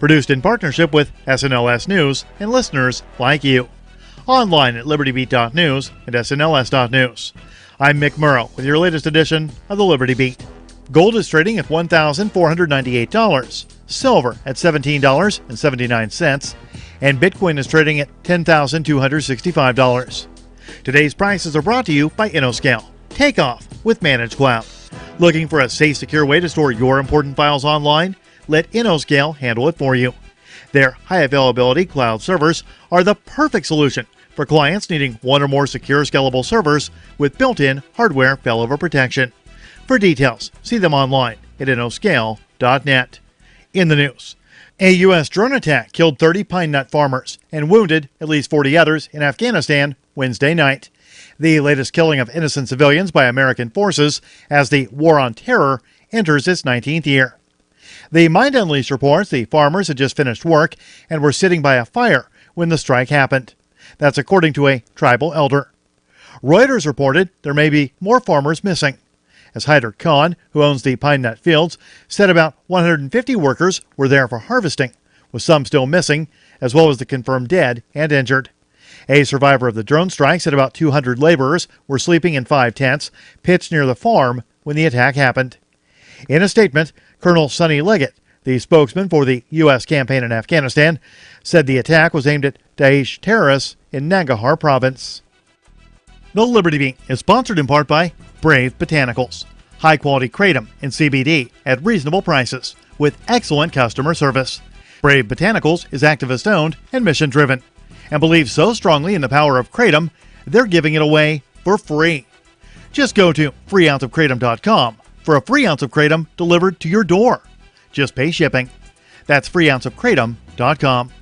Produced in partnership with SNLS News and listeners like you. Online at libertybeat.news and snls.news. I'm Mick Murrow with your latest edition of the Liberty Beat. Gold is trading at $1,498, silver at $17.79, and Bitcoin is trading at $10,265. Today's prices are brought to you by InnoScale. Take off with Managed Cloud. Looking for a safe, secure way to store your important files online? Let InnoScale handle it for you. Their high availability cloud servers are the perfect solution for clients needing one or more secure, scalable servers with built-in hardware failover protection. For details, see them online at innoscale.net. In the news, a U.S. drone attack killed 30 pine nut farmers and wounded at least 40 others in Afghanistan Wednesday night. The latest killing of innocent civilians by American forces as the War on Terror enters its 19th year. The Mind Unleashed reports the farmers had just finished work and were sitting by a fire when the strike happened. That's according to a tribal elder. Reuters reported there may be more farmers missing, as Hyder Khan, who owns the pine nut fields, said about 150 workers were there for harvesting, with some still missing, as well as the confirmed dead and injured. A survivor of the drone strike said about 200 laborers were sleeping in 5 tents pitched near the farm when the attack happened. In a statement, Colonel Sonny Leggett, the spokesman for the U.S. campaign in Afghanistan, said the attack was aimed at Daesh terrorists in Nangarhar province. The Liberty Beat is sponsored in part by Brave Botanicals. High-quality kratom and CBD at reasonable prices with excellent customer service. Brave Botanicals is activist-owned and mission-driven, and believes so strongly in the power of kratom, they're giving it away for free. Just go to freeounceofkratom.com for a free ounce of kratom delivered to your door. Just pay shipping. That's freeounceofkratom.com.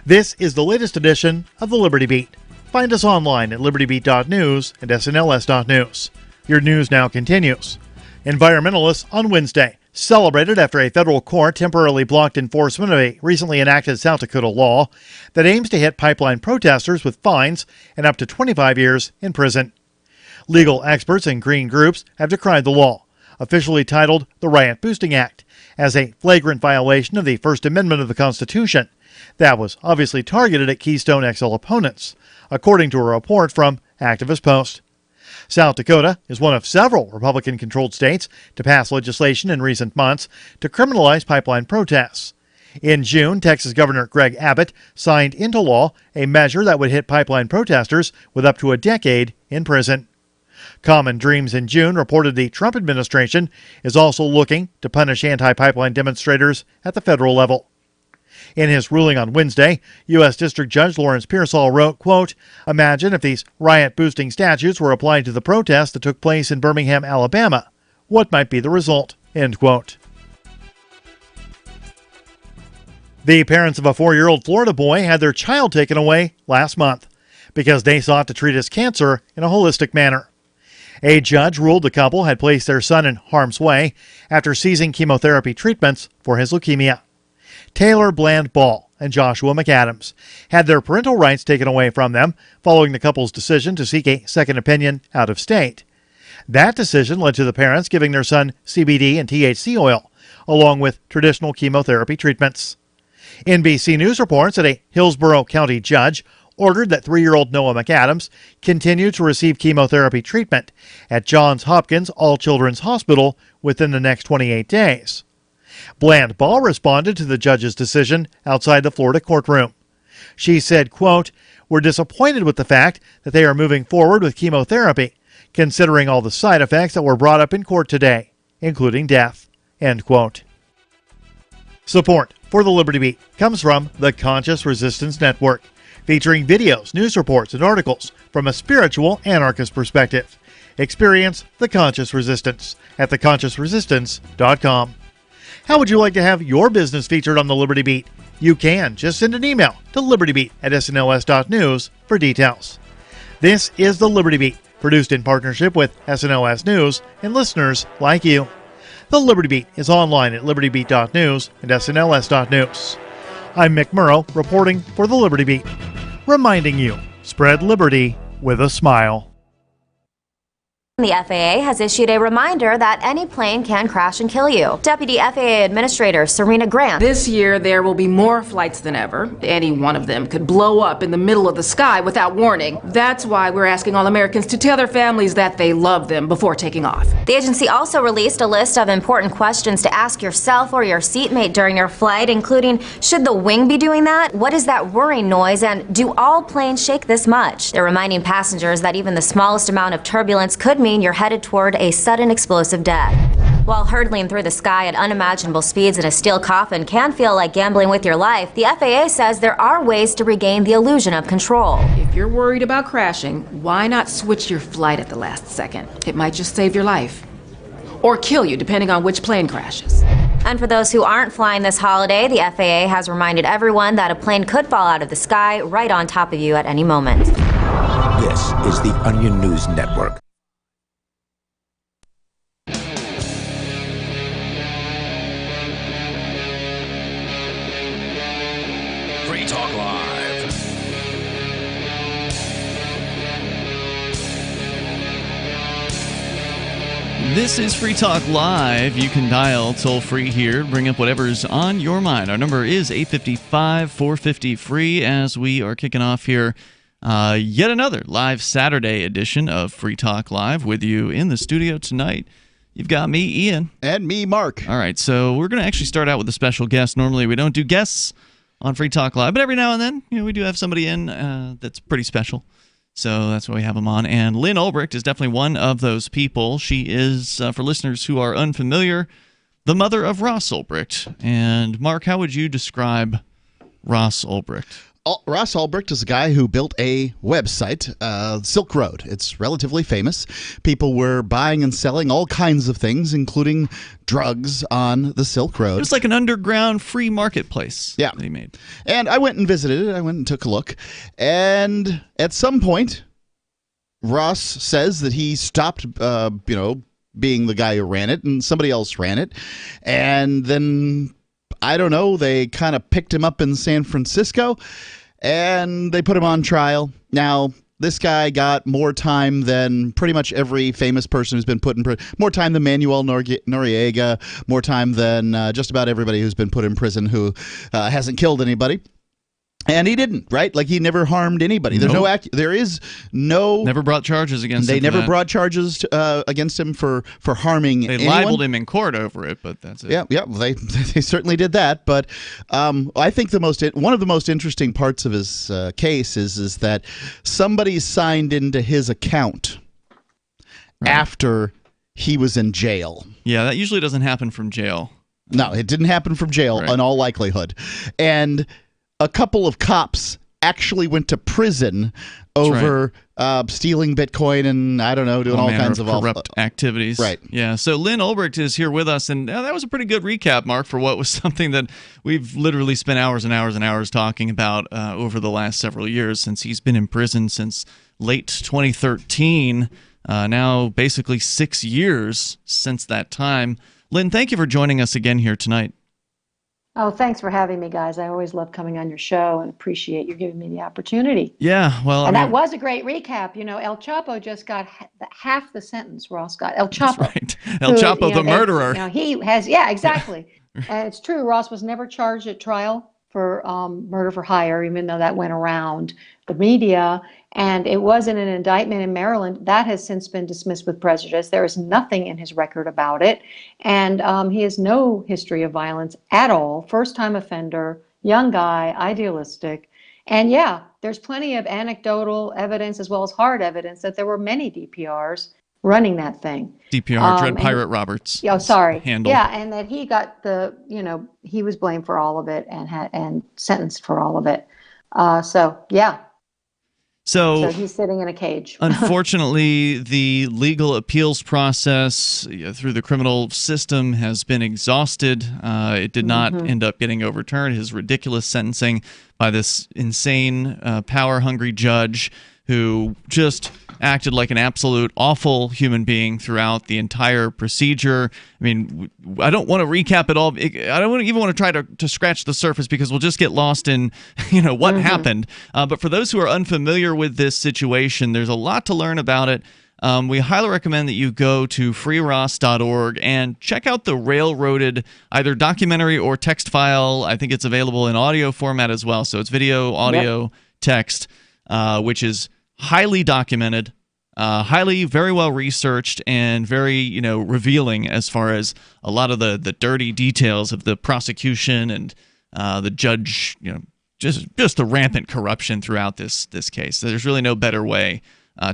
This is the latest edition of the Liberty Beat. Find us online at libertybeat.news and snls.news. Your news now continues. Environmentalists on Wednesday celebrated after a federal court temporarily blocked enforcement of a recently enacted South Dakota law that aims to hit pipeline protesters with fines and up to 25 years in prison. Legal experts and green groups have decried the law, officially titled the Riot Boosting Act, as a flagrant violation of the First Amendment of the Constitution that was obviously targeted at Keystone XL opponents, according to a report from Activist Post. South Dakota is one of several Republican-controlled states to pass legislation in recent months to criminalize pipeline protests. In June, Texas Governor Greg Abbott signed into law a measure that would hit pipeline protesters with up to a decade in prison. Common Dreams in June reported the Trump administration is also looking to punish anti-pipeline demonstrators at the federal level. In his ruling on Wednesday, U.S. District Judge Lawrence Pearsall wrote, quote, "Imagine if these riot-boosting statutes were applied to the protests that took place in Birmingham, Alabama. What might be the result?" End quote. The parents of a 4-year-old Florida boy had their child taken away last month because they sought to treat his cancer in a holistic manner. A judge ruled the couple had placed their son in harm's way after seizing chemotherapy treatments for his leukemia. Taylor Bland Ball and Joshua McAdams had their parental rights taken away from them following the couple's decision to seek a second opinion out of state. That decision led to the parents giving their son CBD and THC oil, along with traditional chemotherapy treatments. NBC News reports that a Hillsborough County judge ordered that 3-year-old Noah McAdams continue to receive chemotherapy treatment at Johns Hopkins All Children's Hospital within the next 28 days. Bland Ball responded to the judge's decision outside the Florida courtroom. She said, quote, "We're disappointed with the fact that they are moving forward with chemotherapy, considering all the side effects that were brought up in court today, including death." End quote. Support for the Liberty Beat comes from the Conscious Resistance Network, featuring videos, news reports, and articles from a spiritual anarchist perspective. Experience the Conscious Resistance at theconsciousresistance.com. How would you like to have your business featured on the Liberty Beat? You can. Just send an email to libertybeat@snls.news for details. This is the Liberty Beat, produced in partnership with SNLS News and listeners like you. The Liberty Beat is online at libertybeat.news and snls.news. I'm Mick Murrow, reporting for the Liberty Beat, reminding you, spread liberty with a smile. The FAA has issued a reminder that any plane can crash and kill you. Deputy FAA Administrator Serena Grant. This year, there will be more flights than ever. Any one of them could blow up in the middle of the sky without warning. That's why we're asking all Americans to tell their families that they love them before taking off. The agency also released a list of important questions to ask yourself or your seatmate during your flight, including, should the wing be doing that? What is that whirring noise? And do all planes shake this much? They're reminding passengers that even the smallest amount of turbulence could mean you're headed toward a sudden explosive death. While hurtling through the sky at unimaginable speeds in a steel coffin can feel like gambling with your life, the FAA says there are ways to regain the illusion of control. If you're worried about crashing, why not switch your flight at the last second? It might just save your life. Or kill you, depending on which plane crashes. And for those who aren't flying this holiday, the FAA has reminded everyone that a plane could fall out of the sky right on top of you at any moment. This is the Onion News Network. Free Talk Live. This is Free Talk Live. You can dial toll-free here, bring up whatever's on your mind. Our number is 855-450-FREE as we are kicking off here yet another live Saturday edition of Free Talk Live. With you in the studio tonight, you've got me, Ian. And me, Mark. All right, so we're going to actually start out with a special guest. Normally we don't do guests on Free Talk Live, but every now and then, we do have somebody in that's pretty special. So that's why we have him on. And Lynn Ulbricht is definitely one of those people. She is, for listeners who are unfamiliar, the mother of Ross Ulbricht. And Mark, how would you describe Ross Ulbricht? Ross Ulbricht is a guy who built a website, Silk Road. It's relatively famous. People were buying and selling all kinds of things, including drugs on the Silk Road. It was like an underground free marketplace that he made. And I went and visited it. I went and took a look. And at some point, Ross says that he stopped, being the guy who ran it, and somebody else ran it. And then, I don't know, they kind of picked him up in San Francisco, and they put him on trial. Now, this guy got more time than pretty much every famous person who's been put in prison. More time than Manuel Noriega, more time than just about everybody who's been put in prison who hasn't killed anybody. And he didn't, right? Like, he never harmed anybody. There's Never brought charges against him. They never brought charges against him for harming anyone. They libeled him in court over it, but that's it. Yeah, they certainly did that. But I think one of the most interesting parts of his case is that somebody signed into his account after he was in jail. Yeah, that usually doesn't happen from jail. No, it didn't happen from jail in all likelihood. And a couple of cops actually went to prison over stealing Bitcoin and, I don't know, doing all kinds of corrupt activities. Right. Yeah. So Lynn Ulbricht is here with us, and that was a pretty good recap, Mark, for what was something that we've literally spent hours and hours and hours talking about over the last several years, since he's been in prison since late 2013. Now basically 6 years since that time. Lynn, thank you for joining us again here tonight. Oh, thanks for having me, guys. I always love coming on your show and appreciate you giving me the opportunity. Yeah, well, that was a great recap. El Chapo just got half the sentence Ross got. El Chapo. That's right. El Chapo, the murderer. He has, exactly. And it's true, Ross was never charged at trial for murder for hire, even though that went around the media. And it wasn't an indictment in Maryland. That has since been dismissed with prejudice. There is nothing in his record about it. And he has no history of violence at all. First-time offender, young guy, idealistic. And there's plenty of anecdotal evidence as well as hard evidence that there were many DPRs running that thing. DPR, Dread Pirate Roberts. Oh, sorry. Handle. Yeah, and that he got he was blamed for all of it and sentenced for all of it. So he's sitting in a cage. Unfortunately, the legal appeals process through the criminal system has been exhausted. It did not end up getting overturned. His ridiculous sentencing by this insane, power-hungry judge who just acted like an absolute awful human being throughout the entire procedure. I mean, I don't want to recap it all. I don't even want to try to scratch the surface because we'll just get lost in, what happened. But for those who are unfamiliar with this situation, there's a lot to learn about it. we highly recommend that you go to freeross.org and check out the railroaded either documentary or text file. I think it's available in audio format as well. So it's video, audio, text, which is highly documented, very well researched, and very revealing as far as a lot of the dirty details of the prosecution and the judge, just the rampant corruption throughout this case. There's really no better way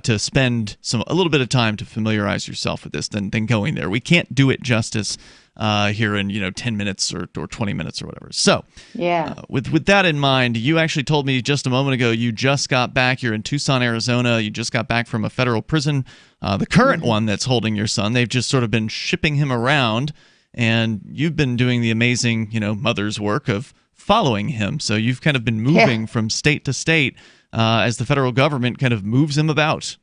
to spend a little bit of time to familiarize yourself with this than going there. We can't do it justice here in 10 minutes or 20 minutes or whatever. So with that in mind, you actually told me just a moment ago you just got back. You're in Tucson, Arizona. You just got back from a federal prison, the current one that's holding your son. They've just sort of been shipping him around, and you've been doing the amazing mother's work of following him. So you've kind of been moving from state to state as the federal government kind of moves him about.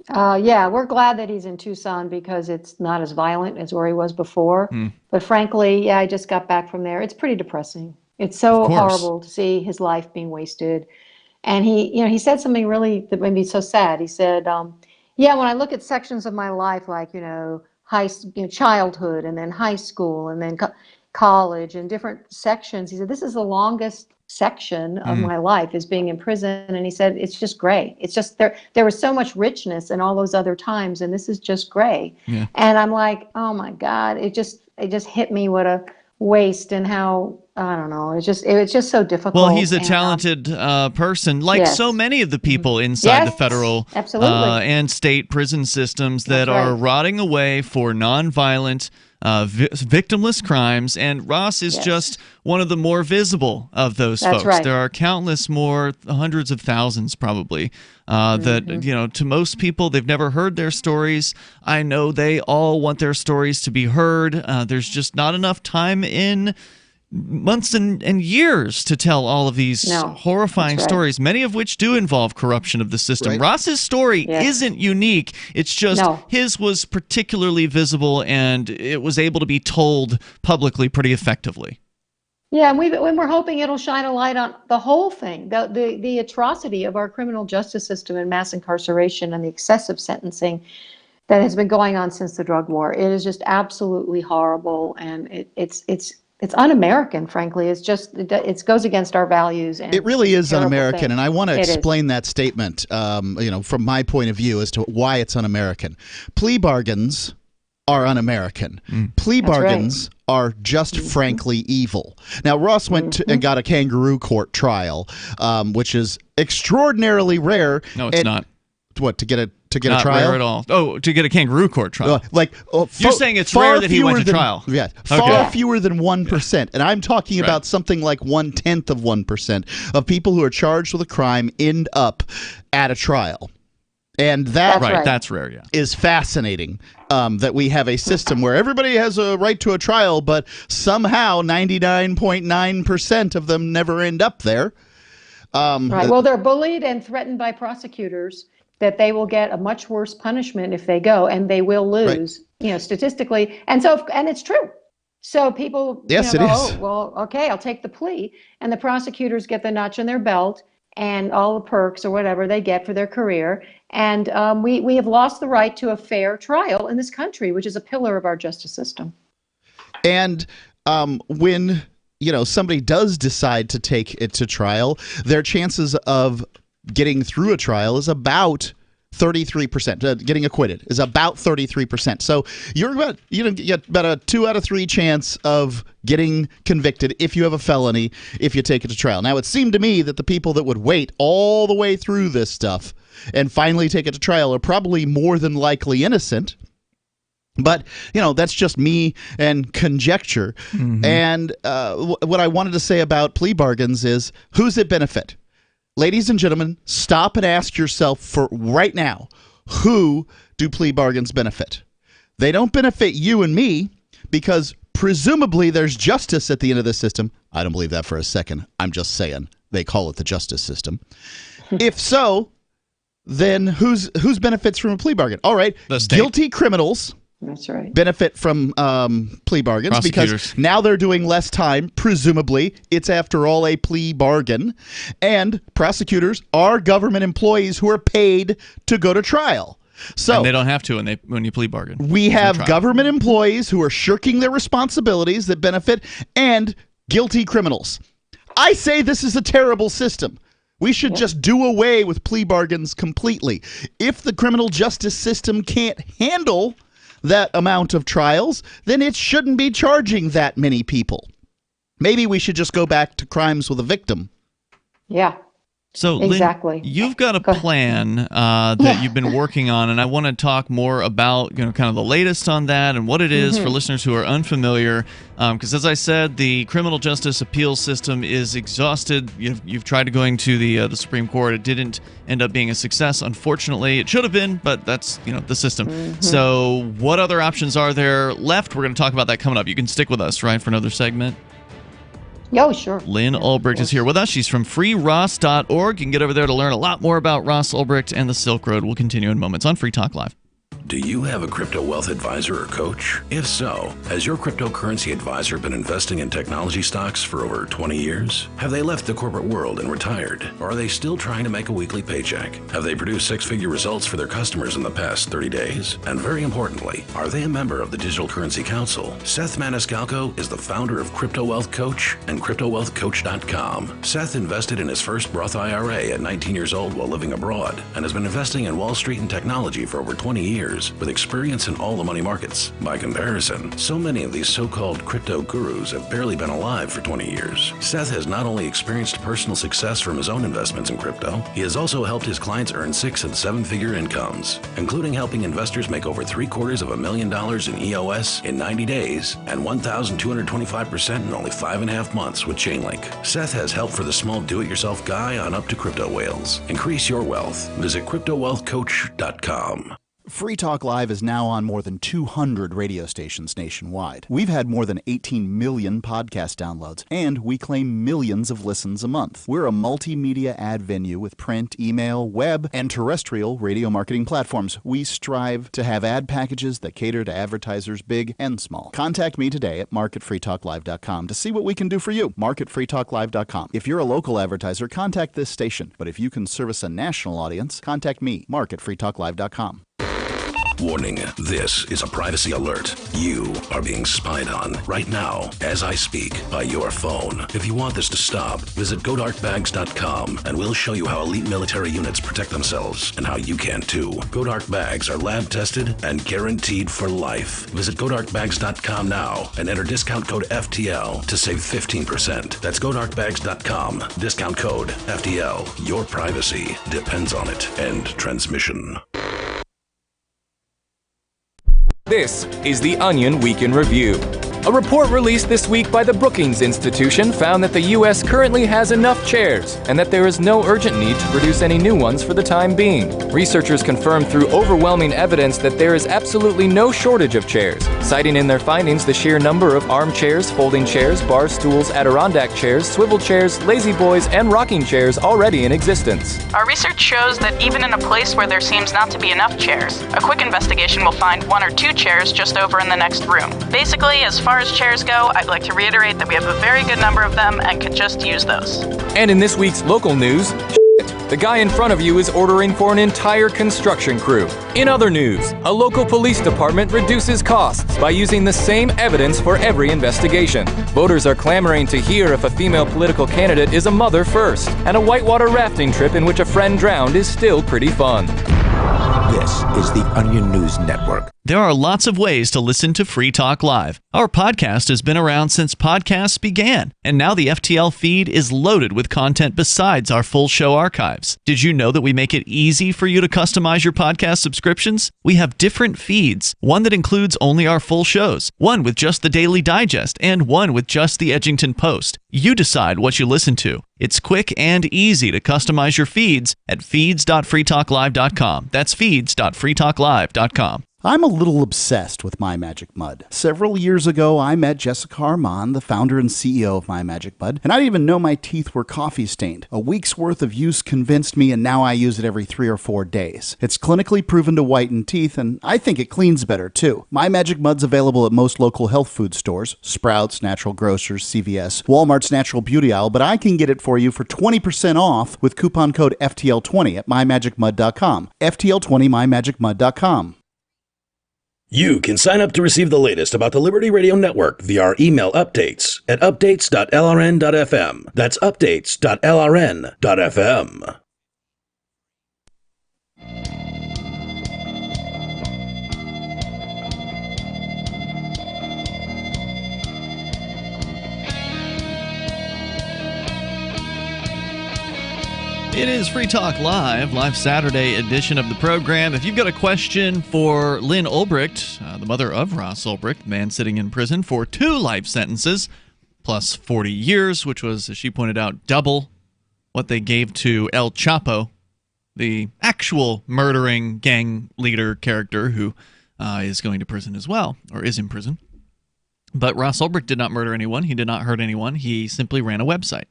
We're glad that he's in Tucson because it's not as violent as where he was before. But frankly, I just got back from there. It's pretty depressing. It's so horrible to see his life being wasted. And he said something really that made me so sad. He said, when I look at sections of my life, like, childhood and then high school and then college and different sections, he said, this is the longest section of my life is being in prison. And he said, it's just gray. It's just there was so much richness in all those other times, and this is just gray. And I'm like, oh my God, it just hit me what a waste, and how, I don't know, it's just so difficult. Well, he's a talented person, like so many of the people inside the federal and state prison systems that are rotting away for nonviolent victimless crimes, and Ross is just one of the more visible of those folks. There are countless more, hundreds of thousands probably, that, to most people, they've never heard their stories. I know they all want their stories to be heard. There's just not enough time in months and years to tell all of these horrifying stories, many of which do involve corruption of the system. Ross's story isn't unique. It's just his was particularly visible, and it was able to be told publicly pretty effectively. Yeah, and we're hoping it'll shine a light on the whole thing, the atrocity of our criminal justice system and mass incarceration and the excessive sentencing that has been going on since the drug war. It is just absolutely horrible, and it's un-American, frankly. It goes against our values. And it really is un-American, and I want to explain that statement, from my point of view as to why it's un-American. Plea bargains are un-American. Plea bargains are just frankly evil. Now, Ross went and got a kangaroo court trial, which is extraordinarily rare. No, it's not. What, to get a trial? Not rare at all. Oh, to get a kangaroo court trial. You're saying it's rare that he went to trial. Yeah, far fewer than 1%. And I'm talking about something like 1/10 of 1% of people who are charged with a crime end up at a trial. And that's rare, is fascinating, that we have a system where everybody has a right to a trial, but somehow 99.9% of them never end up there. Well, they're bullied and threatened by prosecutors that they will get a much worse punishment if they go, and they will lose, statistically. And it's true. So people it is. Oh, well, okay, I'll take the plea. And the prosecutors get the notch in their belt and all the perks or whatever they get for their career. And we have lost the right to a fair trial in this country, which is a pillar of our justice system. And when somebody does decide to take it to trial, their chances of getting through a trial is about 33%. Getting acquitted is about 33%. So you get about a 2 out of 3 chance of getting convicted if you have a felony, if you take it to trial. Now, it seemed to me that the people that would wait all the way through this stuff and finally take it to trial are probably more than likely innocent. But, that's just me and conjecture. And what I wanted to say about plea bargains is, who's it benefit? Ladies and gentlemen, stop and ask yourself for right now, who do plea bargains benefit? They don't benefit you and me, because presumably there's justice at the end of the system. I don't believe that for a second. I'm just saying they call it the justice system. If so, then who's benefits from a plea bargain? All right, guilty criminals. That's right. Benefit from plea bargains because now they're doing less time. Presumably, it's after all a plea bargain. And prosecutors are government employees who are paid to go to trial. So and they don't have to when you plea bargain. We have government employees who are shirking their responsibilities that benefit, and guilty criminals. I say this is a terrible system. We should just do away with plea bargains completely. If the criminal justice system can't handle that amount of trials, then it shouldn't be charging that many people. Maybe we should just go back to crimes with a victim. Yeah. So, exactly. Lynn, you've got a plan that you've been working on, and I want to talk more about kind of the latest on that and what it is for listeners who are unfamiliar. Because, as I said, the criminal justice appeals system is exhausted. You've tried going to the Supreme Court. It didn't end up being a success, unfortunately. It should have been, but that's the system. So, what other options are there left? We're going to talk about that coming up. You can stick with us, right, for another segment. Oh, sure. Lynn Ulbricht is here with us. She's from freeross.org. You can get over there to learn a lot more about Ross Ulbricht and the Silk Road. We'll continue in moments on Free Talk Live. Do you have a crypto wealth advisor or coach? If so, has your cryptocurrency advisor been investing in technology stocks for over 20 years? Have they left the corporate world and retired? Or are they still trying to make a weekly paycheck? Have they produced six-figure results for their customers in the past 30 days? And very importantly, are they a member of the Digital Currency Council? Seth Maniscalco is the founder of Crypto Wealth Coach and CryptoWealthCoach.com. Seth invested in his first Roth IRA at 19 years old while living abroad and has been investing in Wall Street and technology for over 20 years. With experience in all the money markets. By comparison, so many of these so-called crypto gurus have barely been alive for 20 years. Seth has not only experienced personal success from his own investments in crypto, he has also helped his clients earn 6- and 7-figure incomes, including helping investors make over $750,000 in EOS in 90 days and 1,225% in only 5.5 months with Chainlink. Seth has help for the small do-it-yourself guy on up to crypto whales. Increase your wealth. Visit CryptoWealthCoach.com. Free Talk Live is now on more than 200 radio stations nationwide. We've had more than 18 million podcast downloads, and we claim millions of listens a month. We're a multimedia ad venue with print, email, web, and terrestrial radio marketing platforms. We strive to have ad packages that cater to advertisers big and small. Contact me today at mark@freetalklive.com to see what we can do for you. mark@freetalklive.com. If you're a local advertiser, contact this station. But if you can service a national audience, contact me, mark@freetalklive.com. Warning, this is a privacy alert. You are being spied on right now as I speak by your phone. If you want this to stop, visit GoDarkBags.com and we'll show you how elite military units protect themselves and how you can too. GoDark Bags are lab tested and guaranteed for life. Visit GoDarkBags.com now and enter discount code FTL to save 15%. That's GoDarkBags.com. Discount code FTL. Your privacy depends on it. End transmission. This is the Onion Week in Review. A report released this week by the Brookings Institution found that the U.S. currently has enough chairs and that there is no urgent need to produce any new ones for the time being. Researchers confirmed through overwhelming evidence that there is absolutely no shortage of chairs, citing in their findings the sheer number of armchairs, folding chairs, bar stools, Adirondack chairs, swivel chairs, lazy boys, and rocking chairs already in existence. Our research shows that even in a place where there seems not to be enough chairs, a quick investigation will find 1 or 2 chairs just over in the next room. Basically, as far as chairs go, I'd like to reiterate that we have a very good number of them and could just use those. And in this week's local news, the guy in front of you is ordering for an entire construction crew. In other news, a local police department reduces costs by using the same evidence for every investigation. Voters are clamoring to hear if a female political candidate is a mother first, and a whitewater rafting trip in which a friend drowned is still pretty fun. This is the Onion News Network. There are lots of ways to listen to Free Talk Live. Our podcast has been around since podcasts began, and now the FTL feed is loaded with content besides our full show archives. Did you know that we make it easy for you to customize your podcast subscriptions? We have different feeds, one that includes only our full shows, one with just the Daily Digest, and one with just the Edgington Post. You decide what you listen to. It's quick and easy to customize your feeds at feeds.freetalklive.com. That's feeds.freetalklive.com. I'm a little obsessed with My Magic Mud. Several years ago, I met Jessica Armand, the founder and CEO of My Magic Mud, and I didn't even know my teeth were coffee stained. A week's worth of use convinced me, and now I use it every 3 or 4 days. It's clinically proven to whiten teeth, and I think it cleans better too. My Magic Mud's available at most local health food stores, Sprouts, Natural Grocers, CVS, Walmart's Natural Beauty Aisle, but I can get it for you for 20% off with coupon code FTL20 at mymagicmud.com. FTL20 mymagicmud.com. You can sign up to receive the latest about the Liberty Radio Network via our email updates at updates.lrn.fm. That's updates.lrn.fm. It is Free Talk live Saturday edition of the program. If you've got a question for Lynn Ulbricht, the mother of Ross Ulbricht, man sitting in prison for 2 life sentences plus 40 years, which was, as she pointed out, double what they gave to El Chapo, the actual murdering gang leader character who is going to prison as well, or is in prison. But Ross Ulbricht did not murder anyone. He did not hurt anyone. He simply ran a website.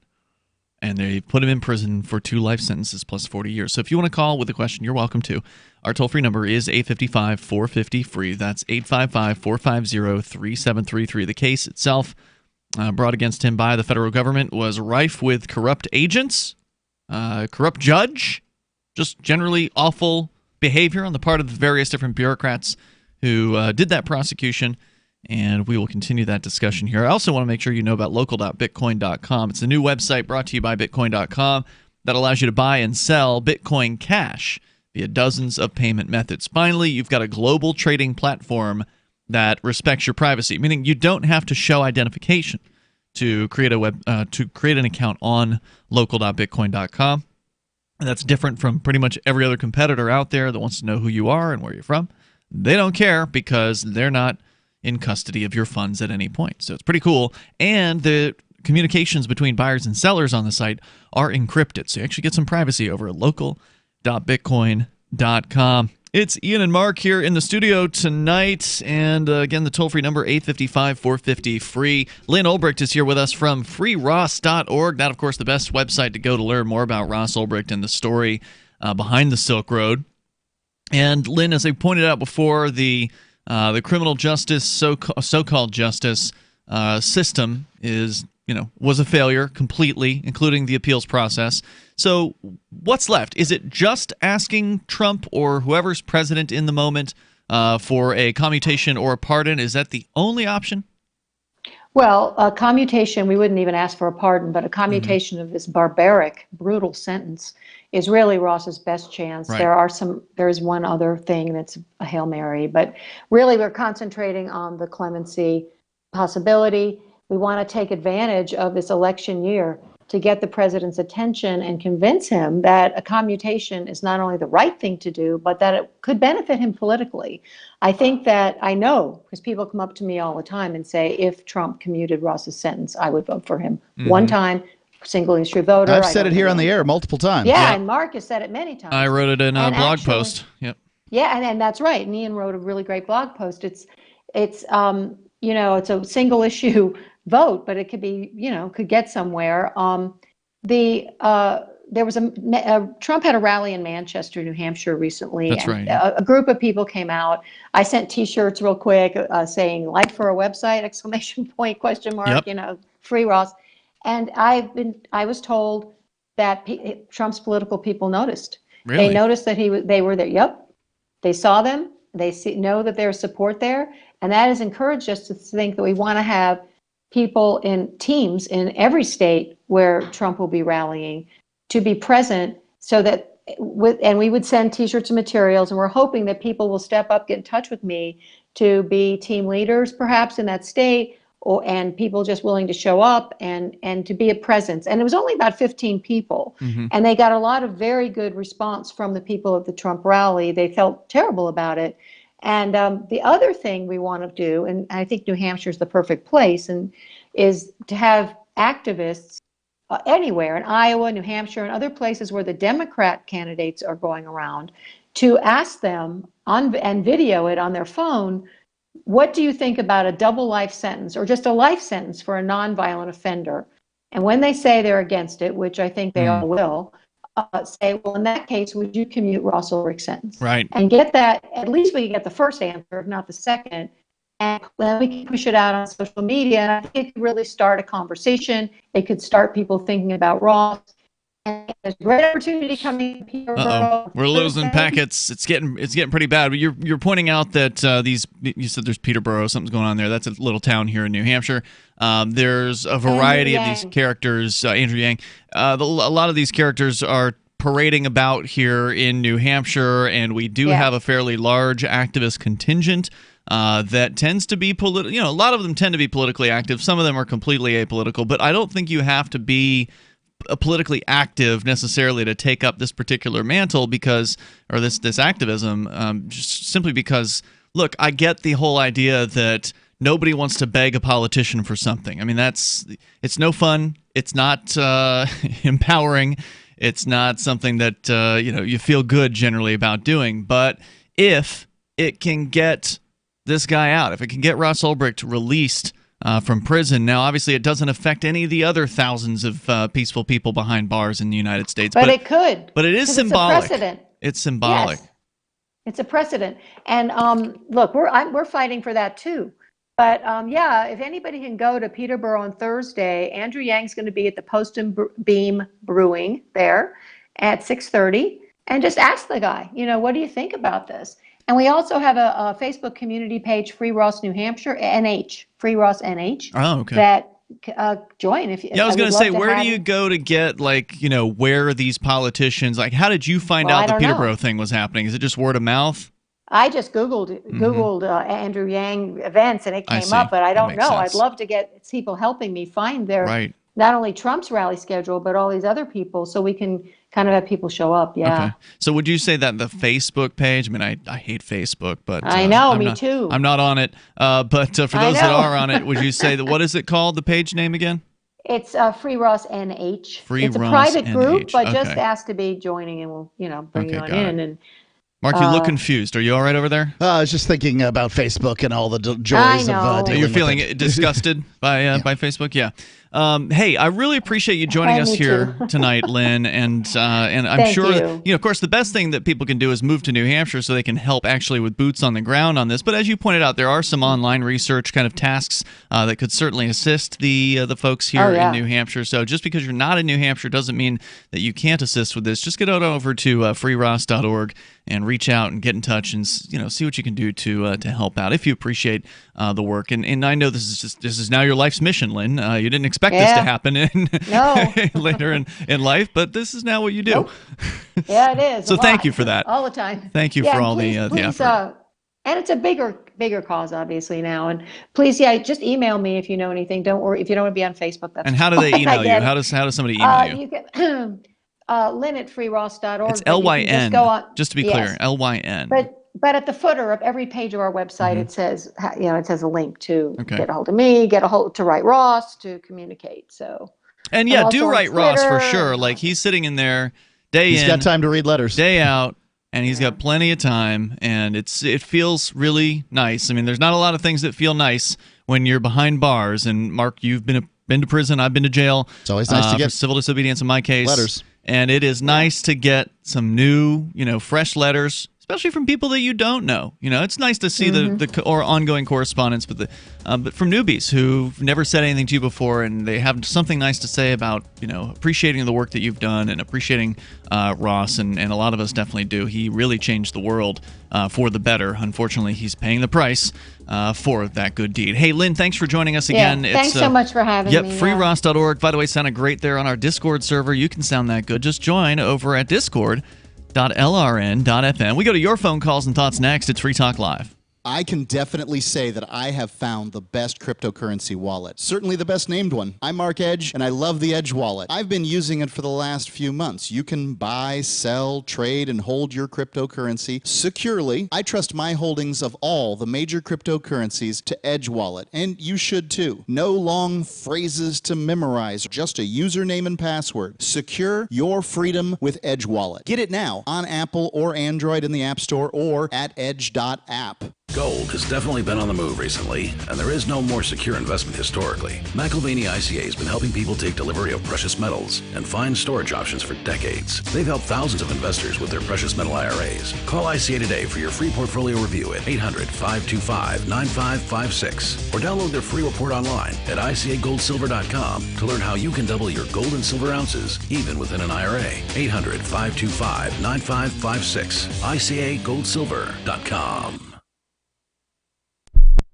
And they put him in prison for 2 life sentences plus 40 years. So if you want to call with a question, you're welcome to. Our toll-free number is 855-450-FREE. That's 855-450-3733. The case itself, brought against him by the federal government, was rife with corrupt agents, corrupt judge, just generally awful behavior on the part of the various different bureaucrats who did that prosecution. And we will continue that discussion here. I also want to make sure you know about local.bitcoin.com. It's a new website brought to you by Bitcoin.com that allows you to buy and sell Bitcoin Cash via dozens of payment methods. Finally, you've got a global trading platform that respects your privacy, meaning you don't have to show identification to create an account on local.bitcoin.com. And that's different from pretty much every other competitor out there that wants to know who you are and where you're from. They don't care because they're not in custody of your funds at any point. So it's pretty cool. And the communications between buyers and sellers on the site are encrypted. So you actually get some privacy over at local.bitcoin.com. It's Ian and Mark here in the studio tonight. And again, the toll-free number, 855-450-FREE. Lynn Ulbricht is here with us from freeross.org. That, of course, the best website to go to learn more about Ross Ulbricht and the story behind the Silk Road. And Lynn, as I pointed out before, the criminal justice, so-called justice system was a failure completely, including the appeals process. So what's left? Is it just asking Trump or whoever's president in the moment for a commutation or a pardon? Is that the only option? Well, a commutation, we wouldn't even ask for a pardon, but a commutation of this barbaric, brutal sentence is really Ross's best chance. Right. There is one other thing that's a Hail Mary, but really we're concentrating on the clemency possibility. We want to take advantage of this election year to get the president's attention and convince him that a commutation is not only the right thing to do, but that it could benefit him politically. I know, because people come up to me all the time and say, if Trump commuted Ross's sentence, I would vote for him. One time, single issue voter. I've said it here on the air multiple times. Yeah, and Mark has said it many times. I wrote it in a blog post. Yep. Yeah, and that's right. And Ian wrote a really great blog post. It's a single issue vote, but it could be, could get somewhere. There was Trump had a rally in Manchester, New Hampshire recently. That's right. A group of people came out. I sent T-shirts real quick saying "like for a website!" ! Yep. Free Ross. And I was told that Trump's political people noticed. Really? They noticed that they were there. Yep. They saw them. They know that there's support there, and that has encouraged us to think that we want to have people in teams in every state where Trump will be rallying to be present, so that we would send T-shirts and materials, and we're hoping that people will step up, get in touch with me to be team leaders perhaps in that state, and people just willing to show up and to be a presence. And it was only about 15 people, and they got a lot of very good response from the people at the Trump rally. They felt terrible about it. And the other thing we want to do, and I think New Hampshire is the perfect place, is to have activists anywhere in Iowa, New Hampshire, and other places where the Democrat candidates are going around, to ask them and video it on their phone, what do you think about a double life sentence or just a life sentence for a nonviolent offender? And when they say they're against it, which I think they all will, say, well, in that case, would you commute Ross Ulbricht's sentence? Right. And get that, at least we can get the first answer, if not the second, and then we can push it out on social media. And I think it could really start a conversation. It could start people thinking about Ross. And there's a great opportunity coming to Peterborough. We're losing packets. It's getting pretty bad. But you're pointing out that you said there's Peterborough, something's going on there. That's a little town here in New Hampshire. There's a variety of these characters. Andrew Yang. A lot of these characters are parading about here in New Hampshire, and we do have a fairly large activist contingent that tends to be political. You know, a lot of them tend to be politically active. Some of them are completely apolitical. But I don't think you have to be politically active necessarily to take up this particular mantle or this activism, just simply because, look, I get the whole idea that nobody wants to beg a politician for something. I mean, it's no fun. It's not empowering. It's not something that you feel good generally about doing. But if it can get this guy out, if it can get Ross Ulbricht released from prison. Now, obviously, it doesn't affect any of the other thousands of peaceful people behind bars in the United States. But it could. But it is symbolic. It's a precedent. It's symbolic. Yes. It's a precedent. And look, we're fighting for that too. But if anybody can go to Peterborough on Thursday, Andrew Yang's going to be at the Post and Beam Brewing there at 6:30, and just ask the guy, what do you think about this? And we also have a Facebook community page, Free Ross New Hampshire, NH, Free Ross NH. Oh, okay. That join if you. Yeah, I was going to say, where do you go to get where these politicians? How did you find out the Peterborough thing was happening? Is it just word of mouth? I just Googled Andrew Yang events and it came up, but I don't know. Sense. I'd love to get people helping me find their not only Trump's rally schedule, but all these other people, so we can kind of have people show up. Yeah. Okay. So would you say that the Facebook page? I mean, I hate Facebook, but I know, me too. I'm not on it. But for those that are on it, would you say that what is it called? The page name again? It's Free Ross NH. It's a Ross private NH. group, but just ask to be joining, and we'll bring you on in. And Mark, you look confused. Are you all right over there? I was just thinking about Facebook and all the joys of dealing You're feeling with it. disgusted by Facebook? Yeah. Hey, I really appreciate you joining us here tonight, Lynn, and I'm sure of course, the best thing that people can do is move to New Hampshire so they can help actually with boots on the ground on this. But as you pointed out, there are some online research kind of tasks that could certainly assist the folks here in New Hampshire. So just because you're not in New Hampshire doesn't mean that you can't assist with this. Just get on over to freeross.org and reach out and get in touch and see what you can do to help out if you appreciate the work. And I know this is now your life's mission, Lynn. You didn't expect this to happen later in life, but this is now what you do. Nope. Yeah, it is. So thank you for that. All the time. Thank you for all the effort. And it's a bigger cause, obviously, now. And please, just email me if you know anything. Don't worry if you don't want to be on Facebook. That's and how do they email you? How does somebody email you? You can Lynn at freeross.org. It's LYN. Just to be clear, LYN. But at the footer of every page of our website, it says a link to get a hold of me, to write Ross, to communicate. So. And do write Ross for sure. Like he's sitting in there He's got time to read letters. Day out. And he's got plenty of time, and it feels really nice. I mean, there's not a lot of things that feel nice when you're behind bars. And Mark, you've been to prison. I've been to jail. It's always nice to get for civil disobedience in my case. Letters. And it is nice to get some new, fresh letters, especially from people that you don't know. It's nice to see the ongoing correspondence, but from newbies who've never said anything to you before, and they have something nice to say about appreciating the work that you've done and appreciating Ross, and a lot of us definitely do. He really changed the world for the better. Unfortunately, he's paying the price for that good deed. Hey, Lynn, thanks for joining us again. Thanks so much for having me. freeross.org. By the way, sounded great there on our Discord server. You can sound that good. Just join over at Discord.lrn.fm. We go to your phone calls and thoughts next. It's Free Talk Live. I can definitely say that I have found the best cryptocurrency wallet. Certainly the best named one. I'm Mark Edge, and I love the Edge wallet. I've been using it for the last few months. You can buy, sell, trade, and hold your cryptocurrency securely. I trust my holdings of all the major cryptocurrencies to Edge wallet, and you should too. No long phrases to memorize, just a username and password. Secure your freedom with Edge wallet. Get it now on Apple or Android in the App Store or at edge.app. Gold has definitely been on the move recently, and there is no more secure investment historically. McIlvaney ICA has been helping people take delivery of precious metals and find storage options for decades. They've helped thousands of investors with their precious metal IRAs. Call ICA today for your free portfolio review at 800-525-9556 or download their free report online at ICAGoldSilver.com to learn how you can double your gold and silver ounces even within an IRA. 800-525-9556. ICAGoldSilver.com.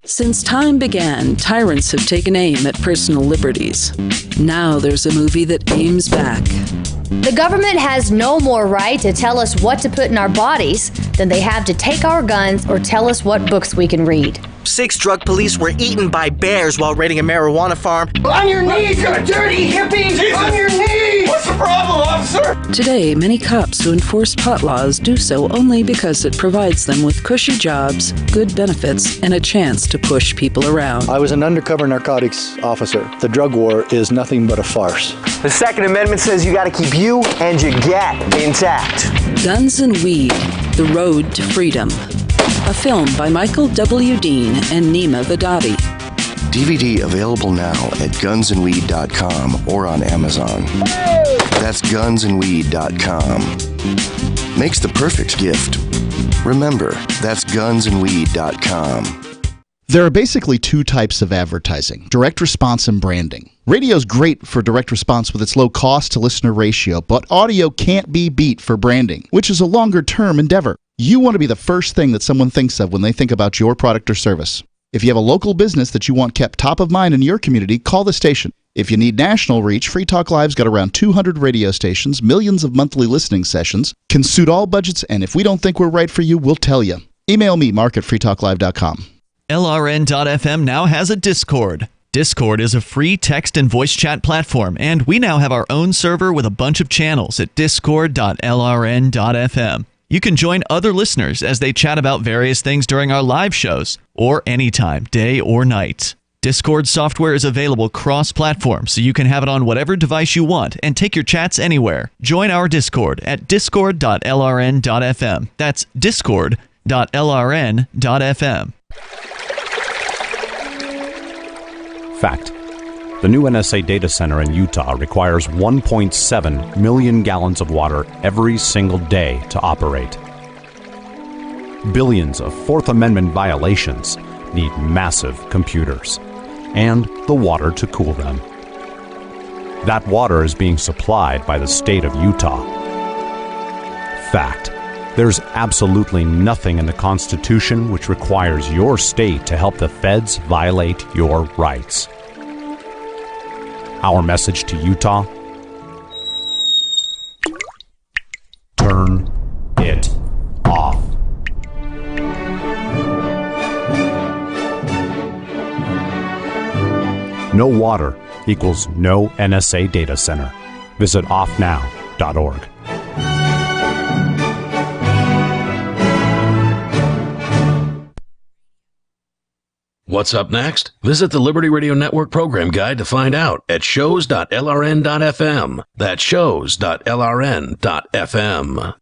Since time began, tyrants have taken aim at personal liberties. Now there's a movie that aims back. The government has no more right to tell us what to put in our bodies than they have to take our guns or tell us what books we can read. 6 drug police were eaten by bears while raiding a marijuana farm. On your knees, you dirty hippies! Jesus. On your knees! What's the problem, officer? Today, many cops who enforce pot laws do so only because it provides them with cushy jobs, good benefits, and a chance to push people around. I was an undercover narcotics officer. The drug war is nothing but a farce. The Second Amendment says you gotta keep you and your gat intact. Guns and Weed, The Road to Freedom. A film by Michael W. Dean and Nima Vadadi. DVD available now at gunsandweed.com or on Amazon. That's gunsandweed.com. Makes the perfect gift. Remember, that's gunsandweed.com. There are basically two types of advertising, direct response and branding. Radio's great for direct response with its low cost to listener ratio, but audio can't be beat for branding, which is a longer term endeavor. You want to be the first thing that someone thinks of when they think about your product or service. If you have a local business that you want kept top of mind in your community, call the station. If you need national reach, Free Talk Live's got around 200 radio stations, millions of monthly listening sessions, can suit all budgets, and if we don't think we're right for you, we'll tell you. Email me, mark@freetalklive.com. LRN.FM now has a Discord. Discord is a free text and voice chat platform, and we now have our own server with a bunch of channels at discord.lrn.fm. You can join other listeners as they chat about various things during our live shows, or anytime, day or night. Discord software is available cross-platform, so you can have it on whatever device you want and take your chats anywhere. Join our Discord at discord.lrn.fm. That's discord.lrn.fm. Fact. The new NSA data center in Utah requires 1.7 million gallons of water every single day to operate. Billions of Fourth Amendment violations need massive computers and the water to cool them. That water is being supplied by the state of Utah. Fact. There's absolutely nothing in the Constitution which requires your state to help the feds violate your rights. Our message to Utah: turn it off. No water equals no NSA data center. Visit offnow.org. What's up next? Visit the Liberty Radio Network program guide to find out at shows.lrn.fm. That's shows.lrn.fm.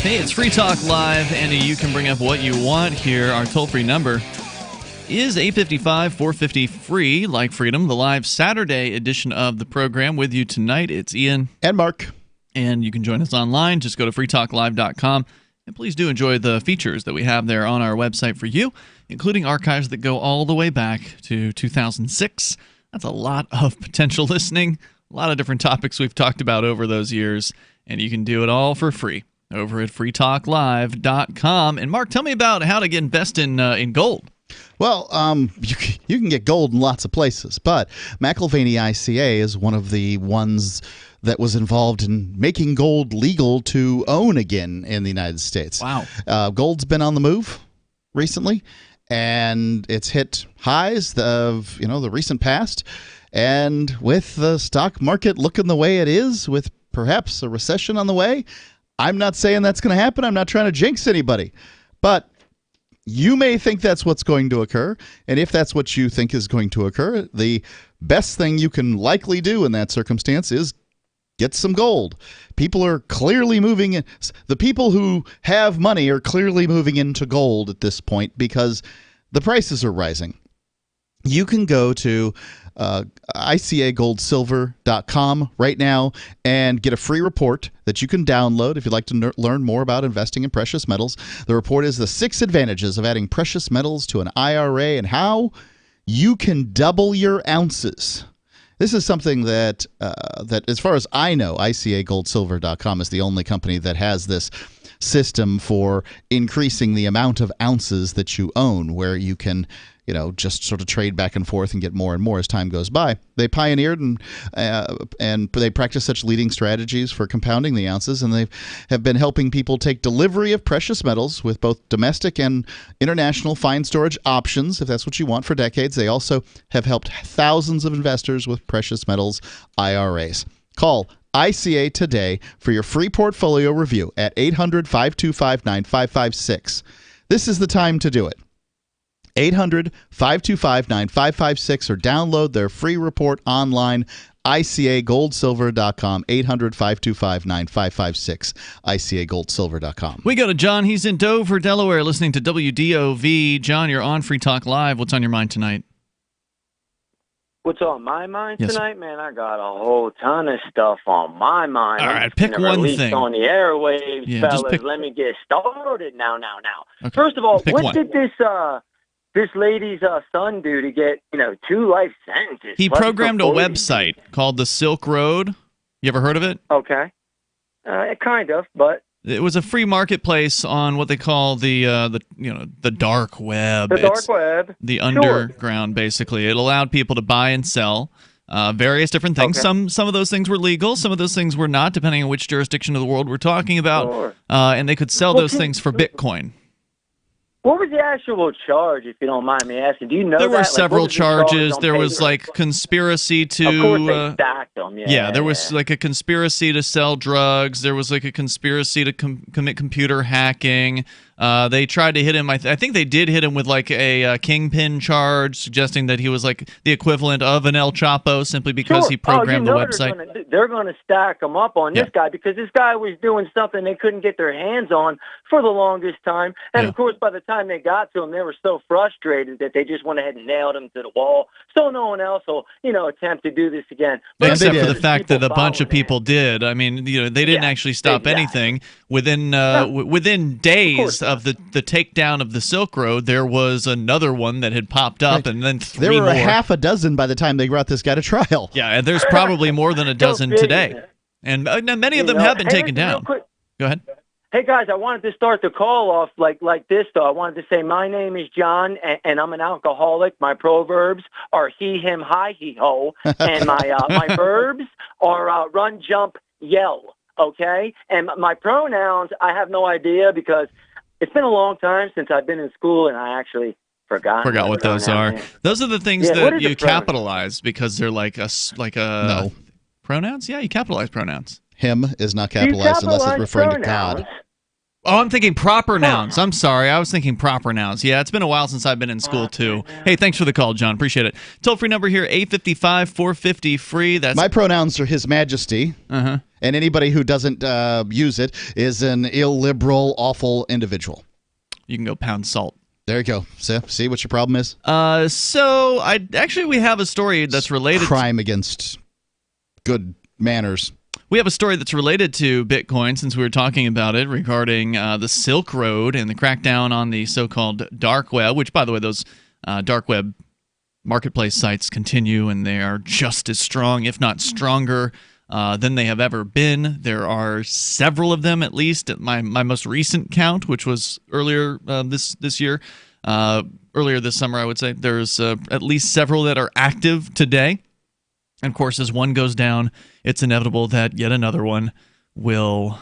Hey, it's Free Talk Live, and you can bring up what you want here. Our toll-free number is 855-450-FREE, like freedom, the live Saturday edition of the program. With you tonight, it's Ian. And Mark. And you can join us online. Just go to freetalklive.com. And please do enjoy the features that we have there on our website for you, including archives that go all the way back to 2006. That's a lot of potential listening, a lot of different topics we've talked about over those years, and you can do it all for free over at freetalklive.com. And Mark, tell me about how to invest in gold. Well, you can get gold in lots of places, but McIlvaney ICA is one of the ones that was involved in making gold legal to own again in the United States. Wow. Gold's been on the move recently, and it's hit highs of the recent past. And with the stock market looking the way it is, with perhaps a recession on the way, I'm not saying that's going to happen. I'm not trying to jinx anybody, but you may think that's what's going to occur, and if that's what you think is going to occur, the best thing you can likely do in that circumstance is get some gold. People are clearly moving in. The people who have money are clearly moving into gold at this point because the prices are rising. You can go to ICAGoldSilver.com right now and get a free report that you can download if you'd like to learn more about investing in precious metals. The report is the 6 advantages of adding precious metals to an IRA and how you can double your ounces. This is something that, as far as I know, ICAGoldSilver.com is the only company that has this system for increasing the amount of ounces that you own, where you can just sort of trade back and forth and get more and more as time goes by. They pioneered and they practice such leading strategies for compounding the ounces, and they have been helping people take delivery of precious metals with both domestic and international fine storage options, if that's what you want, for decades. They also have helped thousands of investors with precious metals IRAs. Call ICA today for your free portfolio review at 800-525-9556. This is the time to do it. 800-525-9556 or download their free report online, ICAGoldSilver.com, 800-525-9556, ICAGoldSilver.com. We go to John. He's in Dover, Delaware, listening to WDOV. John, you're on Free Talk Live. What's on your mind tonight? What's on my mind tonight, man? I got a whole ton of stuff on my mind. All right, pick one thing. On the airwaves, fellas. Let me get started now. Okay. First of all, what did this lady's son do to get 2 life sentences? He programmed a website called the Silk Road. You ever heard of it? Okay, kind of, but it was a free marketplace on what they call the dark web. The dark web, the underground. Basically, it allowed people to buy and sell various different things. Okay. Some of those things were legal. Some of those things were not, depending on which jurisdiction of the world we're talking about. Sure. And they could sell those things for Bitcoin. What was the actual charge, if you don't mind me asking? Do you know there were that? several charges. There was conspiracy to. Of course, they stacked them. Yeah, there was a conspiracy to sell drugs. There was a conspiracy to commit computer hacking. They tried to hit him. I think they did hit him with a kingpin charge, suggesting that he was the equivalent of an El Chapo simply because he programmed the website. They're going to stack him up on this guy because this guy was doing something they couldn't get their hands on for the longest time. And of course, by the time they got to him, they were so frustrated that they just went ahead and nailed him to the wall. So no one else will, attempt to do this again. But except for the fact that a bunch of people did. I mean, they didn't actually stop anything. Within days of the takedown of the Silk Road, there was another one that had popped up, and then 3 There were more. a half a dozen by the time they brought this guy to trial. Yeah, and there's probably more than a dozen today, and many of them have been taken down. Go ahead. Hey guys, I wanted to start the call off like this though. I wanted to say my name is John, and I'm an alcoholic. My proverbs are he, him, hi, he, ho, and my verbs are run, jump, yell. Okay, and my pronouns I have no idea because it's been a long time since I've been in school, and I actually forgot what those are. Those are the things that you capitalize because they're no pronouns. Yeah, you capitalize pronouns. Him is not capitalized unless it's referring to God. Oh, I'm thinking proper nouns. I'm sorry. I was thinking proper nouns. Yeah, it's been a while since I've been in school, too. Hey, thanks for the call, John. Appreciate it. Toll-free number here, 855-450-FREE. My pronouns are His Majesty, and anybody who doesn't use it is an illiberal, awful individual. You can go pound salt. There you go. See what your problem is? We have a story that's related crime against good manners. We have a story that's related to Bitcoin, since we were talking about it, regarding the Silk Road and the crackdown on the so-called dark web, which, by the way, those dark web marketplace sites continue, and they are just as strong, if not stronger, than they have ever been. There are several of them, at least, at my most recent count, which was earlier this year. earlier this summer, I would say. There's at least several that are active today. And, of course, as one goes down, it's inevitable that yet another one will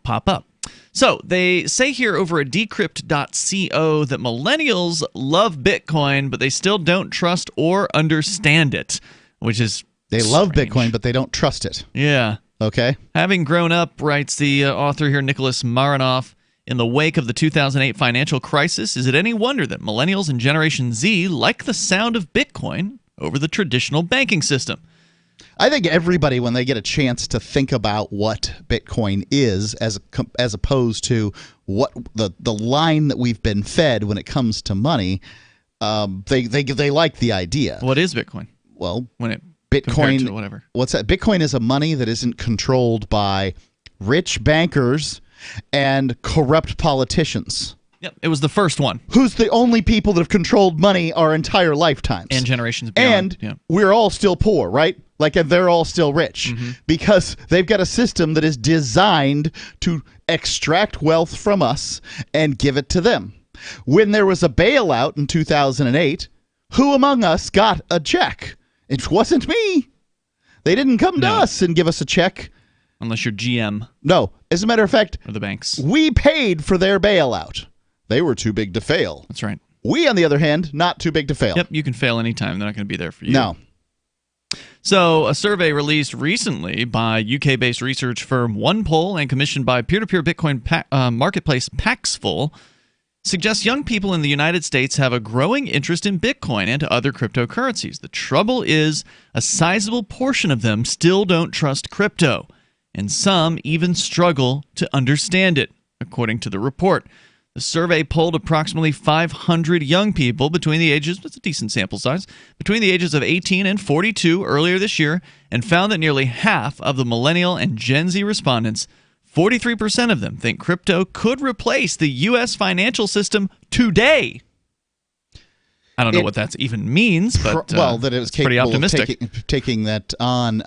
pop up. So they say here over at decrypt.co that millennials love Bitcoin, but they still don't trust or understand it, which is They love Bitcoin, but they don't trust it. Yeah. Okay. Having grown up, writes the author here, Nicholas Marinoff, in the wake of the 2008 financial crisis, is it any wonder that millennials and Generation Z like the sound of Bitcoin over the traditional banking system? I think everybody, when they get a chance to think about what Bitcoin is, as opposed to what the line that we've been fed when it comes to money, they like the idea. What is Bitcoin? Well, when it Bitcoin, to whatever. What's that? Bitcoin is a money that isn't controlled by rich bankers and corrupt politicians. Yep, it was the first one. Who's the only people that have controlled money our entire lifetimes. And generations beyond. And we're all still poor, right? Like they're all still rich because they've got a system that is designed to extract wealth from us and give it to them. When there was a bailout in 2008, who among us got a check? It wasn't me. They didn't come to us and give us a check. Unless you're GM. No. As a matter of fact, or the banks. We paid for their bailout. They were too big to fail. That's right. We, on the other hand, not too big to fail. Yep, you can fail anytime. They're not going to be there for you. No. So, a survey released recently by UK-based research firm OnePoll and commissioned by peer-to-peer Bitcoin marketplace Paxful suggests young people in the United States have a growing interest in Bitcoin and other cryptocurrencies. The trouble is, a sizable portion of them still don't trust crypto, and some even struggle to understand it, according to the report. The survey polled approximately 500 young people between the ages, that's a decent sample size, between the ages of 18 and 42 earlier this year, and found that nearly half of the millennial and Gen Z respondents, 43% of them, think crypto could replace the U.S. financial system today. I don't know what that even means, but that it was pretty capable optimistic. of taking that on.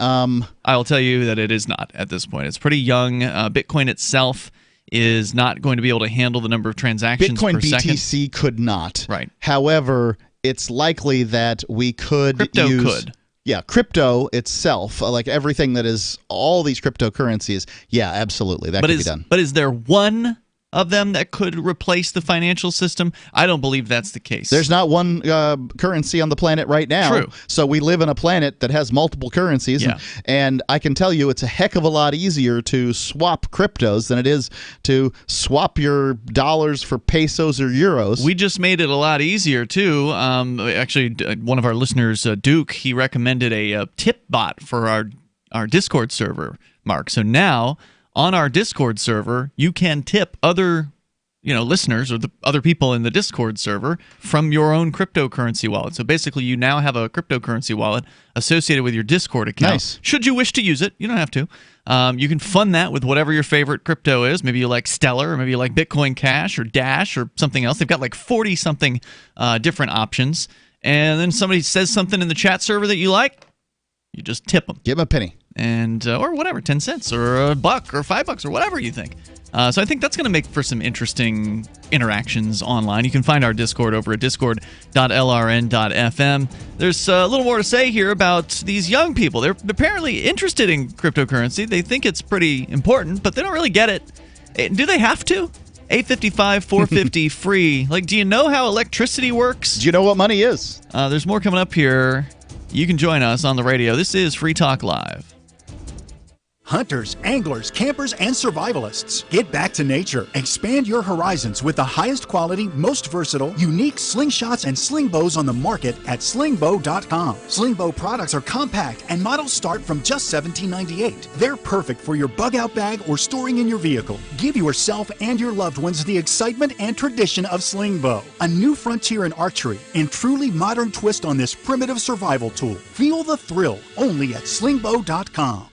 I will tell you that it is not at this point. It's pretty young. Bitcoin itself is not going to be able to handle the number of transactions Bitcoin per second. BTC could not. Right. However, it's likely that we could Crypto use... could. Yeah, crypto itself, like everything that is all these cryptocurrencies, yeah, absolutely, that could be done. But is there one of them that could replace the financial system? I don't believe that's the case. There's not one currency on the planet right now. True. So we live in a planet that has multiple currencies. Yeah. And I can tell you it's a heck of a lot easier to swap cryptos than it is to swap your dollars for pesos or euros. We just made it a lot easier, too. Actually, one of our listeners, Duke, he recommended a tip bot for our Discord server, Mark. So now, on our Discord server, you can tip other, listeners or the other people in the Discord server from your own cryptocurrency wallet. So basically, you now have a cryptocurrency wallet associated with your Discord account. Nice. Should you wish to use it, you don't have to. You can fund that with whatever your favorite crypto is. Maybe you like Stellar, or maybe you like Bitcoin Cash or Dash or something else. They've got like 40-something different options. And then somebody says something in the chat server that you like, you just tip them. Give them a penny. And or whatever, 10 cents or $1 or $5 or whatever you think. So I think that's going to make for some interesting interactions online. You can find our Discord over at discord.lrn.fm. There's a little more to say here about these young people. They're apparently interested in cryptocurrency. They think it's pretty important, but they don't really get it. Do they have to? 855-450 free. Like, do you know how electricity works? Do you know what money is? There's more coming up here. You can join us on the radio. This is Free Talk Live. Hunters, anglers, campers, and survivalists. Get back to nature. Expand your horizons with the highest quality, most versatile, unique slingshots and sling bows on the market at slingbow.com. Slingbow products are compact and models start from just $17.98. They're perfect for your bug-out bag or storing in your vehicle. Give yourself and your loved ones the excitement and tradition of Slingbow. A new frontier in archery and truly modern twist on this primitive survival tool. Feel the thrill only at slingbow.com.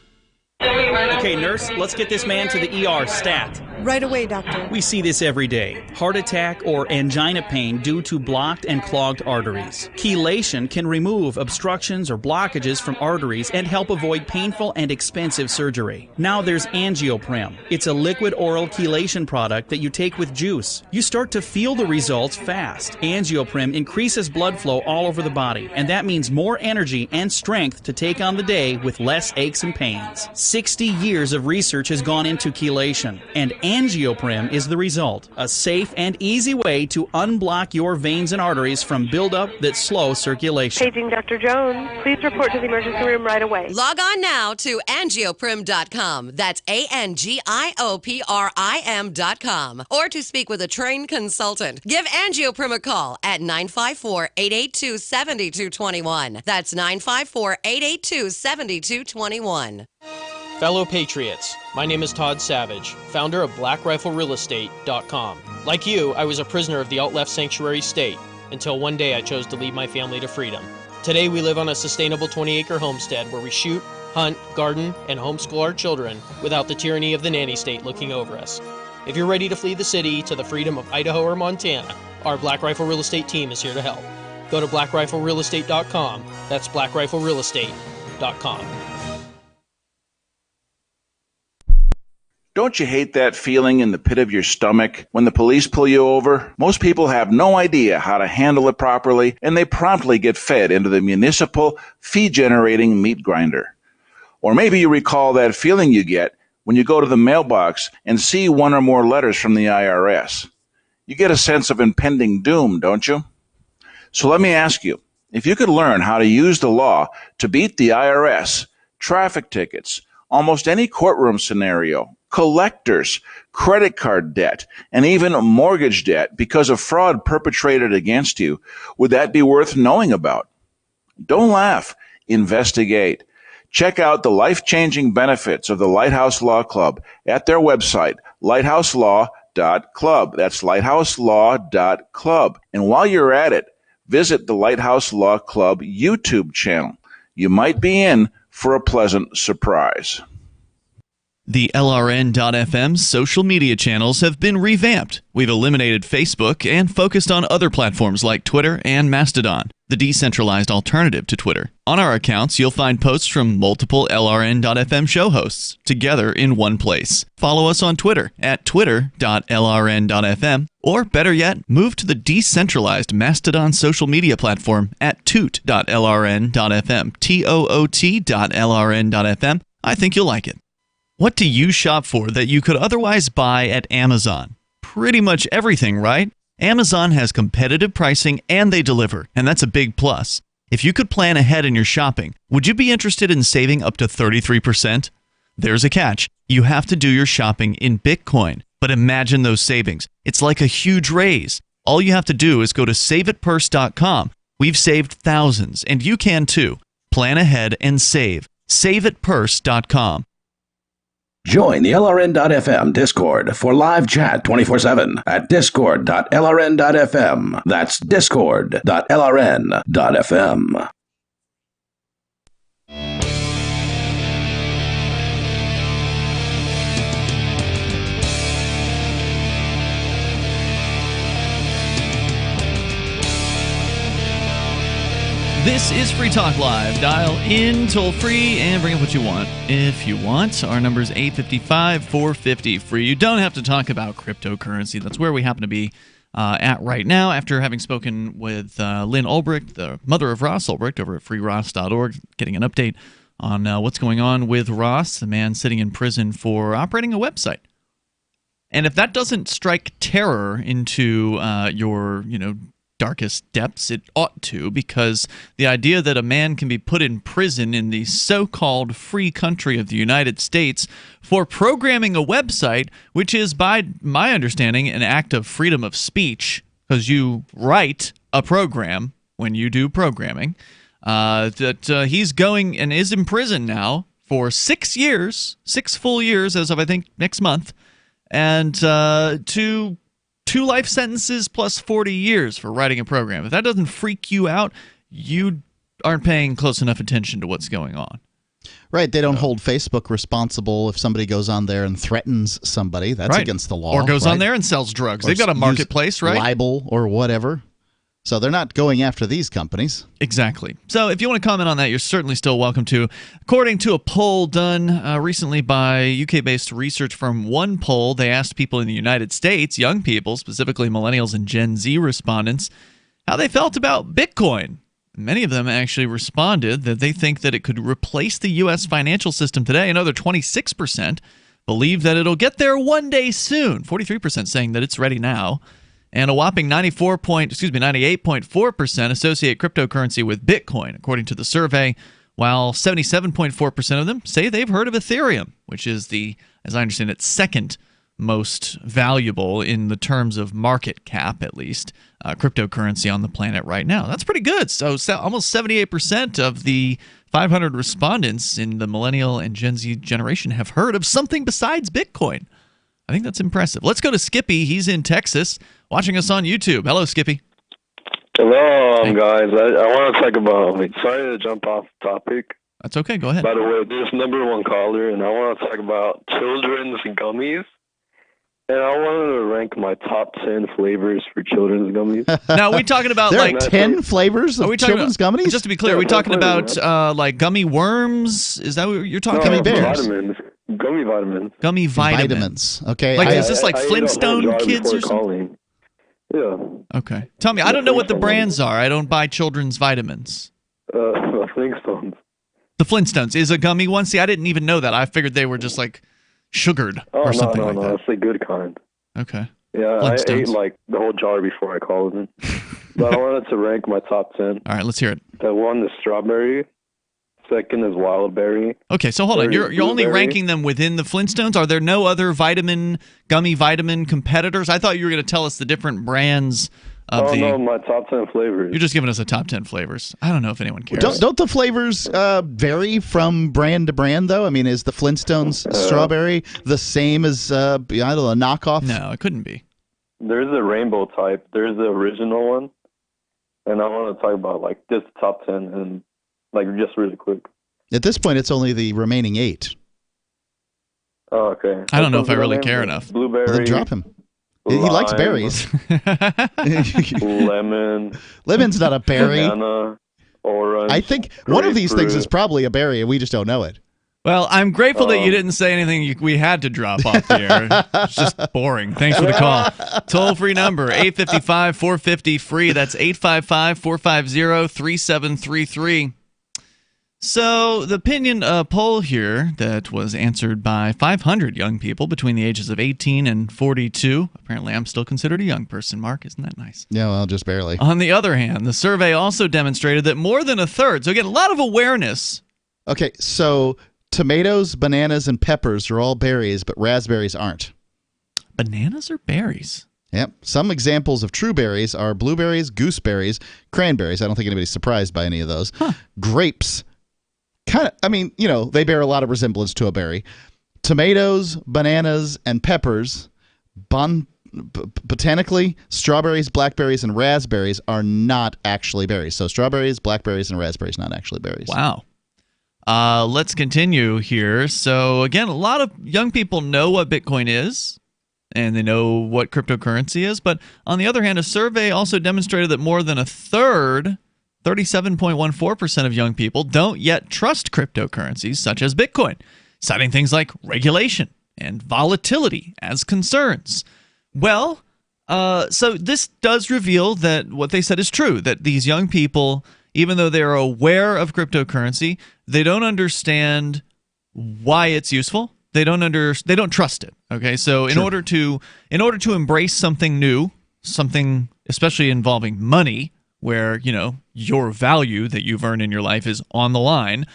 Okay, nurse, let's get this man to the ER stat. Right away, doctor. We see this every day. Heart attack or angina pain due to blocked and clogged arteries. Chelation can remove obstructions or blockages from arteries and help avoid painful and expensive surgery. Now there's Angioprim. It's a liquid oral chelation product that you take with juice. You start to feel the results fast. Angioprim increases blood flow all over the body, and that means more energy and strength to take on the day with less aches and pains. 60 years of research has gone into chelation, and Angioprim is the result. A safe and easy way to unblock your veins and arteries from buildup that slow circulation. Paging Dr. Jones. Please report to the emergency room right away. Log on now to angioprim.com. That's ANGIOPRIM.com. Or to speak with a trained consultant. Give Angioprim a call at 954-882-7221. That's 954-882-7221. Fellow Patriots, my name is Todd Savage, founder of BlackRifleRealEstate.com. Like you, I was a prisoner of the out-left sanctuary state until one day I chose to lead my family to freedom. Today we live on a sustainable 20-acre homestead where we shoot, hunt, garden, and homeschool our children without the tyranny of the nanny state looking over us. If you're ready to flee the city to the freedom of Idaho or Montana, our Black Rifle Real Estate team is here to help. Go to BlackRifleRealEstate.com. That's BlackRifleRealEstate.com. Don't you hate that feeling in the pit of your stomach when the police pull you over? Most people have no idea how to handle it properly, and they promptly get fed into the municipal fee-generating meat grinder. Or maybe you recall that feeling you get when you go to the mailbox and see one or more letters from the IRS. You get a sense of impending doom, don't you? So let me ask you, if you could learn how to use the law to beat the IRS, traffic tickets, almost any courtroom scenario, collectors, credit card debt, and even mortgage debt because of fraud perpetrated against you, would that be worth knowing about? Don't laugh. Investigate. Check out the life-changing benefits of the Lighthouse Law Club at their website, lighthouselaw.club. That's lighthouselaw.club. And while you're at it, visit the Lighthouse Law Club YouTube channel. You might be in for a pleasant surprise. The LRN.FM social media channels have been revamped. We've eliminated Facebook and focused on other platforms like Twitter and Mastodon, the decentralized alternative to Twitter. On our accounts, you'll find posts from multiple LRN.FM show hosts together in one place. Follow us on Twitter at twitter.lrn.fm, or better yet, move to the decentralized Mastodon social media platform at toot.lrn.fm, toot.lrn.fm. I think you'll like it. What do you shop for that you could otherwise buy at Amazon? Pretty much everything, right? Amazon has competitive pricing and they deliver, and that's a big plus. If you could plan ahead in your shopping, would you be interested in saving up to 33%? There's a catch. You have to do your shopping in Bitcoin. But imagine those savings. It's like a huge raise. All you have to do is go to saveitpurse.com. We've saved thousands, and you can too. Plan ahead and save. Saveitpurse.com. Join the LRN.FM Discord for live chat 24/7 at discord.lrn.fm. That's discord.lrn.fm. This is Free Talk Live. Dial in toll free and bring up what you want. If you want, our number is 855-450-FREE. You don't have to talk about cryptocurrency. That's where we happen to be at right now after having spoken with Lynn Ulbricht, the mother of Ross Ulbricht, over at freeross.org, getting an update on what's going on with Ross, the man sitting in prison for operating a website. And if that doesn't strike terror into your, darkest depths, it ought to, because the idea that a man can be put in prison in the so-called free country of the United States for programming a website, which is, by my understanding, an act of freedom of speech, because you write a program when you do programming, he's going and is in prison now for 6 years, 6 full years as of, I think, next month, and to 2 life sentences plus 40 years for writing a program. If that doesn't freak you out, you aren't paying close enough attention to what's going on. Right. They don't hold Facebook responsible if somebody goes on there and threatens somebody. That's against the law. Or goes right? on there and sells drugs. Or They've got a marketplace, right? Libel or whatever. So they're not going after these companies. Exactly. So if you want to comment on that, you're certainly still welcome to. According to a poll done recently by UK-based research firm OnePoll, they asked people in the United States, young people, specifically millennials and Gen Z respondents, how they felt about Bitcoin. Many of them actually responded that they think that it could replace the U.S. financial system today. Another 26% believe that it'll get there one day soon. 43% saying that it's ready now. And a whopping 98.4% associate cryptocurrency with Bitcoin, according to the survey, while 77.4% of them say they've heard of Ethereum, which is the, as I understand it, second most valuable in the terms of market cap, at least, cryptocurrency on the planet right now. That's pretty good. So almost 78% of the 500 respondents in the millennial and Gen Z generation have heard of something besides Bitcoin. I think that's impressive. Let's go to Skippy. He's in Texas, watching us on YouTube. Hello, Skippy. Hello, guys. I want to talk about, sorry to jump off topic. That's okay. Go ahead. By the way, this is number one caller, and I want to talk about children's gummies. And I wanted to rank my top 10 flavors for children's gummies. Now, are we talking about there are 10 flavors of children's gummies? Just to be clear, are we talking about like gummy worms? Is that what you're talking about? Gummy bears. Vitamins. Gummy vitamins. Gummy vitamins. Okay. Like, is this like Flintstone Kids or something? Yeah. Okay. Tell me, I don't know what the brands are. I don't buy children's vitamins. Flintstones. The Flintstones is a gummy one? See, I didn't even know that. I figured they were just like sugared or something like that. That's the good kind. Okay. Yeah, I ate like the whole jar before I called it. But I wanted to rank my top 10. All right, let's hear it. The one is strawberry. Second is wild berry. Okay, so hold on. You're only ranking them within the Flintstones? Are there no other gummy vitamin competitors? I thought you were going to tell us the different brands of no, my top 10 flavors. You're just giving us a top 10 flavors. I don't know if anyone cares. Don't the flavors vary from brand to brand, though? I mean, is the Flintstones strawberry the same as, I don't know, a knockoff? No, it couldn't be. There's the rainbow type. There's the original one. And I want to talk about, like, this top 10 and, like, just really quick. At this point, it's only the remaining 8. Oh, okay. I don't know if I really care enough. Blueberry. Well, then drop him. He likes berries. Lemon. Lemon's not a berry. Banana. Orange. I think one of these things is probably a berry, and we just don't know it. Well, I'm grateful that you didn't say anything we had to drop off the air. It's just boring. Thanks for the call. Toll-free number, 855-450-FREE. That's 855-450-3733. So the opinion poll here that was answered by 500 young people between the ages of 18 and 42. Apparently, I'm still considered a young person, Mark. Isn't that nice? Yeah, well, just barely. On the other hand, the survey also demonstrated that more than a third, so again, a lot of awareness. Okay, so tomatoes, bananas, and peppers are all berries, but raspberries aren't. Bananas are berries? Yep. Some examples of true berries are blueberries, gooseberries, cranberries. I don't think anybody's surprised by any of those. Grapes. Kind of, I mean, you know, they bear a lot of resemblance to a berry. Tomatoes, bananas, and peppers, botanically, strawberries, blackberries, and raspberries are not actually berries. So strawberries, blackberries, and raspberries not actually berries. Wow. Let's continue here. So again, a lot of young people know what Bitcoin is, and they know what cryptocurrency is. But on the other hand, a survey also demonstrated that more than a third, 37.14% of young people don't yet trust cryptocurrencies such as Bitcoin, citing things like regulation and volatility as concerns. Well, so this does reveal that what they said is true, that these young people, even though they're aware of cryptocurrency, they don't understand why it's useful. They don't trust it. Okay, so in order to embrace something new, something especially involving money, where, you know, your value that you've earned in your life is on the line,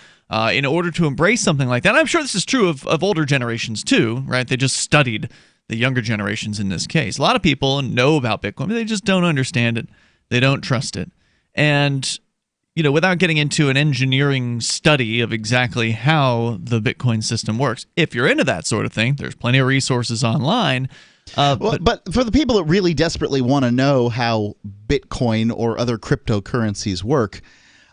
in order to embrace something like that. And I'm sure this is true of older generations too, right? They just studied the younger generations in this case. A lot of people know about Bitcoin, but they just don't understand it. They don't trust it. And, you know, without getting into an engineering study of exactly how the Bitcoin system works, if you're into that sort of thing, there's plenty of resources online. But for the people that really desperately want to know how Bitcoin or other cryptocurrencies work,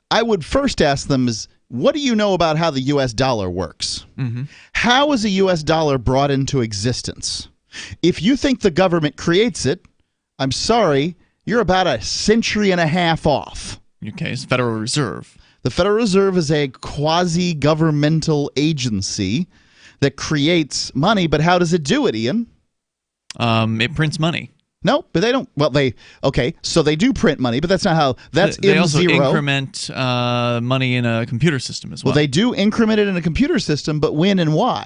I would first ask them is, what do you know about how the U.S. dollar works? How is a U.S. dollar brought into existence? If you think the government creates it, I'm sorry, you're about a century and a half off. In your case, Federal Reserve. The Federal Reserve is a quasi-governmental agency that creates money, but how does it do it, Ian? It prints money. No, but they don't. Well, so they do print money, but that's not how. That's They M0. also increment money in a computer system as well. Well, they do increment it in a computer system, but when and why?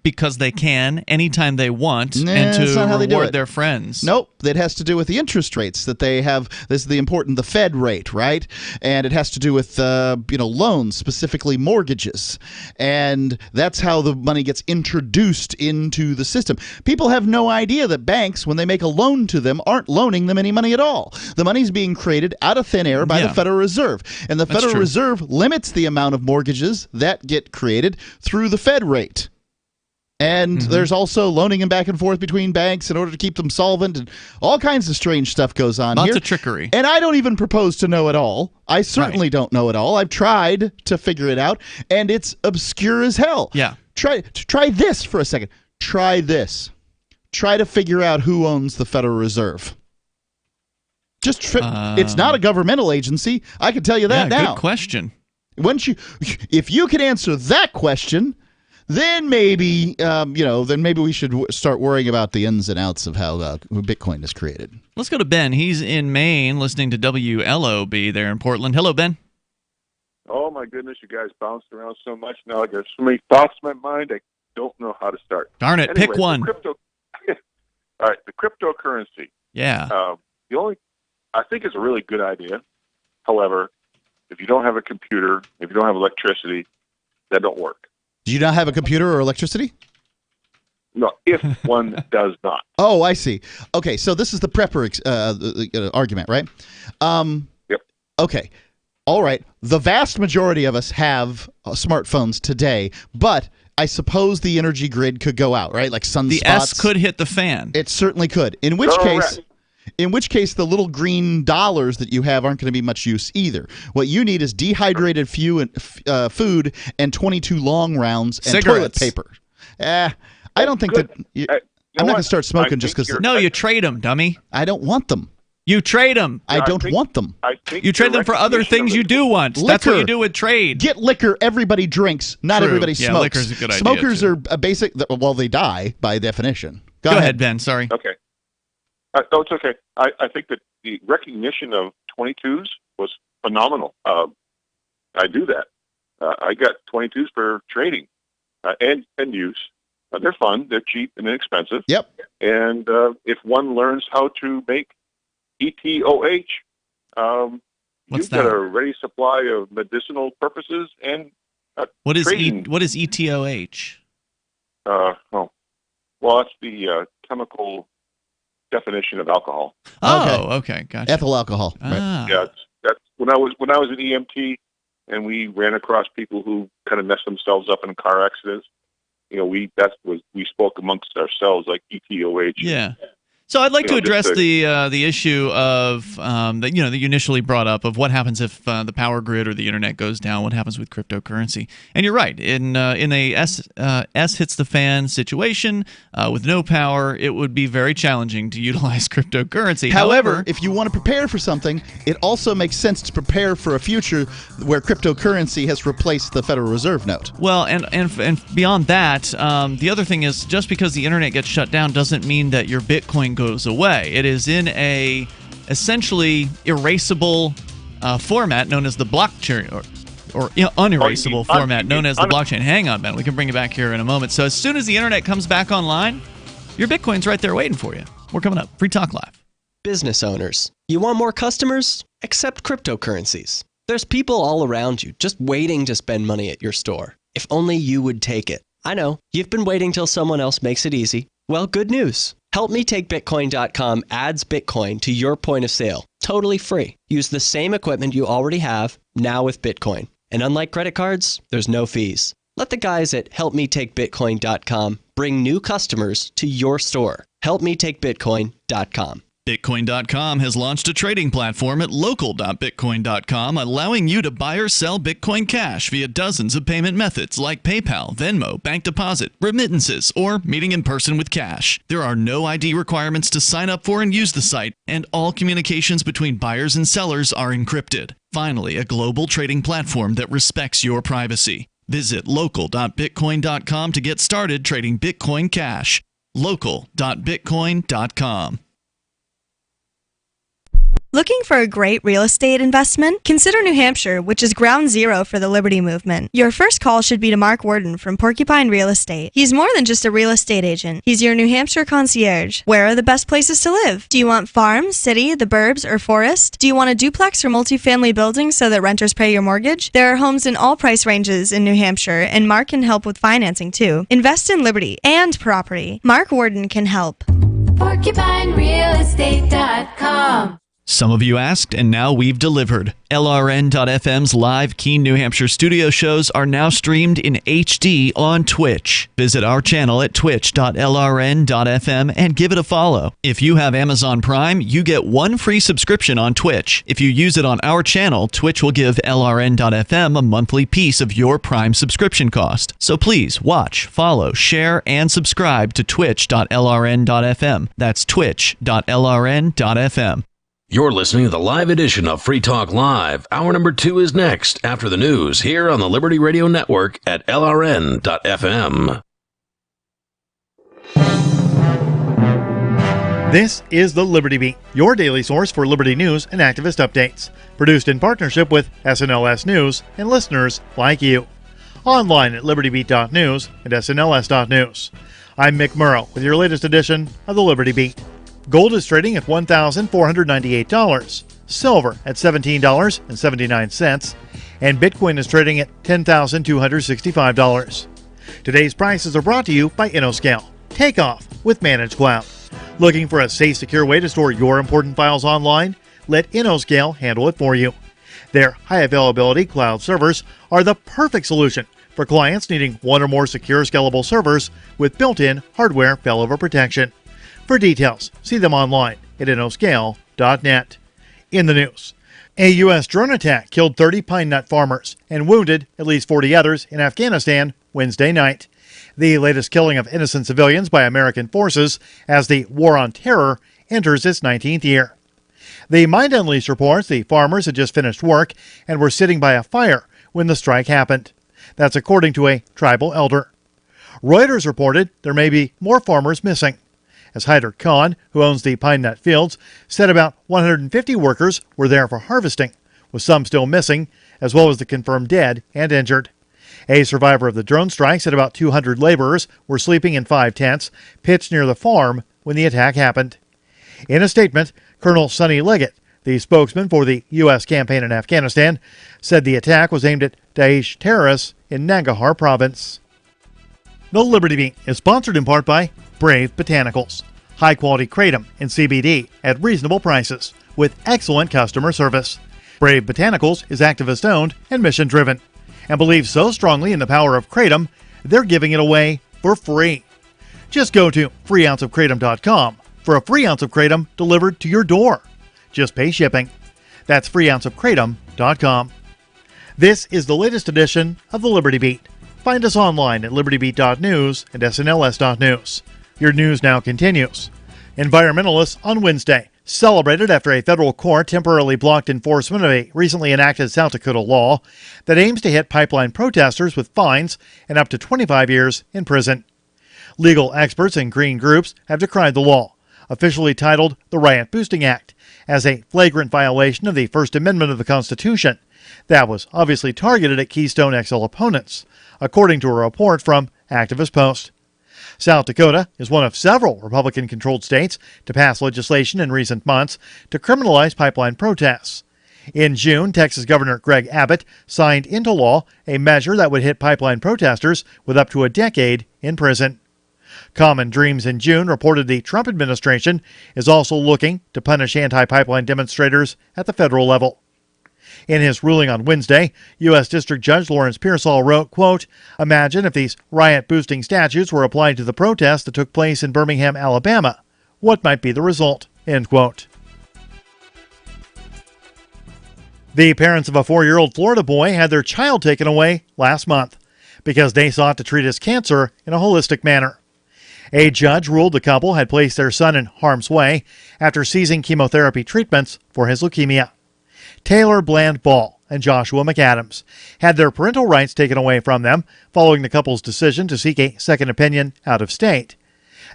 Because they can, anytime they want, and that's not how they to do reward it. their friends. Nope, that has to do with the interest rates that they have. This is the Fed rate, right? And it has to do with loans, specifically mortgages, and that's how the money gets introduced into the system. People have no idea that banks, when they make a loan to them, aren't loaning them any money at all. The money's being created out of thin air by the Federal Reserve, and the Federal Reserve limits the amount of mortgages that get created through the Fed rate. And there's also loaning them back and forth between banks in order to keep them solvent, and all kinds of strange stuff goes on here. Lots of trickery. And I don't even propose to know it all. I certainly don't know it all. I've tried to figure it out, and it's obscure as hell. Yeah. Try this for a second. Try this. Try to figure out who owns the Federal Reserve. It's not a governmental agency. I can tell you that now. Good question. If you can answer that question, then maybe we should start worrying about the ins and outs of how Bitcoin is created. Let's go to Ben. He's in Maine, listening to WLOB there in Portland. Hello, Ben. Oh my goodness, you guys bounced around so much now. I got so many thoughts in my mind. I don't know how to start. Darn it! Anyway, pick one. All right, the cryptocurrency. Yeah. I think it's a really good idea. However, if you don't have a computer, if you don't have electricity, that don't work. Do you not have a computer or electricity? No, if one does not. Oh, I see. Okay, so this is the prepper argument, right? Yep. Okay. All right. The vast majority of us have smartphones today, but I suppose the energy grid could go out, right? Like sunspots. The S could hit the fan. It certainly could. In which case, the little green dollars that you have aren't going to be much use either. What you need is dehydrated food and 22 long rounds and toilet paper. I don't think that. I'm not going to start smoking just because. No, you trade them, dummy. I don't want them. You trade them. I don't want them. You trade them for other things you do want. Liquor. That's what you do with trade. Get liquor. Everybody drinks. Not everybody smokes. Yeah, liquor's a good idea. Smokers are a basic. Well, they die by definition. Go ahead, Ben. Sorry. Okay. No, it's okay. I think that the recognition of 22s was phenomenal. I do that. I got 22s for trading and use. They're fun. They're cheap and inexpensive. Yep. And if one learns how to make ETOH, you've got a ready supply of medicinal purposes and what is trading. What is ETOH? Well, that's the chemical definition of alcohol. Oh, okay, gotcha. Ethyl alcohol. Ah. Yeah, that's when I was an EMT, and we ran across people who kind of messed themselves up in car accidents. We spoke amongst ourselves like ETOH. Yeah. So I'd like to address the issue of that you initially brought up of what happens if the power grid or the internet goes down. What happens with cryptocurrency? And you're right. In a S hits the fan situation with no power, it would be very challenging to utilize cryptocurrency. However, if you want to prepare for something, it also makes sense to prepare for a future where cryptocurrency has replaced the Federal Reserve note. Well, and beyond that, the other thing is just because the internet gets shut down doesn't mean that your Bitcoin goes away. It is in a essentially erasable format known as the blockchain, or unerasable format known as the blockchain. Hang on, Ben. We can bring it back here in a moment. So as soon as the internet comes back online, your Bitcoin's right there waiting for you. We're coming up. Free Talk Live. Business owners, you want more customers? Accept cryptocurrencies. There's people all around you just waiting to spend money at your store. If only you would take it. I know, you've been waiting till someone else makes it easy. Well, good news. HelpMeTakeBitcoin.com adds Bitcoin to your point of sale, totally free. Use the same equipment you already have, now with Bitcoin. And unlike credit cards, there's no fees. Let the guys at HelpMeTakeBitcoin.com bring new customers to your store. HelpMeTakeBitcoin.com. Bitcoin.com has launched a trading platform at local.bitcoin.com, allowing you to buy or sell Bitcoin Cash via dozens of payment methods like PayPal, Venmo, bank deposit, remittances, or meeting in person with cash. There are no ID requirements to sign up for and use the site, and all communications between buyers and sellers are encrypted. Finally, a global trading platform that respects your privacy. Visit local.bitcoin.com to get started trading Bitcoin Cash. local.bitcoin.com. Looking for a great real estate investment? Consider New Hampshire, which is ground zero for the Liberty Movement. Your first call should be to Mark Worden from Porcupine Real Estate. He's more than just a real estate agent. He's your New Hampshire concierge. Where are the best places to live? Do you want farm, city, the burbs, or forest? Do you want a duplex or multifamily building so that renters pay your mortgage? There are homes in all price ranges in New Hampshire, and Mark can help with financing too. Invest in Liberty and property. Mark Worden can help. PorcupineRealEstate.com. Some of you asked, and now we've delivered. LRN.FM's live Keene, New Hampshire studio shows are now streamed in HD on Twitch. Visit our channel at twitch.lrn.fm and give it a follow. If you have Amazon Prime, you get one free subscription on Twitch. If you use it on our channel, Twitch will give LRN.FM a monthly piece of your Prime subscription cost. So please watch, follow, share, and subscribe to twitch.lrn.fm. That's twitch.lrn.fm. You're listening to the live edition of Free Talk Live. Hour number 2 is next after the news here on the Liberty Radio Network at LRN.FM. This is the Liberty Beat, your daily source for Liberty news and activist updates. Produced in partnership with SNLS News and listeners like you. Online at libertybeat.news and snls.news. I'm Mick Murrow with your latest edition of the Liberty Beat. Gold is trading at $1,498, silver at $17.79, and Bitcoin is trading at $10,265. Today's prices are brought to you by InnoScale. Take off with Managed Cloud. Looking for a safe, secure way to store your important files online? Let InnoScale handle it for you. Their high availability cloud servers are the perfect solution for clients needing one or more secure, scalable servers with built-in hardware failover protection. For details, see them online at innoscale.net. In the news, a U.S. drone attack killed 30 pine nut farmers and wounded at least 40 others in Afghanistan Wednesday night. The latest killing of innocent civilians by American forces as the War on Terror enters its 19th year. The Mind Unleashed reports the farmers had just finished work and were sitting by a fire when the strike happened. That's according to a tribal elder. Reuters reported there may be more farmers missing, as Hyder Khan, who owns the pine nut fields, said about 150 workers were there for harvesting, with some still missing, as well as the confirmed dead and injured. A survivor of the drone strike said about 200 laborers were sleeping in 5 tents pitched near the farm when the attack happened. In a statement, Colonel Sonny Leggett, the spokesman for the U.S. campaign in Afghanistan, said the attack was aimed at Daesh terrorists in Nangarhar province. The Liberty Beat is sponsored in part by Brave Botanicals. High-quality kratom and CBD at reasonable prices with excellent customer service. Brave Botanicals is activist-owned and mission-driven and believes so strongly in the power of kratom, they're giving it away for free. Just go to freeounceofkratom.com for a free ounce of kratom delivered to your door. Just pay shipping. That's freeounceofkratom.com. This is the latest edition of the Liberty Beat. Find us online at libertybeat.news and snls.news. Your news now continues. Environmentalists on Wednesday celebrated after a federal court temporarily blocked enforcement of a recently enacted South Dakota law that aims to hit pipeline protesters with fines and up to 25 years in prison. Legal experts and green groups have decried the law, officially titled the Riot Boosting Act, as a flagrant violation of the First Amendment of the Constitution that was obviously targeted at Keystone XL opponents, according to a report from Activist Post. South Dakota is one of several Republican-controlled states to pass legislation in recent months to criminalize pipeline protests. In June, Texas Governor Greg Abbott signed into law a measure that would hit pipeline protesters with up to a decade in prison. Common Dreams in June reported the Trump administration is also looking to punish anti-pipeline demonstrators at the federal level. In his ruling on Wednesday, U.S. District Judge Lawrence Pearsall wrote, quote, "Imagine if these riot-boosting statutes were applied to the protests that took place in Birmingham, Alabama. What might be the result?" end quote. The parents of a 4-year-old Florida boy had their child taken away last month because they sought to treat his cancer in a holistic manner. A judge ruled the couple had placed their son in harm's way after seizing chemotherapy treatments for his leukemia. Taylor Bland Ball and Joshua McAdams had their parental rights taken away from them following the couple's decision to seek a second opinion out of state.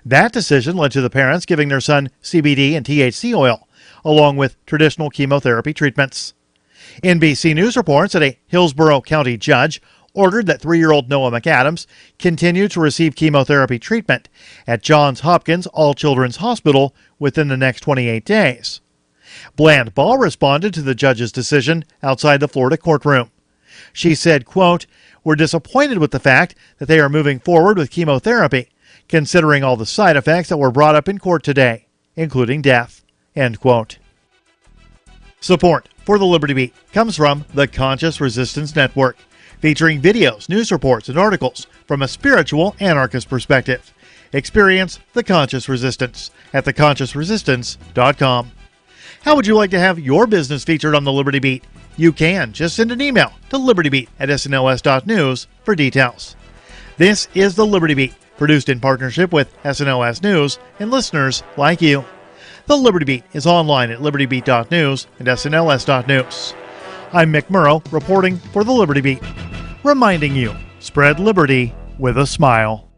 That decision led to the parents giving their son CBD and THC oil, along with traditional chemotherapy treatments. NBC News reports that a Hillsborough County judge ordered that 3-year-old Noah McAdams continue to receive chemotherapy treatment at Johns Hopkins All Children's Hospital within the next 28 days. Bland Ball responded to the judge's decision outside the Florida courtroom. She said, quote, "We're disappointed with the fact that they are moving forward with chemotherapy, considering all the side effects that were brought up in court today, including death," end quote. Support for the Liberty Beat comes from the Conscious Resistance Network, featuring videos, news reports, and articles from a spiritual anarchist perspective. Experience the Conscious Resistance at theconsciousresistance.com. How would you like to have your business featured on the Liberty Beat? You can. Just send an email to libertybeat@snls.news for details. This is the Liberty Beat, produced in partnership with SNLS News and listeners like you. The Liberty Beat is online at libertybeat.news and snls.news. I'm Mick Murrow, reporting for the Liberty Beat, reminding you, spread liberty with a smile.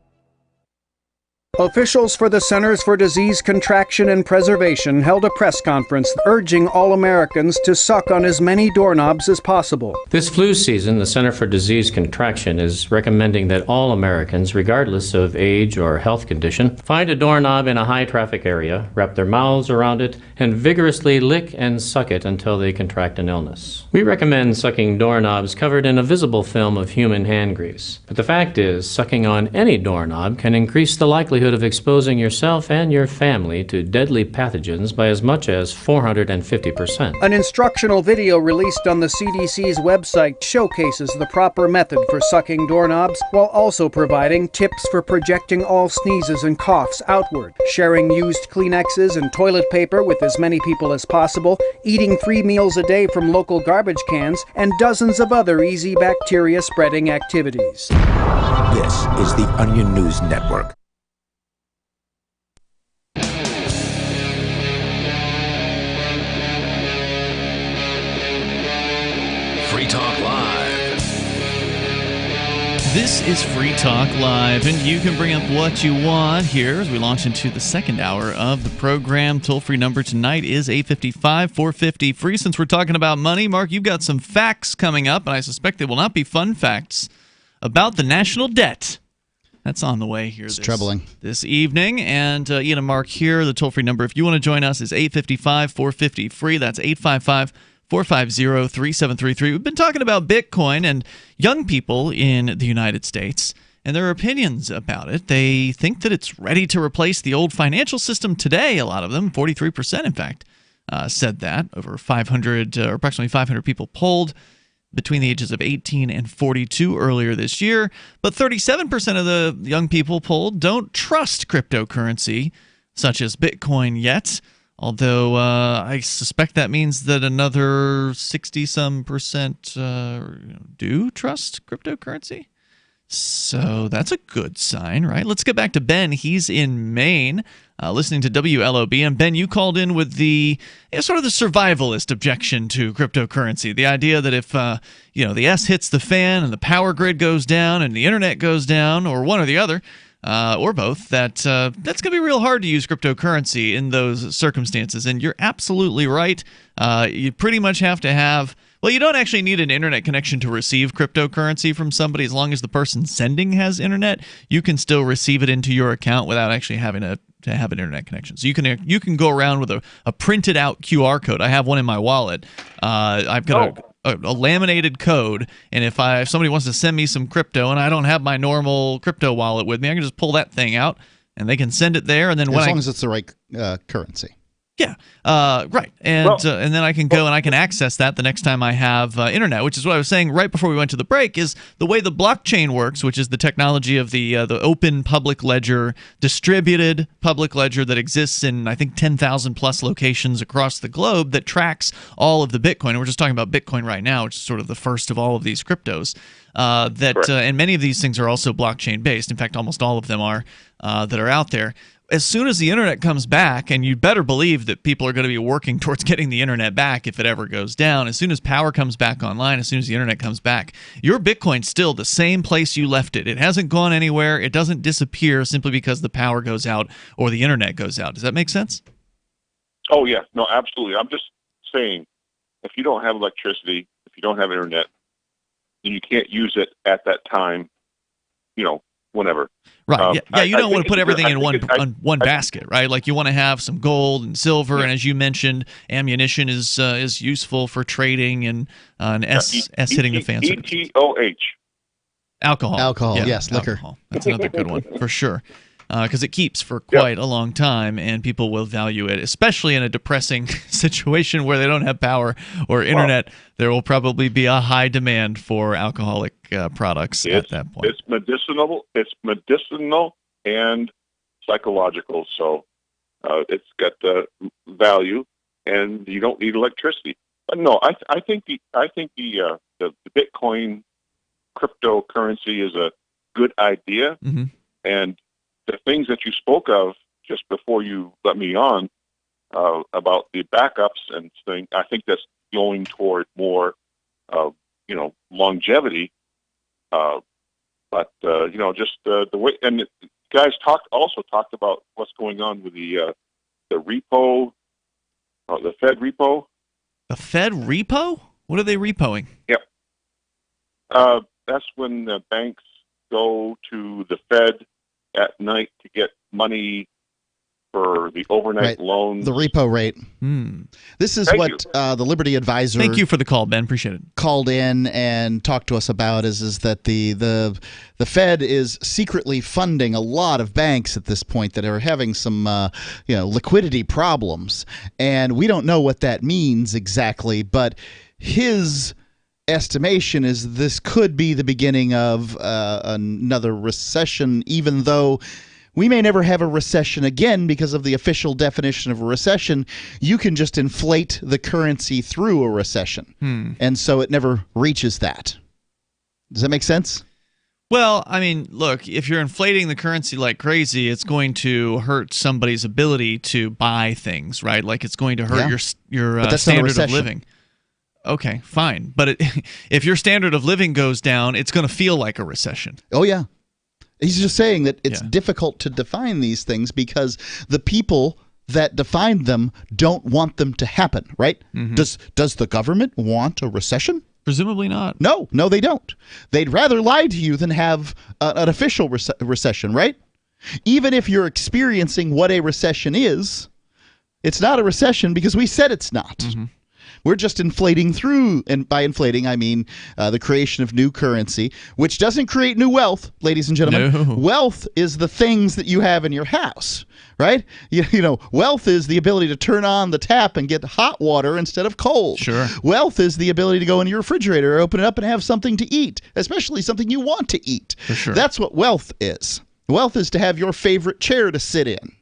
Officials for the Centers for Disease Contraction and Preservation held a press conference urging all Americans to suck on as many doorknobs as possible. This flu season, the Center for Disease Contraction is recommending that all Americans, regardless of age or health condition, find a doorknob in a high-traffic area, wrap their mouths around it, and vigorously lick and suck it until they contract an illness. We recommend sucking doorknobs covered in a visible film of human hand grease. But the fact is, sucking on any doorknob can increase the likelihood of exposing yourself and your family to deadly pathogens by as much as 450%. An instructional video released on the CDC's website showcases the proper method for sucking doorknobs while also providing tips for projecting all sneezes and coughs outward, sharing used Kleenexes and toilet paper with as many people as possible, eating 3 meals a day from local garbage cans, and dozens of other easy bacteria-spreading activities. This is the Onion News Network. Free Talk Live. This is Free Talk Live, and you can bring up what you want here as we launch into the second hour of the program. Toll-free number tonight is 855-450-FREE. Since we're talking about money, Mark, you've got some facts coming up, and I suspect they will not be fun facts about the national debt. That's on the way here this evening. And Ian and Mark here, the toll-free number, if you want to join us, is 855-450-FREE. That's 855-450-3733. We've been talking about Bitcoin and young people in the United States and their opinions about it. They think that it's ready to replace the old financial system today. A lot of them, 43% in fact, said that. Over 500, or approximately 500 people polled between the ages of 18 and 42 earlier this year. But 37% of the young people polled don't trust cryptocurrency, such as Bitcoin, yet. Although I suspect that means that another 60-some% do trust cryptocurrency. So that's a good sign, right? Let's get back to Ben. He's in Maine, listening to WLOB. And Ben, you called in with the sort of the survivalist objection to cryptocurrency. The idea that if the S hits the fan and the power grid goes down and the internet goes down, or one or the other, or both, that's going to be real hard to use cryptocurrency in those circumstances. And you're absolutely right. You pretty much have to have... Well, you don't actually need an internet connection to receive cryptocurrency from somebody. As long as the person sending has internet, you can still receive it into your account without actually having to have an internet connection. So you can go around with a printed out QR code. I have one in my wallet. I've got a laminated code, and if somebody wants to send me some crypto and I don't have my normal crypto wallet with me, I can just pull that thing out and they can send it there. And then as long as it's the right currency. Yeah, right. And then I can go and I can access that the next time I have internet, which is what I was saying right before we went to the break, is the way the blockchain works, which is the technology of the open public ledger, distributed public ledger that exists in, I think, 10,000 plus locations across the globe that tracks all of the Bitcoin. And we're just talking about Bitcoin right now, which is sort of the first of all of these cryptos. And many of these things are also blockchain based. In fact, almost all of them are that are out there. As soon as the internet comes back, and you better believe that people are going to be working towards getting the internet back if it ever goes down, as soon as power comes back online, as soon as the internet comes back, your Bitcoin's still the same place you left it. It hasn't gone anywhere. It doesn't disappear simply because the power goes out or the internet goes out. Does that make sense? Oh, yeah. No, absolutely. I'm just saying, if you don't have electricity, if you don't have internet, then you can't use it at that time, whenever. Right. You don't want to put everything in one basket, right? Like, you want to have some gold and silver, and as you mentioned, ammunition is useful for trading, and S hitting the fan. ETOH. Alcohol. Yes, liquor. Alcohol. That's another good one for sure. Because it keeps for quite a long time, and people will value it, especially in a depressing situation where they don't have power or internet. There will probably be a high demand for alcoholic products at that point. It's medicinal and psychological, so it's got the value, and you don't need electricity. But no, I think the Bitcoin cryptocurrency is a good idea, and the things that you spoke of just before you let me on about the backups and things, I think that's going toward more, longevity. Just the way, and the guys also talked about what's going on with the repo, the Fed repo. The Fed repo? What are they repoing? Yep. That's when the banks go to the Fed at night to get money for the overnight loans. The repo rate. This is what the Liberty Advisor. Thank you for the call, Ben. Appreciate it. Called in and talked to us about is that the Fed is secretly funding a lot of banks at this point that are having some liquidity problems, and we don't know what that means exactly, but his estimation is this could be the beginning of another recession, even though we may never have a recession again because of the official definition of a recession. You can just inflate the currency through a recession, and so it never reaches that. Does that make sense? Well, I mean, look, if you're inflating the currency like crazy, it's going to hurt somebody's ability to buy things, right? Like, it's going to hurt your standard of living. Okay, fine. But if your standard of living goes down, it's going to feel like a recession. Oh, yeah. He's just saying that it's difficult to define these things because the people that define them don't want them to happen, right? Does the government want a recession? Presumably not. No, they don't. They'd rather lie to you than have an official recession, right? Even if you're experiencing what a recession is, it's not a recession because we said it's not. We're just inflating through, and by inflating, I mean the creation of new currency, which doesn't create new wealth, ladies and gentlemen. No. Wealth is the things that you have in your house, right? Wealth is the ability to turn on the tap and get hot water instead of cold. Sure. Wealth is the ability to go into your refrigerator, open it up, and have something to eat, especially something you want to eat. For sure. That's what wealth is. Wealth is to have your favorite chair to sit in.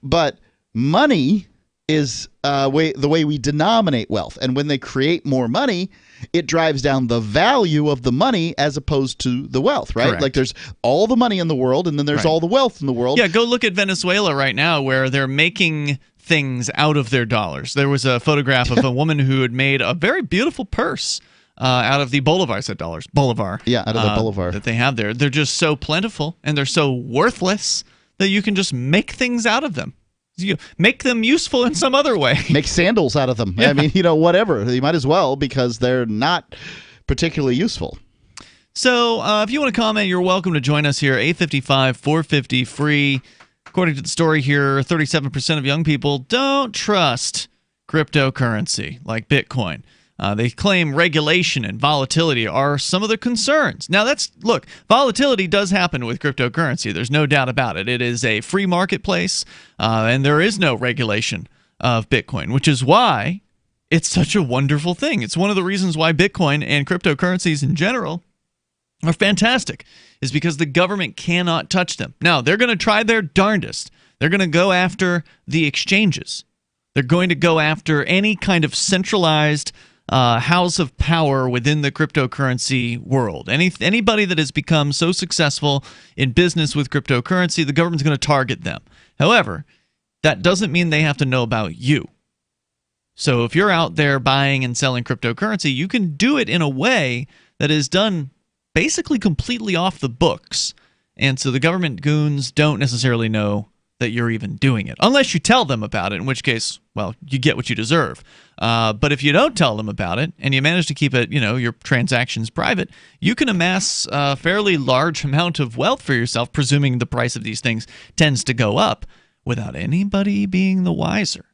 But money is the way we denominate wealth. And when they create more money, it drives down the value of the money as opposed to the wealth, right? Correct. Like, there's all the money in the world, and then there's all the wealth in the world. Yeah, go look at Venezuela right now, where they're making things out of their dollars. There was a photograph of a woman who had made a very beautiful purse out of the Bolivar. I said dollars. Bolivar. Yeah, out of the Bolivar. That they have there. They're just so plentiful, and they're so worthless that you can just make things out of them. You make them useful in some other way. Make sandals out of them. Yeah. I mean, whatever. You might as well, because they're not particularly useful. So if you want to comment, you're welcome to join us here. 855-450 free. According to the story here, 37% of young people don't trust cryptocurrency like Bitcoin. They claim regulation and volatility are some of the concerns. Now, look, volatility does happen with cryptocurrency. There's no doubt about it. It is a free marketplace, and there is no regulation of Bitcoin, which is why it's such a wonderful thing. It's one of the reasons why Bitcoin and cryptocurrencies in general are fantastic, is because the government cannot touch them. Now, they're going to try their darndest. They're going to go after the exchanges. They're going to go after any kind of centralized house of power within the cryptocurrency world. Anybody that has become so successful in business with cryptocurrency, the government's going to target them. However, that doesn't mean they have to know about you. So if you're out there buying and selling cryptocurrency, you can do it in a way that is done basically completely off the books. And so the government goons don't necessarily know that you're even doing it, unless you tell them about it, in which case, well, you get what you deserve. But if you don't tell them about it and you manage to keep it, your transactions private, you can amass a fairly large amount of wealth for yourself, presuming the price of these things tends to go up, without anybody being the wiser.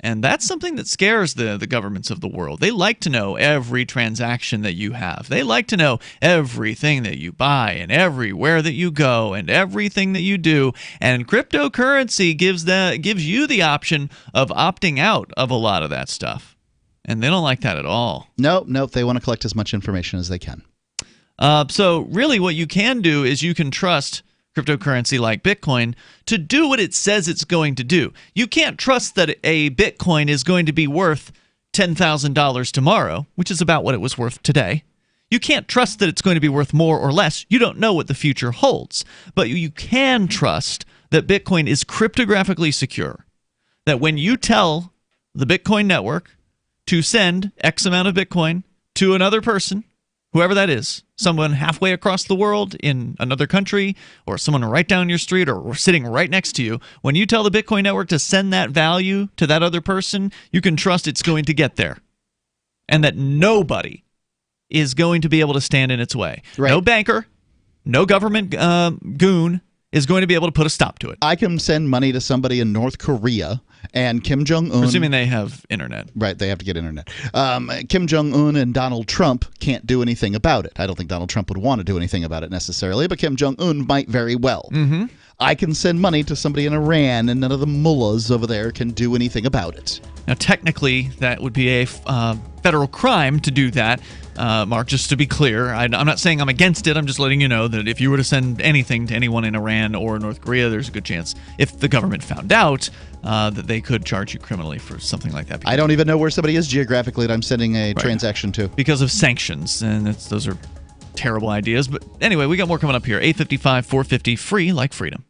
And that's something that scares the governments of the world. They like to know every transaction that you have. They like to know everything that you buy and everywhere that you go and everything that you do. And cryptocurrency gives you the option of opting out of a lot of that stuff. And they don't like that at all. Nope. They want to collect as much information as they can. So really what you can do is you can trust cryptocurrency like Bitcoin to do what it says it's going to do. You can't trust that a Bitcoin is going to be worth $10,000 tomorrow, which is about what it was worth today. You can't trust that it's going to be worth more or less. You don't know what the future holds. But you can trust that Bitcoin is cryptographically secure. That when you tell the Bitcoin network to send X amount of Bitcoin to another person, whoever that is, someone halfway across the world in another country, or someone right down your street or sitting right next to you, when you tell the Bitcoin network to send that value to that other person, you can trust it's going to get there. And that nobody is going to be able to stand in its way. Right. No banker, no government goon is going to be able to put a stop to it. I can send money to somebody in North Korea, and Kim Jong-un... Presuming they have internet. Right, they have to get internet. Kim Jong-un and Donald Trump can't do anything about it. I don't think Donald Trump would want to do anything about it necessarily, but Kim Jong-un might very well. Mm-hmm. I can send money to somebody in Iran, and none of the mullahs over there can do anything about it. Now, technically, that would be a federal crime to do that. Mark, just to be clear, I'm not saying I'm against it. I'm just letting you know that if you were to send anything to anyone in Iran or North Korea, there's a good chance, if the government found out, that they could charge you criminally for something like that. I don't even know where somebody is geographically that I'm sending a transaction to. Because of sanctions, and those are terrible ideas. But anyway, we got more coming up here. 855-450, free like freedom.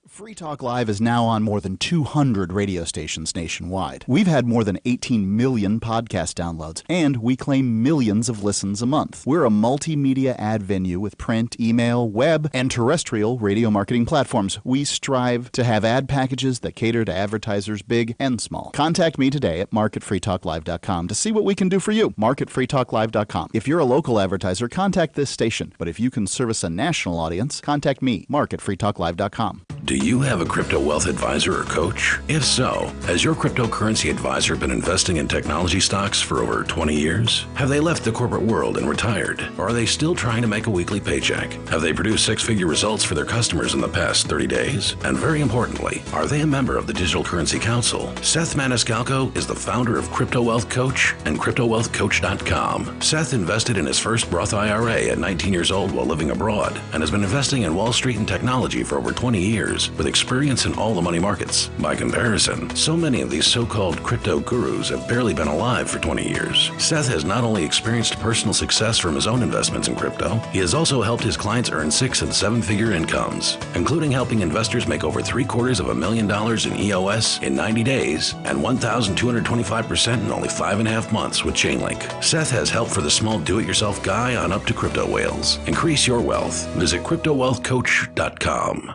Free Talk Live is now on more than 200 radio stations nationwide. We've had more than 18 million podcast downloads, and we claim millions of listens a month. We're a multimedia ad venue with print, email, web, and terrestrial radio marketing platforms. We strive to have ad packages that cater to advertisers big and small. Contact me today at mark@freetalklive.com to see what we can do for you. mark@freetalklive.com. If you're a local advertiser, contact this station. But if you can service a national audience, contact me, mark@freetalklive.com. Do you have a crypto wealth advisor or coach? If so, has your cryptocurrency advisor been investing in technology stocks for over 20 years? Have they left the corporate world and retired? Or are they still trying to make a weekly paycheck? Have they produced six-figure results for their customers in the past 30 days? And very importantly, are they a member of the Digital Currency Council? Seth Maniscalco is the founder of Crypto Wealth Coach and CryptoWealthCoach.com. Seth invested in his first Roth IRA at 19 years old while living abroad and has been investing in Wall Street and technology for over 20 years with experience in all the money markets. By comparison, so many of these so-called crypto gurus have barely been alive for 20 years. Seth has not only experienced personal success from his own investments in crypto, he has also helped his clients earn 6- and 7-figure incomes, including helping investors make over $750,000 in EOS in 90 days and 1,225% in only 5.5 months with Chainlink. Seth has help for the small do-it-yourself guy on up to crypto whales. Increase your wealth. Visit CryptoWealthCoach.com.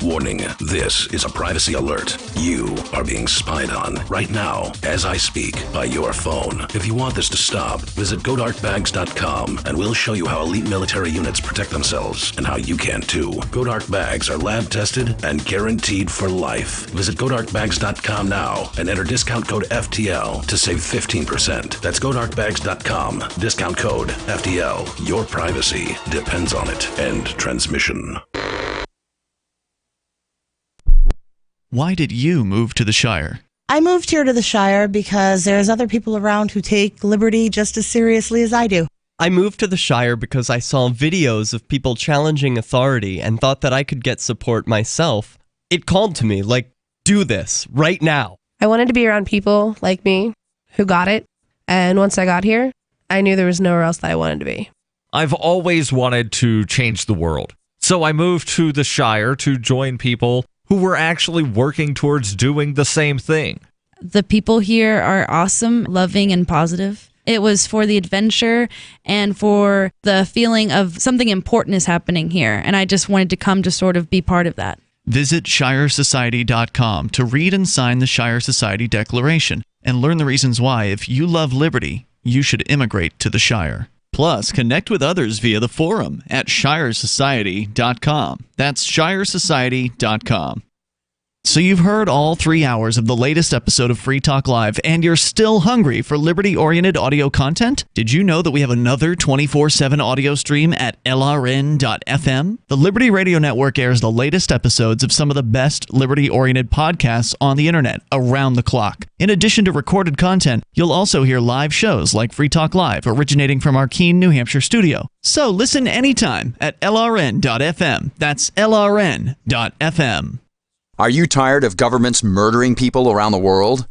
Warning, this is a privacy alert. You are being spied on right now as I speak by your phone. If you want this to stop, visit GoDarkBags.com and we'll show you how elite military units protect themselves and how you can too. GoDark Bags are lab tested and guaranteed for life. Visit GoDarkBags.com now and enter discount code FTL to save 15%. That's GoDarkBags.com. Discount code FTL. Your privacy depends on it. End transmission. Why did you move to the Shire? I moved here to the Shire because there's other people around who take liberty just as seriously as I do. I moved to the Shire because I saw videos of people challenging authority and thought that I could get support myself. It called to me, like, do this right now. I wanted to be around people like me who got it, and once I got here, I knew there was nowhere else that I wanted to be. I've always wanted to change the world, so I moved to the Shire to join people who were actually working towards doing the same thing. The people here are awesome, loving, and positive. It was for the adventure and for the feeling of something important is happening here, and I just wanted to come to sort of be part of that. Visit ShireSociety.com to read and sign the Shire Society Declaration and learn the reasons why, if you love liberty, you should immigrate to the Shire. Plus, connect with others via the forum at ShireSociety.com. That's ShireSociety.com. So you've heard all 3 hours of the latest episode of Free Talk Live, and you're still hungry for liberty-oriented audio content? Did you know that we have another 24/7 audio stream at LRN.FM? The Liberty Radio Network airs the latest episodes of some of the best liberty-oriented podcasts on the internet around the clock. In addition to recorded content, you'll also hear live shows like Free Talk Live, originating from our Keene, New Hampshire studio. So listen anytime at LRN.FM. That's LRN.FM. Are you tired of governments murdering people around the world?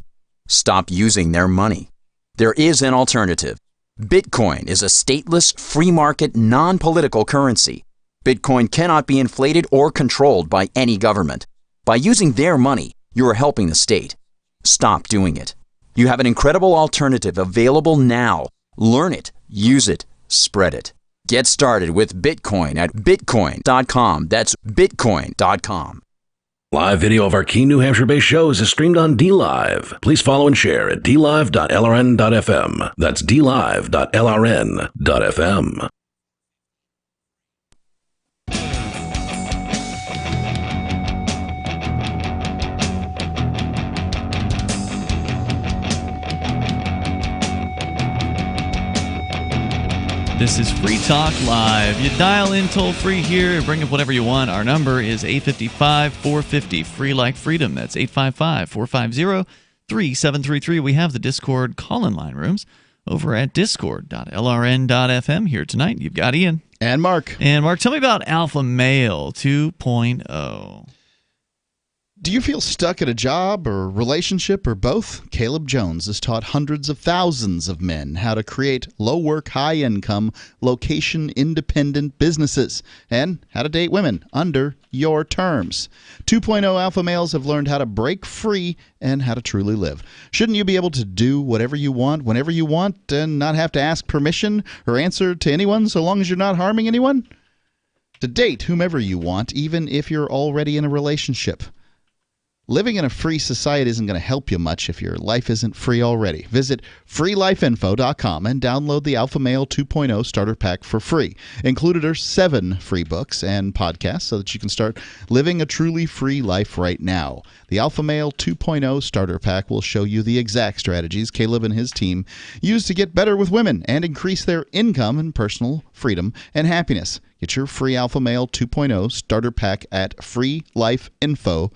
Stop using their money. There is an alternative. Bitcoin is a stateless, free market, non-political currency. Bitcoin cannot be inflated or controlled by any government. By using their money, you are helping the state. Stop doing it. You have an incredible alternative available now. Learn it, use it, spread it. Get started with Bitcoin at bitcoin.com. That's bitcoin.com. Live video of our Keene, New Hampshire-based shows is streamed on DLive. Please follow and share at dlive.lrn.fm. That's dlive.lrn.fm. This is Free Talk Live. You dial in toll-free here, bring up whatever you want. Our number is 855-450, free like freedom. That's 855-450-3733. We have the Discord call-in line rooms over at discord.lrn.fm. Here tonight, you've got Ian. And Mark. And Mark, tell me about Alpha Male 2.0. Do you feel stuck at a job or relationship or both? Caleb Jones has taught hundreds of thousands of men how to create low-work, high-income, location-independent businesses and how to date women under your terms. 2.0 alpha males have learned how to break free and how to truly live. Shouldn't you be able to do whatever you want, whenever you want, and not have to ask permission or answer to anyone so long as you're not harming anyone? To date whomever you want, even if you're already in a relationship. Living in a free society isn't going to help you much if your life isn't free already. Visit freelifeinfo.com and download the Alpha Male 2.0 Starter Pack for free. Included are 7 free books and podcasts so that you can start living a truly free life right now. The Alpha Male 2.0 Starter Pack will show you the exact strategies Caleb and his team use to get better with women and increase their income and personal freedom and happiness. Get your free Alpha Male 2.0 Starter Pack at freelifeinfo.com.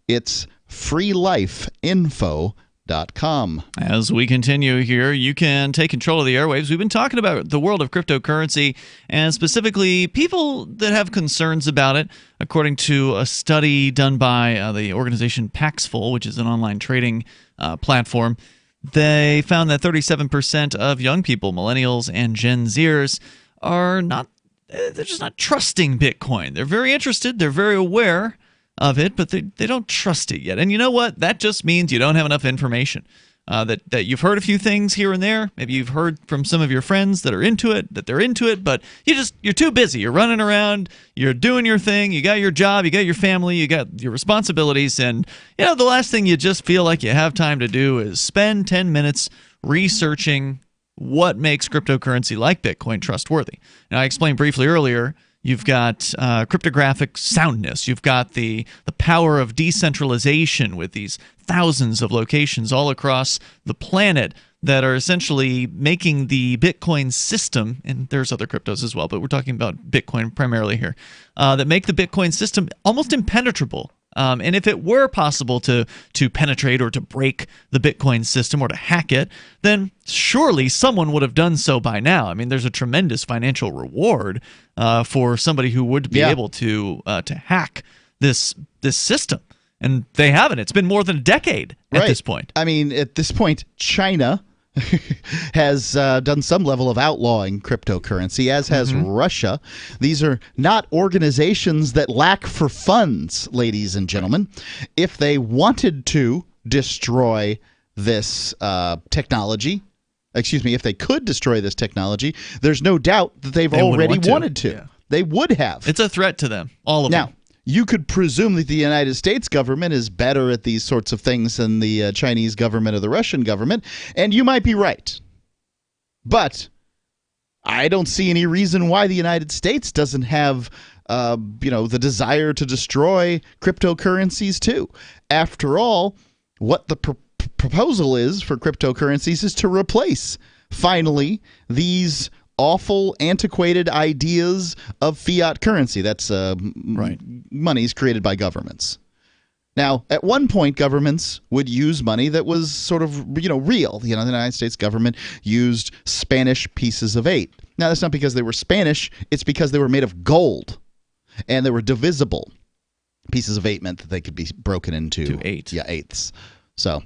It's freelifeinfo.com. As we continue here, you can take control of the airwaves. We've been talking about the world of cryptocurrency and specifically people that have concerns about it. According to a study done by the organization Paxful, which is an online trading platform, they found that 37% of young people, millennials and Gen Zers, are not, they're just not trusting Bitcoin. They're very interested. They're very aware of it, but they don't trust it yet. And you know what? That just means you don't have enough information. That you've heard a few things here and there. Maybe you've heard from some of your friends that are into it, that they're into it, but you're too busy. You're running around, you're doing your thing, you got your job, you got your family, you got your responsibilities, and the last thing you just feel like you have time to do is spend 10 minutes researching what makes cryptocurrency like Bitcoin trustworthy. Now, I explained briefly earlier, you've got cryptographic soundness. You've got the power of decentralization with these thousands of locations all across the planet that are essentially making the Bitcoin system, and there's other cryptos as well, but we're talking about Bitcoin primarily here, that make the Bitcoin system almost impenetrable And if it were possible to penetrate or to break the Bitcoin system or to hack it, then surely someone would have done so by now. I mean, there's a tremendous financial reward for somebody who would be able to hack this system. And they haven't. It's been more than a decade at this point. I mean, at this point, China has done some level of outlawing cryptocurrency, as has Russia. These are not organizations that lack for funds, ladies and gentlemen. If they wanted to destroy this technology, if they could destroy this technology, there's no doubt that they've already wanted to. Yeah. They would have. It's a threat to them, all of them. Now, you could presume that the United States government is better at these sorts of things than the Chinese government or the Russian government, and you might be right. But I don't see any reason why the United States doesn't have, the desire to destroy cryptocurrencies too. After all, what the proposal is for cryptocurrencies is to replace, finally, these awful, antiquated ideas of fiat currency. That's monies created by governments. Now, at one point, governments would use money that was sort of, real. The United States government used Spanish pieces of 8. Now, that's not because they were Spanish. It's because they were made of gold, and they were divisible. Pieces of 8 meant that they could be broken into 8. Yeah, eighths. So,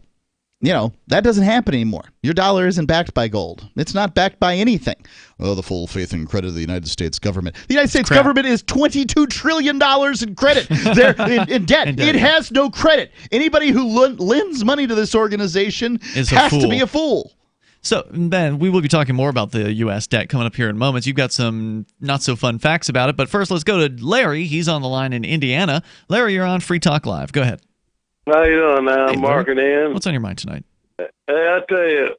that doesn't happen anymore. Your dollar isn't backed by gold. It's not backed by anything. Oh, the full faith and credit of the United States government. The United States government is $22 trillion in credit. They're in debt. It has no credit. Anybody who lends money to this organization has to be a fool. So, Ben, we will be talking more about the U.S. debt coming up here in moments. You've got some not-so-fun facts about it. But first, let's go to Larry. He's on the line in Indiana. Larry, you're on Free Talk Live. Go ahead. How you doing now, Mark and Ian? What's on your mind tonight? Hey, I tell you,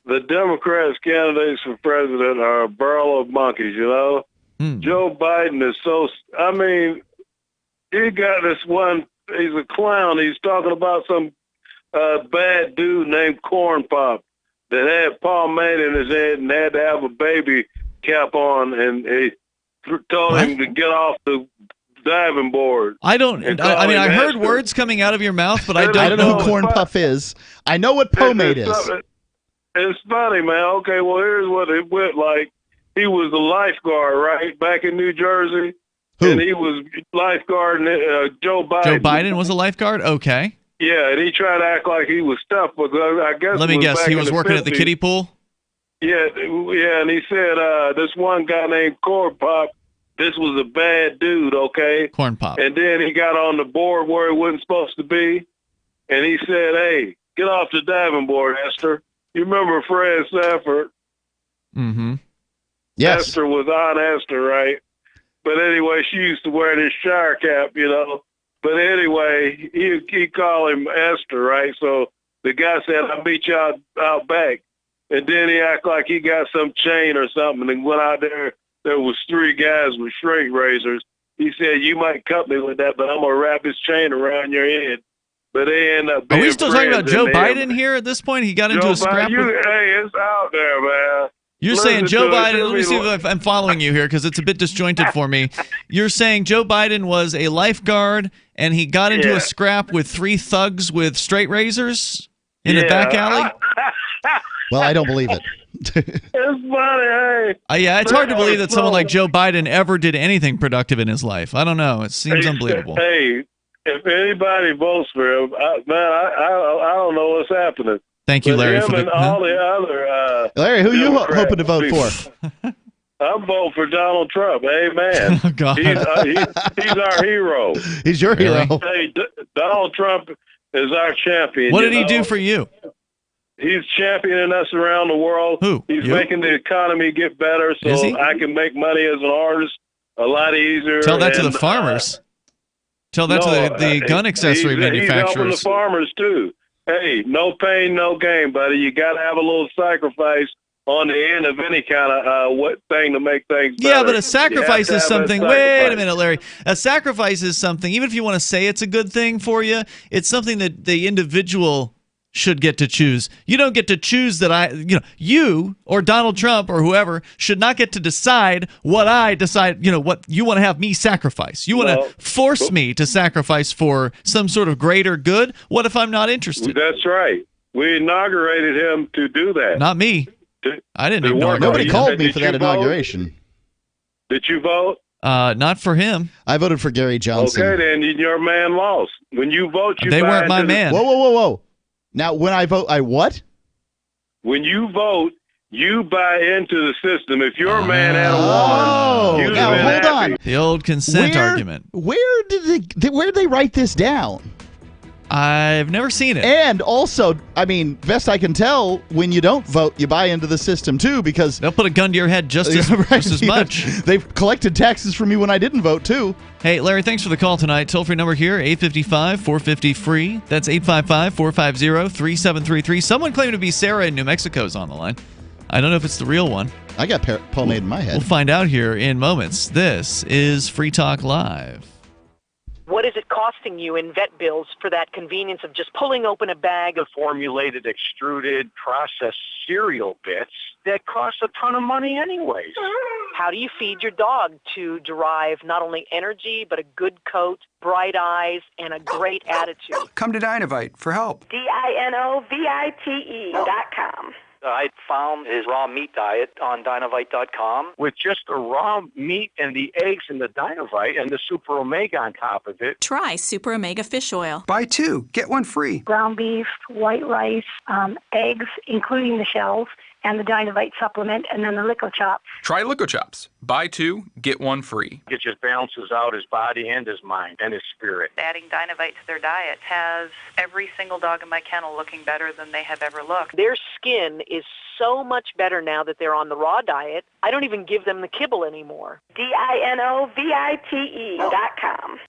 the Democrats' candidates for president are a barrel of monkeys, Joe Biden is so... I mean, he got this one... He's a clown. He's talking about some bad dude named Corn Pop that had pomade in his head and had to have a baby cap on, and he told him to get off the diving board. I heard words coming out of your mouth, but I don't know who Corn Puff is. I know what pomade is. It's funny, man. Okay, well, here's what it went like. He was a lifeguard, right, back in New Jersey. Who? And he was lifeguard, Joe Biden. Joe Biden was a lifeguard? Okay. Yeah, and he tried to act like he was tough, but I guess... Let me guess, he was working 50s. At the kiddie pool? Yeah, and he said this one guy named Corn Pop, this was a bad dude, okay? Corn Pop. And then he got on the board where he wasn't supposed to be, and he said, hey, get off the diving board, Esther. You remember Fred Sanford? Mm-hmm. Yes. Esther was Aunt Esther, right? But anyway, she used to wear this shower cap, But anyway, he called him Esther, right? So the guy said, I'll meet you out back. And then he acted like he got some chain or something and went out there. There was 3 guys with straight razors. He said, you might cut me with that, but I'm going to wrap this chain around your head. But they end up being... Are we still talking about Joe Biden here at this point? He got into a scrap with... Hey, it's out there, man. You're saying Joe Biden... Let me see if I'm following you here, because it's a bit disjointed for me. You're saying Joe Biden was a lifeguard, and he got into a scrap with 3 thugs with straight razors in a back alley? Well, I don't believe it. It's funny, hey. Yeah, it's hard to believe that someone like Joe Biden ever did anything productive in his life. I don't know. It seems unbelievable. Hey, if anybody votes for him, I don't know what's happening. Thank you, Larry. For all the other Larry, who are you hoping to vote for? I'm voting for Donald Trump. Amen. Oh, God. He's our hero. He's your hero. Hey, Donald Trump is our champion. What did he do for you? He's championing us around the world. Who? He's making the economy get better so I can make money as an artist a lot easier. Tell that to the farmers. Tell that to the gun accessory manufacturers. He's helping the farmers, too. Hey, no pain, no gain, buddy. You got to have a little sacrifice on the end of any kind of thing to make things better. Yeah, but a sacrifice is something. Wait a minute, Larry. A sacrifice is something, even if you want to say it's a good thing for you, it's something that the individual should get to choose. You don't get to choose that you or Donald Trump or whoever should not get to decide what I decide, what you want to have me sacrifice. You want to force me to sacrifice for some sort of greater good. What if I'm not interested? That's right. We inaugurated him to do that. Not me. I didn't inaugurate. Nobody called me for that inauguration. Did you vote? Not for him. I voted for Gary Johnson. Okay, then your man lost. When you vote, they weren't my man. Whoa. Now, when I vote, I what? When you vote, you buy into the system. If your man had won, you'd now have been hold happy. on. The old consent argument. Where did they write this down? I've never seen it. And also, best I can tell, when you don't vote, you buy into the system too, because they'll put a gun to your head just as much. They've collected taxes from me when I didn't vote too. Hey, Larry, thanks for the call tonight. Toll-free number here, 855-450-FREE. That's 855-450-3733. Someone claiming to be Sarah in New Mexico is on the line. I don't know if it's the real one. I got pomade in my head. We'll find out here in moments. This is Free Talk Live. What is it costing you in vet bills for that convenience of just pulling open a bag of formulated, extruded, processed cereal bits that cost a ton of money anyways? How do you feed your dog to derive not only energy, but a good coat, bright eyes, and a great attitude? Come to Dinovite for help. DINOVITE.com. I found his raw meat diet on Dinovite.com. With just the raw meat and the eggs and the Dinovite and the Super Omega on top of it. Try Super Omega Fish Oil. Buy 2, get 1 free. Ground beef, white rice, eggs, including the shells, and the Dinovite supplement, and then the Lico Chops. Try Lico Chops. Buy 2, get 1 free. It just balances out his body and his mind and his spirit. Adding Dinovite to their diet has every single dog in my kennel looking better than they have ever looked. Their skin is so much better now that they're on the raw diet. I don't even give them the kibble anymore. DINOVITE.com.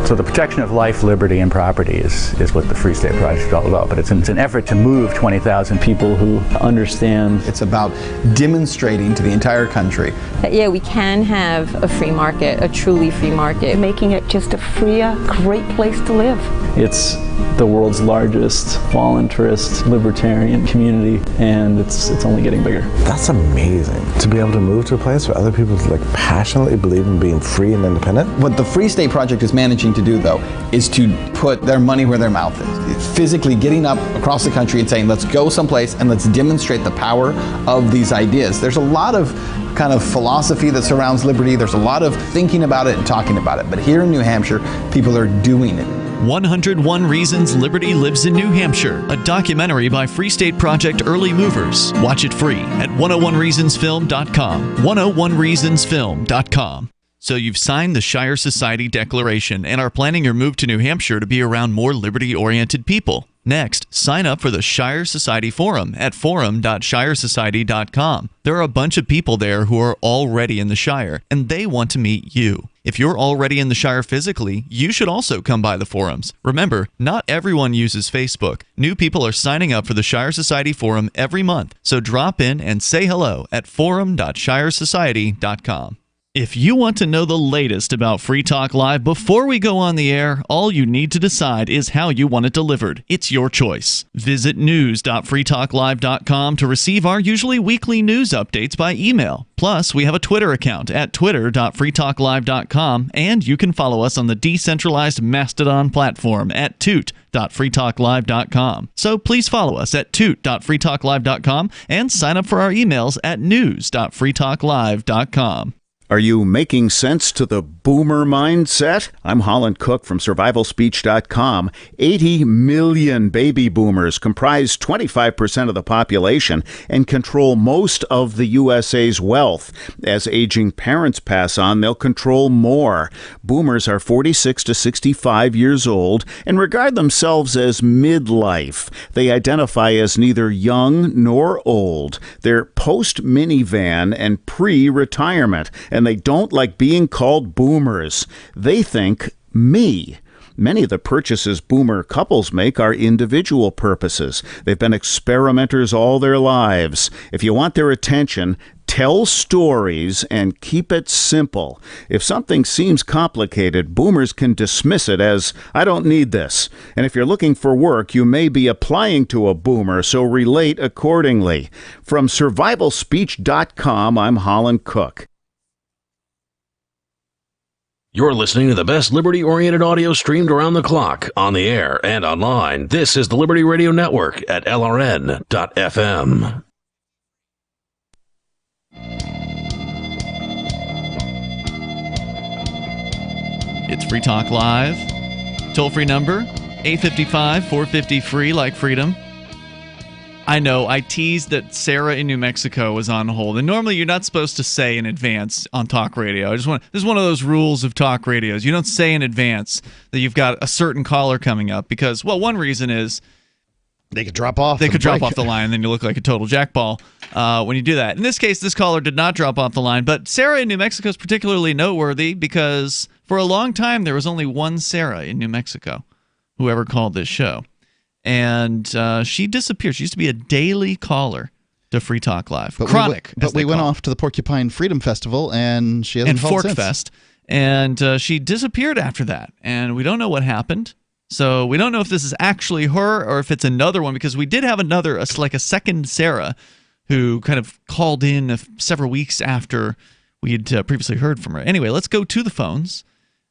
So the protection of life, liberty, and property is what the Free State Project is all about. But it's an effort to move 20,000 people who understand. It's about demonstrating to the entire country that, yeah, we can have a free market, a truly free market. Making it just a freer, great place to live. It's the world's largest voluntarist libertarian community, and it's only getting bigger. That's amazing, to be able to move to a place where other people passionately believe in being free and independent. What the Free State Project is managing to do, though, is to put their money where their mouth is. Physically getting up across the country and saying, let's go someplace and let's demonstrate the power of these ideas. There's a lot of kind of philosophy that surrounds liberty. There's a lot of thinking about it and talking about it. But here in New Hampshire, people are doing it. 101 Reasons Liberty Lives in New Hampshire, a documentary by Free State Project Early Movers. Watch it free at 101reasonsfilm.com. 101reasonsfilm.com. So you've signed the Shire Society Declaration and are planning your move to New Hampshire to be around more liberty-oriented people. Next, sign up for the Shire Society Forum at forum.shiresociety.com. There are a bunch of people there who are already in the Shire, and they want to meet you. If you're already in the Shire physically, you should also come by the forums. Remember, not everyone uses Facebook. New people are signing up for the Shire Society Forum every month, so drop in and say hello at forum.shiresociety.com. If you want to know the latest about Free Talk Live before we go on the air, all you need to decide is how you want it delivered. It's your choice. Visit news.freetalklive.com to receive our usually weekly news updates by email. Plus, we have a Twitter account at twitter.freetalklive.com, and you can follow us on the decentralized Mastodon platform at toot.freetalklive.com. So please follow us at toot.freetalklive.com and sign up for our emails at news.freetalklive.com. Are you making sense to the boomer mindset? I'm Holland Cook from survivalspeech.com. 80 million baby boomers comprise 25% of the population and control most of the USA's wealth. As aging parents pass on, they'll control more. Boomers are 46 to 65 years old and regard themselves as midlife. They identify as neither young nor old. They're post-minivan and pre-retirement, and they don't like being called boomers. They think me. Many of the purchases boomer couples make are individual purposes. They've been experimenters all their lives. If you want their attention, Tell stories and keep it simple. If something seems complicated, boomers can dismiss it as, I don't need this. And if you're looking for work, you may be applying to a boomer, so relate accordingly. From survivalspeech.com, I'm Holland Cook. You're listening to the best liberty-oriented audio streamed around the clock, on the air and online. This is the Liberty Radio Network at LRN.FM. It's Free Talk Live. Toll-free number, 855-450-FREE, like freedom. I know, I teased that Sarah in New Mexico was on hold. And normally you're not supposed to say in advance on talk radio. This is one of those rules of talk radios. You don't say in advance that you've got a certain caller coming up because, well, one reason is they could drop off. They could drop off the line, and then you look like a total jackball when you do that. In this case, this caller did not drop off the line. But Sarah in New Mexico is particularly noteworthy because for a long time there was only one Sarah in New Mexico, whoever called this show. And she disappeared. She used to be a daily caller to Free Talk Live. Chronic. But we went off to the Porcupine Freedom Festival, and she hasn't called since. And Fork Fest. And she disappeared after that. And we don't know what happened. So we don't know if this is actually her or if it's another one, because we did have like a second Sarah who kind of called in several weeks after we had previously heard from her. Anyway, let's go to the phones.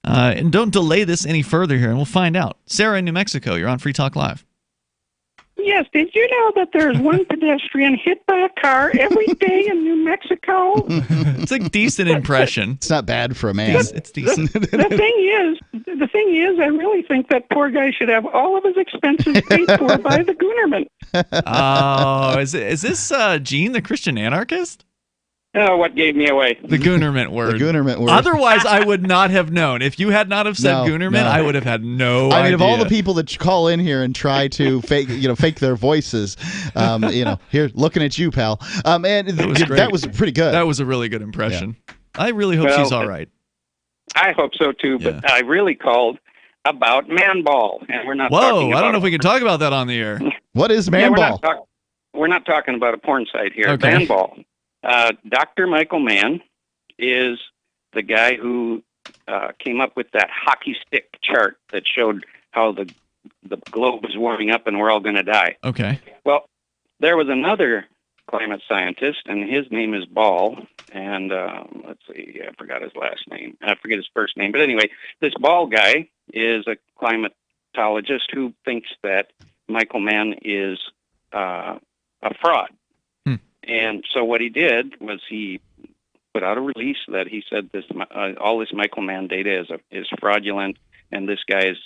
And don't delay this any further here, and we'll find out. Sarah in New Mexico, you're on Free Talk Live. Yes, did you know that there's one pedestrian hit by a car every day in New Mexico? It's a decent impression. It's not bad for a man. It's decent. The thing is, I really think that poor guy should have all of his expenses paid for by the Goonerman. Oh, is this Gene, the Christian anarchist? Oh, what gave me away? The Goonerment word. The Goonerment word. Otherwise, I would not have known. If you had not have said Goonerment, I would have had no idea. I mean, of all the people that call in here and try to fake their voices, here, looking at you, pal. And that was pretty good. That was a really good impression. Yeah. I really hope she's all right. I hope so too, but I really called about man ball, and we're not talking about I don't know if we can talk about that on the air. What is man ball? We're not talking about a porn site here. Okay. Man ball. Dr. Michael Mann is the guy who came up with that hockey stick chart that showed how the globe is warming up and we're all going to die. Okay. Well, there was another climate scientist, and his name is Ball. And let's see, I forgot his last name. I forget his first name. But anyway, this Ball guy is a climatologist who thinks that Michael Mann is a fraud. And so what he did was he put out a release that he said this all this Michael Mann data is fraudulent, and this guy is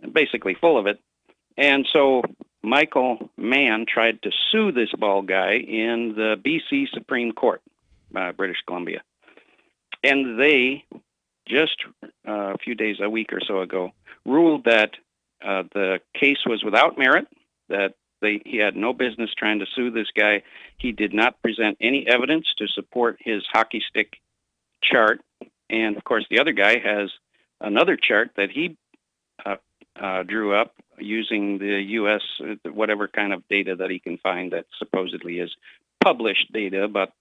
basically full of it. And so Michael Mann tried to sue this Ball guy in the BC Supreme Court, British Columbia. And they just a week or so ago, ruled that the case was without merit, that he had no business trying to sue this guy. He did not present any evidence to support his hockey stick chart. And, of course, the other guy has another chart that he drew up using the U.S., whatever kind of data that he can find that supposedly is published data about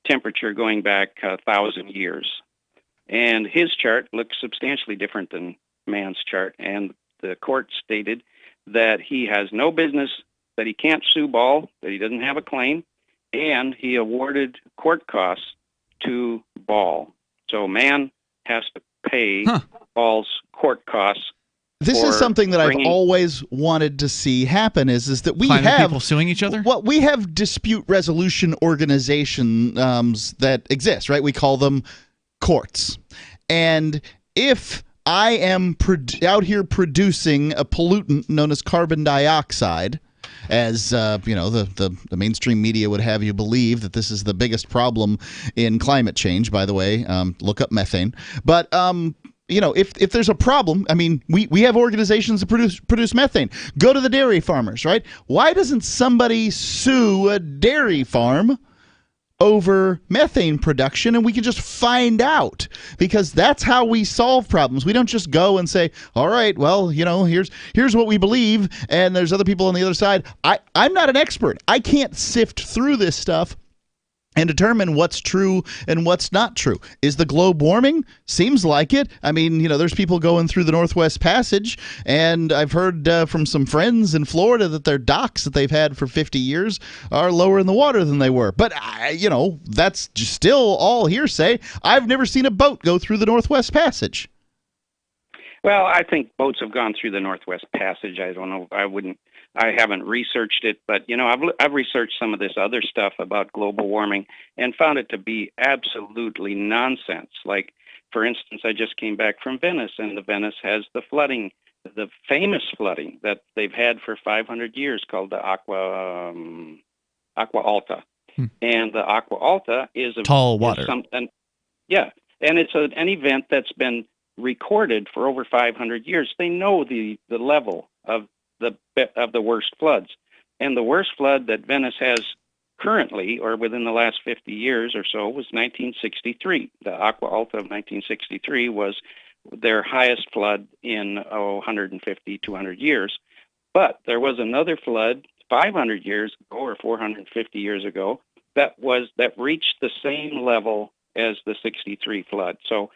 temperature going back 1,000 years. And his chart looks substantially different than Mann's chart. And the court stated that he has no business, that he can't sue Ball, that he doesn't have a claim, and he awarded court costs to Ball. So Mann has to pay Ball's court costs. This is something that I've always wanted to see happen is that we have people suing each other? Well, we have dispute resolution organizations that exist, right? We call them courts. And if I am out here producing a pollutant known as carbon dioxide, as the mainstream media would have you believe that this is the biggest problem in climate change, by the way, look up methane. But if there's a problem, I mean, we have organizations that produce methane. Go to the dairy farmers, right? Why doesn't somebody sue a dairy farm over methane production, and we can just find out? Because that's how we solve problems. We don't just go and say, all right, well, here's what we believe, and there's other people on the other side. I'm not an expert. I can't sift through this stuff and determine what's true and what's not true. Is the globe warming? Seems like it. I mean, there's people going through the Northwest Passage, and I've heard from some friends in Florida that their docks that they've had for 50 years are lower in the water than they were. But, that's still all hearsay. I've never seen a boat go through the Northwest Passage. Well, I think boats have gone through the Northwest Passage. I don't know. I haven't researched it, but I've researched some of this other stuff about global warming and found it to be absolutely nonsense. Like, for instance, I just came back from Venice, and the Venice has the flooding, the famous flooding that they've had for 500 years, called the Acqua Alta. And the Acqua Alta is tall water. And it's an event that's been recorded for over 500 years. They know the level of the worst floods, and the worst flood that Venice has currently, or within the last 50 years or so, was 1963. The Acqua Alta of 1963 was their highest flood in 150, 200 years. But there was another flood 500 years ago or 450 years ago that reached the same level as the 63 flood. So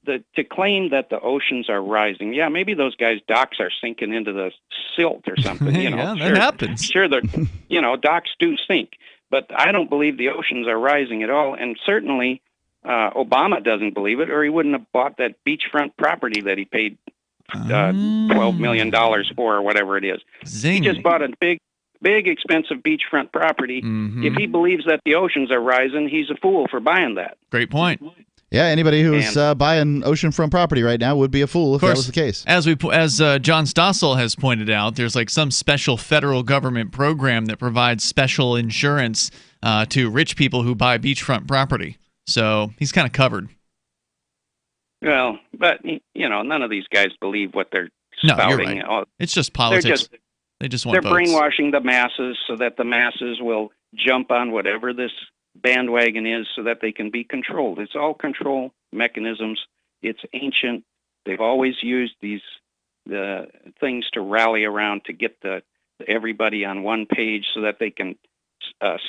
to claim that the oceans are rising, maybe those guys' docks are sinking into the silt or something. That happens. Sure, docks do sink, but I don't believe the oceans are rising at all, and certainly Obama doesn't believe it, or he wouldn't have bought that beachfront property that he paid $12 million for, or whatever it is. Zing. He just bought a big, expensive beachfront property. Mm-hmm. If he believes that the oceans are rising, he's a fool for buying that. Great point. Yeah, anybody who's buying oceanfront property right now would be a fool if that was the case. As John Stossel has pointed out, there's like some special federal government program that provides special insurance to rich people who buy beachfront property. So he's kind of covered. Well, but none of these guys believe what they're spouting. No, you're right. It's just politics. They just want They're votes. brainwashing the masses so that the masses will jump on whatever this bandwagon is so that they can be controlled. It's all control mechanisms. It's ancient. They've always used the things to rally around to get everybody on one page so that they can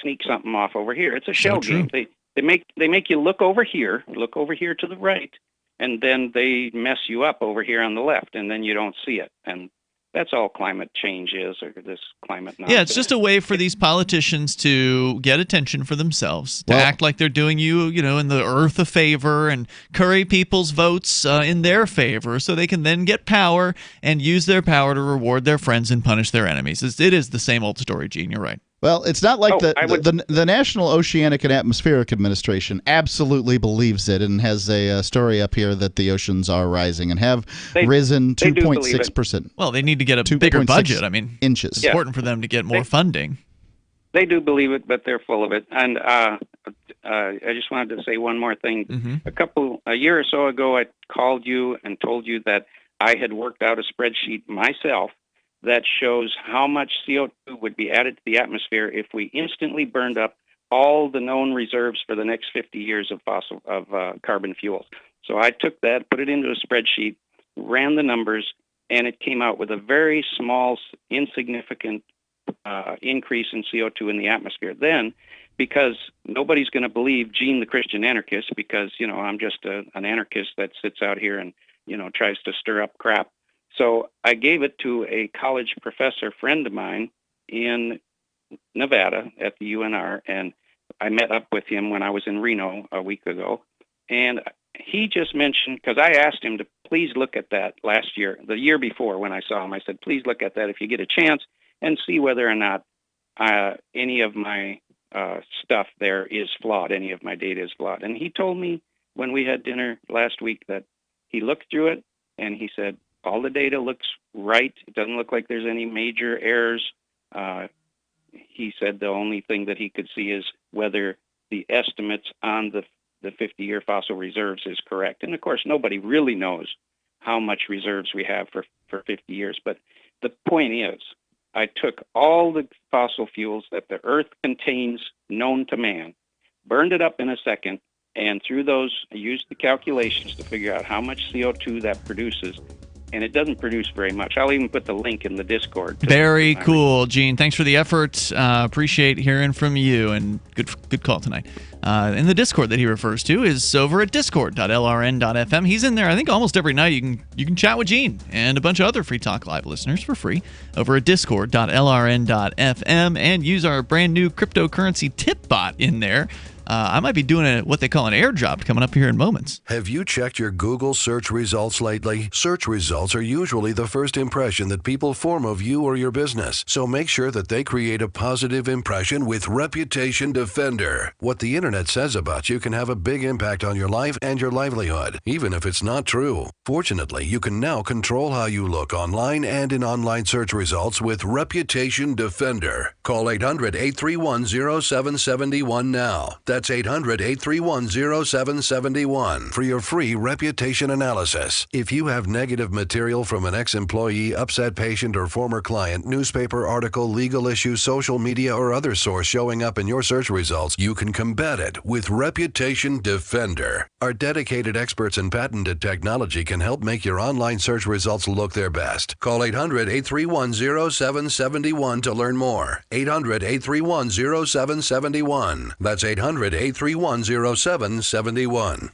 sneak something off over here. It's a shell game. They make you look over here to the right, and then they mess you up over here on the left, and then you don't see it. And that's all climate change is, or this climate nonsense. Yeah, it's just a way for these politicians to get attention for themselves, to act like they're doing in the earth a favor and curry people's votes in their favor so they can then get power and use their power to reward their friends and punish their enemies. It is the same old story, Gene. You're right. Well, it's not like the National Oceanic and Atmospheric Administration absolutely believes it and has a story up here that the oceans are rising and have risen 2.6%. Well, they need to get a bigger budget. I mean, inches. It's important for them to get more funding. They do believe it, but they're full of it. And I just wanted to say one more thing. Mm-hmm. A year or so ago, I called you and told you that I had worked out a spreadsheet myself that shows how much CO2 would be added to the atmosphere if we instantly burned up all the known reserves for the next 50 years of carbon fuels. So I took that, put it into a spreadsheet, ran the numbers, and it came out with a very small, insignificant increase in CO2 in the atmosphere. Then, because nobody's going to believe Gene the Christian anarchist, because I'm just an anarchist that sits out here and tries to stir up crap. So I gave it to a college professor friend of mine in Nevada at the UNR, and I met up with him when I was in Reno a week ago. And he just mentioned, because I asked him to please look at that last year, the year before when I saw him, I said, please look at that if you get a chance and see whether or not any of my stuff there is flawed, any of my data is flawed. And he told me when we had dinner last week that he looked through it and he said, all the data looks right. It doesn't look like there's any major errors. He said the only thing that he could see is whether the estimates on the 50-year fossil reserves is correct. And, of course, nobody really knows how much reserves we have for 50 years. But the point is, I took all the fossil fuels that the Earth contains known to man, burned it up in a second, and through those, I used the calculations to figure out how much CO2 that produces. and it doesn't produce very much. I'll even put the link in the Discord. Very cool, Gene. Thanks for the effort. Appreciate hearing from you, and good call tonight. And the Discord that he refers to is over at discord.lrn.fm. He's in there, I think, almost every night. You can chat with Gene and a bunch of other Free Talk Live listeners for free over at discord.lrn.fm, and use our brand new cryptocurrency tip bot in there. I might be doing what they call an airdrop coming up here in moments. Have you checked your Google search results lately? Search results are usually the first impression that people form of you or your business. So make sure that they create a positive impression with Reputation Defender. What the internet says about you can have a big impact on your life and your livelihood, even if it's not true. Fortunately, you can now control how you look online and in online search results with Reputation Defender. Call 800-831-0771 now. That's 800-831-0771 for your free reputation analysis. If you have negative material from an ex-employee, upset patient, or former client, newspaper article, legal issue, social media, or other source showing up in your search results, you can combat it with Reputation Defender. Our dedicated experts in patented technology can help make your online search results look their best. Call 800-831-0771 to learn more. 800-831-0771. That's 800-831-0771.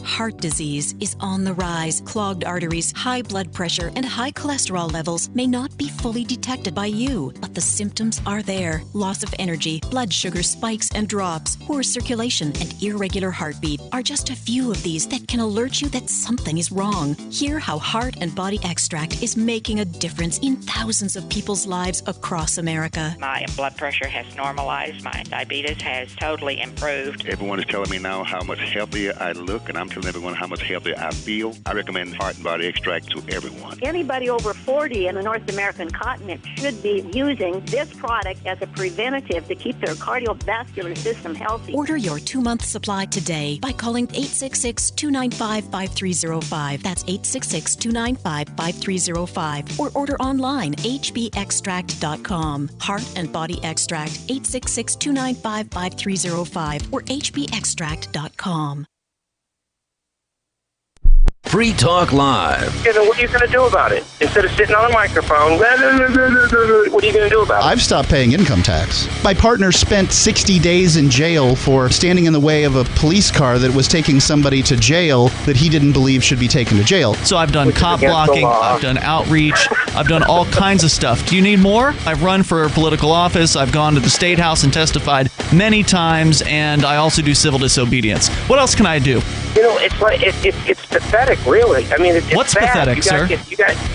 Heart disease is on the rise. Clogged arteries, high blood pressure, and high cholesterol levels may not be fully detected by you, but the symptoms are there. Loss of energy, blood sugar spikes and drops, poor circulation, and irregular heartbeat are just a few of these that can alert you that something is wrong. Hear how Heart and Body Extract is making a difference in thousands of people's lives across America. My blood pressure has normalized. My diabetes has totally improved. Everyone is telling me now how much healthier I look, and I'm telling everyone how much healthier I feel. I recommend Heart and Body Extract to everyone. Anybody over 40 in the North American continent should be using this product as a preventative to keep their cardiovascular system healthy. Order your 2-month supply today by calling 866-295-5305. That's 866-295-5305. Or order online, hbextract.com. Heart and Body Extract, 866-295-5305 or hbextract.com. Free Talk Live. What are you going to do about it? Instead of sitting on a microphone, what are you going to do about it? I've stopped paying income tax. My partner spent 60 days in jail for standing in the way of a police car that was taking somebody to jail that he didn't believe should be taken to jail. So I've done cop blocking, I've done outreach, I've done all kinds of stuff. Do you need more? I've run for political office, I've gone to the State House and testified many times, and I also do civil disobedience. What else can I do? It's like it's pathetic, really. I mean, it's What's bad. pathetic, sir?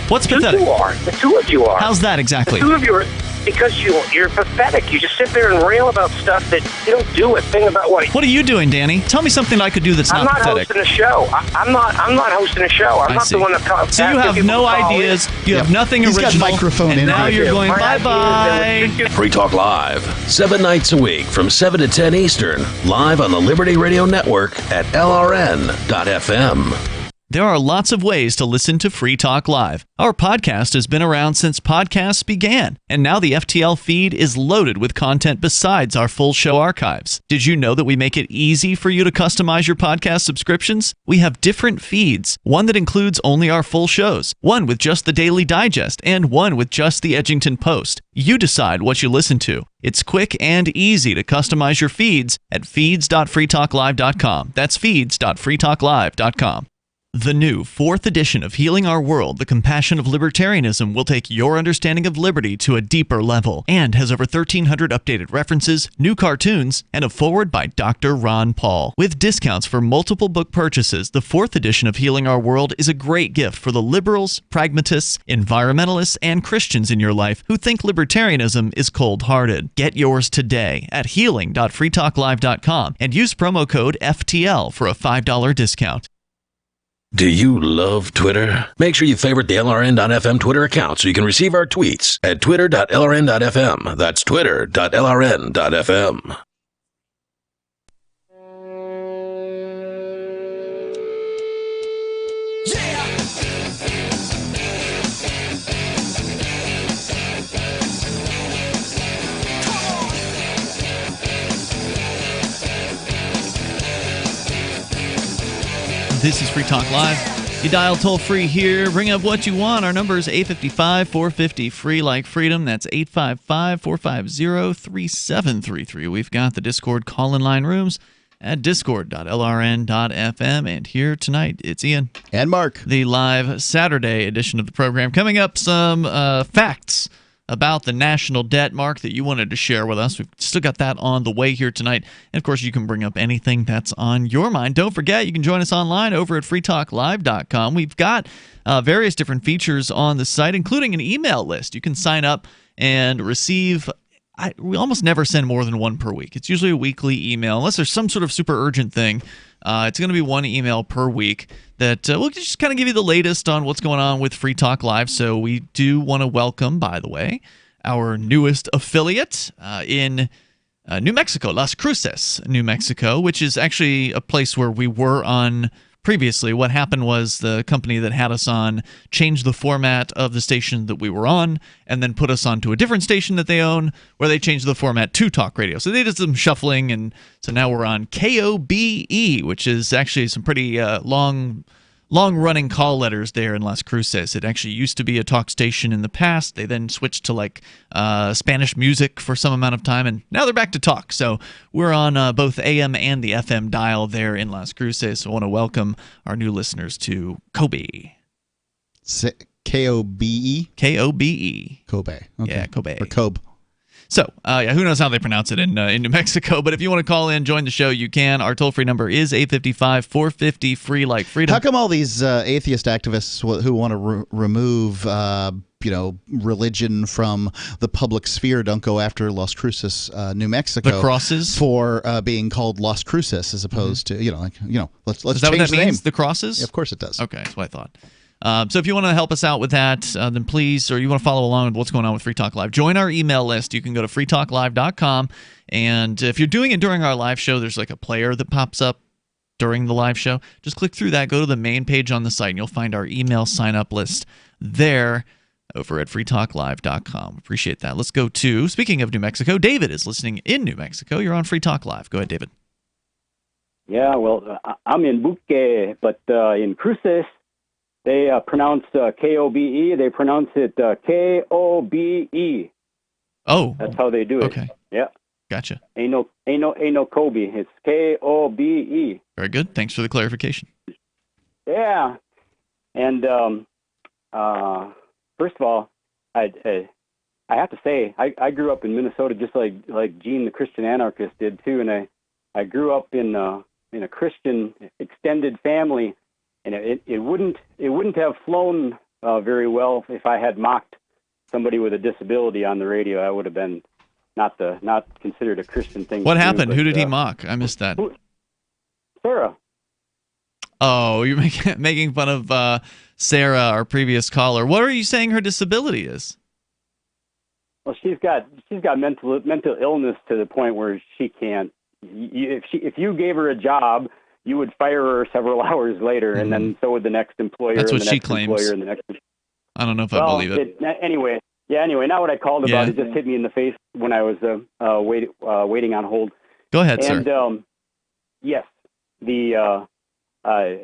What's pathetic? The two of you are. How's that exactly? The two of you are, because you're pathetic. You just sit there and rail about stuff that you don't do a thing about. What are you doing, Danny? Tell me something I could do that's I'm not pathetic. hosting a show. I'm not hosting a show. I'm not the one that calls. So you have no ideas. You have nothing He's original. got microphone and in now right you're here. going bye-bye. Free Talk Live, 7 nights a week from 7 to 10 Eastern, live on the Liberty Radio Network at LRN.FM. There are lots of ways to listen to Free Talk Live. Our podcast has been around since podcasts began, and now the FTL feed is loaded with content besides our full show archives. Did you know that we make it easy for you to customize your podcast subscriptions? We have different feeds, one that includes only our full shows, one with just the Daily Digest, and one with just the Edgington Post. You decide what you listen to. It's quick and easy to customize your feeds at feeds.freetalklive.com. That's feeds.freetalklive.com. The new 4th edition of Healing Our World, The Compassion of Libertarianism, will take your understanding of liberty to a deeper level and has over 1,300 updated references, new cartoons, and a foreword by Dr. Ron Paul. With discounts for multiple book purchases, the 4th edition of Healing Our World is a great gift for the liberals, pragmatists, environmentalists, and Christians in your life who think libertarianism is cold-hearted. Get yours today at healing.freetalklive.com and use promo code FTL for a $5 discount. Do you love Twitter? Make sure you favorite the LRN.FM Twitter account so you can receive our tweets at twitter.lrn.fm. That's twitter.lrn.fm. This is Free Talk Live. You dial toll-free here. Bring up what you want. Our number is 855-450-FREE like freedom. That's 855-450-3733. We've got the Discord call-in line rooms at discord.lrn.fm. And here tonight, it's Ian. And Mark. The live Saturday edition of the program. Coming up, some facts about the national debt, Mark, that you wanted to share with us. We've still got that on the way here tonight. And, of course, you can bring up anything that's on your mind. Don't forget, you can join us online over at freetalklive.com. We've got various different features on the site, including an email list. You can sign up and receive we almost never send more than one per week. It's usually a weekly email, unless there's some sort of super urgent thing. It's going to be one email per week that will just kind of give you the latest on what's going on with Free Talk Live. So we do want to welcome, by the way, our newest affiliate in New Mexico, Las Cruces, New Mexico, which is actually a place where we were on previously. What happened was the company that had us on changed the format of the station that we were on and then put us onto a different station that they own where they changed the format to talk radio. So they did some shuffling, and so now we're on KOBE, which is actually some pretty long-running call letters there in Las Cruces. It actually used to be a talk station in the past. They then switched to like Spanish music for some amount of time, and now they're back to talk. So we're on both AM and the FM dial there in Las Cruces. So I want to welcome our new listeners to Kobe. K-O-B-E? K-O-B-E. Kobe. Okay. Yeah, Kobe. Or Kobe. So, who knows how they pronounce it in New Mexico, but if you want to call in, join the show, you can. Our toll-free number is 855-450-FREE like freedom. How come all these atheist activists who want to remove religion from the public sphere don't go after Las Cruces, New Mexico? The crosses? For being called Las Cruces as opposed to, let's is change that what that the means, name. the crosses? Yeah, of course it does. Okay, that's what I thought. So if you want to help us out with that, then please, or you want to follow along with what's going on with Free Talk Live, join our email list. You can go to freetalklive.com, and if you're doing it during our live show, there's like a player that pops up during the live show. Just click through that, go to the main page on the site, and you'll find our email sign-up list there over at freetalklive.com. Appreciate that. Let's go to, speaking of New Mexico, David is listening in New Mexico. You're on Free Talk Live. Go ahead, David. Yeah, well, I'm in Buque, but in Cruces, they pronounce K-O-B-E. They pronounce it K-O-B-E. Oh. That's how they do it. Okay. Yeah. Gotcha. Ain't no Kobe. It's K-O-B-E. Very good. Thanks for the clarification. Yeah. And first of all, I have to say, I grew up in Minnesota just like Gene the Christian anarchist did too, and I grew up in a Christian extended family. And it wouldn't have flown very well if I had mocked somebody with a disability on the radio. I would have been not considered a Christian thing. What happened? Who did he mock? I missed that. Sarah. Oh, you're making fun of Sarah, our previous caller. What are you saying her disability is? Well, she's got mental illness to the point where she can't. If you gave her a job, you would fire her several hours later, and then so would the next employer. That's what and the she next claims. Employer and the next... I don't know if I believe it. Anyway, not what I called about. It just hit me in the face when I was waiting on hold. Go ahead, sir. And yes, the I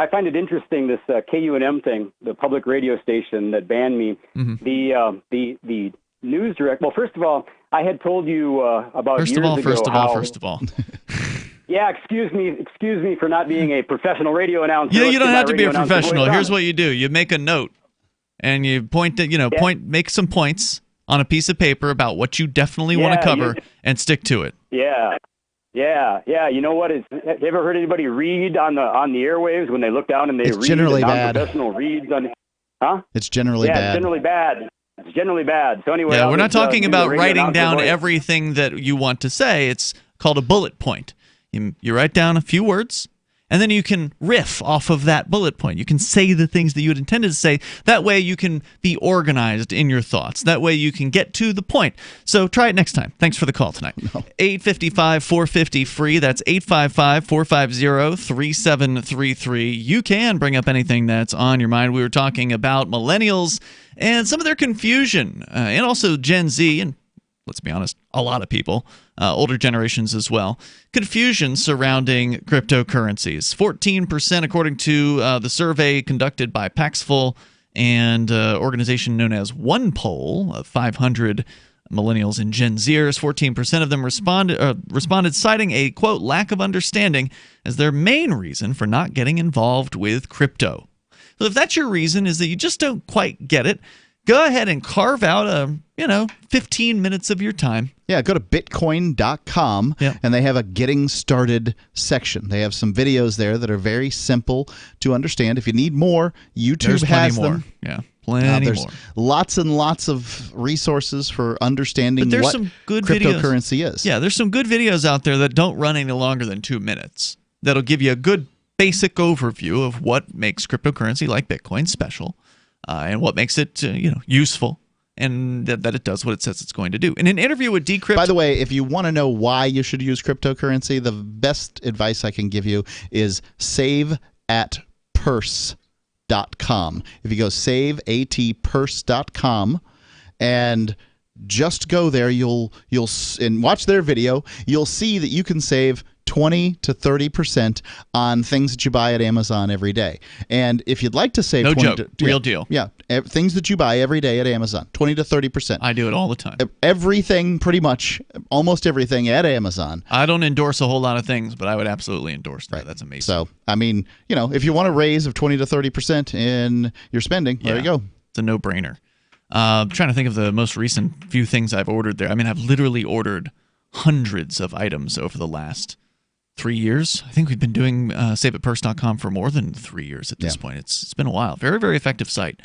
find it interesting, this KUNM thing, the public radio station that banned me. Mm-hmm. The news direct. Well, first of all, I had told you about First years ago. First of all. Yeah, excuse me for not being a professional radio announcer. Yeah, you don't have to be a professional. Here's what you do: you make a note, and you make some points on a piece of paper about what you definitely want to cover, and stick to it. Yeah. You know what? Have you ever heard anybody read on the airwaves when they look down and they read generally bad. Non-professional reads on? Huh? It's generally bad. It's generally bad. It's generally bad. So anyway, we're not talking about writing down everything that you want to say. It's called a bullet point. You write down a few words, and then you can riff off of that bullet point. You can say the things that you had intended to say. That way you can be organized in your thoughts. That way you can get to the point. So try it next time. Thanks for the call tonight. 855-450-FREE. That's 855-450-3733. You can bring up anything that's on your mind. We were talking about millennials and some of their confusion, and also Gen Z, and let's be honest, a lot of people, older generations as well, confusion surrounding cryptocurrencies. 14%, according to the survey conducted by Paxful and organization known as OnePoll of 500 millennials and Gen Zers. 14% of them responded citing a, quote, lack of understanding as their main reason for not getting involved with crypto. So if that's your reason, is that you just don't quite get it, go ahead and carve out 15 minutes of your time. Yeah, go to bitcoin.com, and they have a getting started section. They have some videos there that are very simple to understand. If you need more, YouTube has them. Yeah, plenty there's more. Lots and lots of resources for understanding what some good cryptocurrency videos. is. Yeah, there's some good videos out there that don't run any longer than 2 minutes. That'll give you a good basic overview of what makes cryptocurrency like Bitcoin special, and what makes it useful, and that it does what it says it's going to do. In an interview with Decrypt... By the way, if you want to know why you should use cryptocurrency, the best advice I can give you is saveatpurse.com. If you go saveatpurse.com and just go there, you'll and watch their video, you'll see that you can save 20 to 30% on things that you buy at Amazon every day. And if you'd like to save real deal. Yeah, things that you buy every day at Amazon, 20 to 30%. I do it all the time. Everything, pretty much, almost everything at Amazon. I don't endorse a whole lot of things, but I would absolutely endorse that. Right. That's amazing. So, I mean, if you want a raise of 20 to 30% in your spending, there you go. It's a no-brainer. I'm trying to think of the most recent few things I've ordered there. I mean, I've literally ordered hundreds of items over the last 3 years. I think we've been doing saveatpurse.com for more than 3 years at this point. It's been a while. Very, very effective site.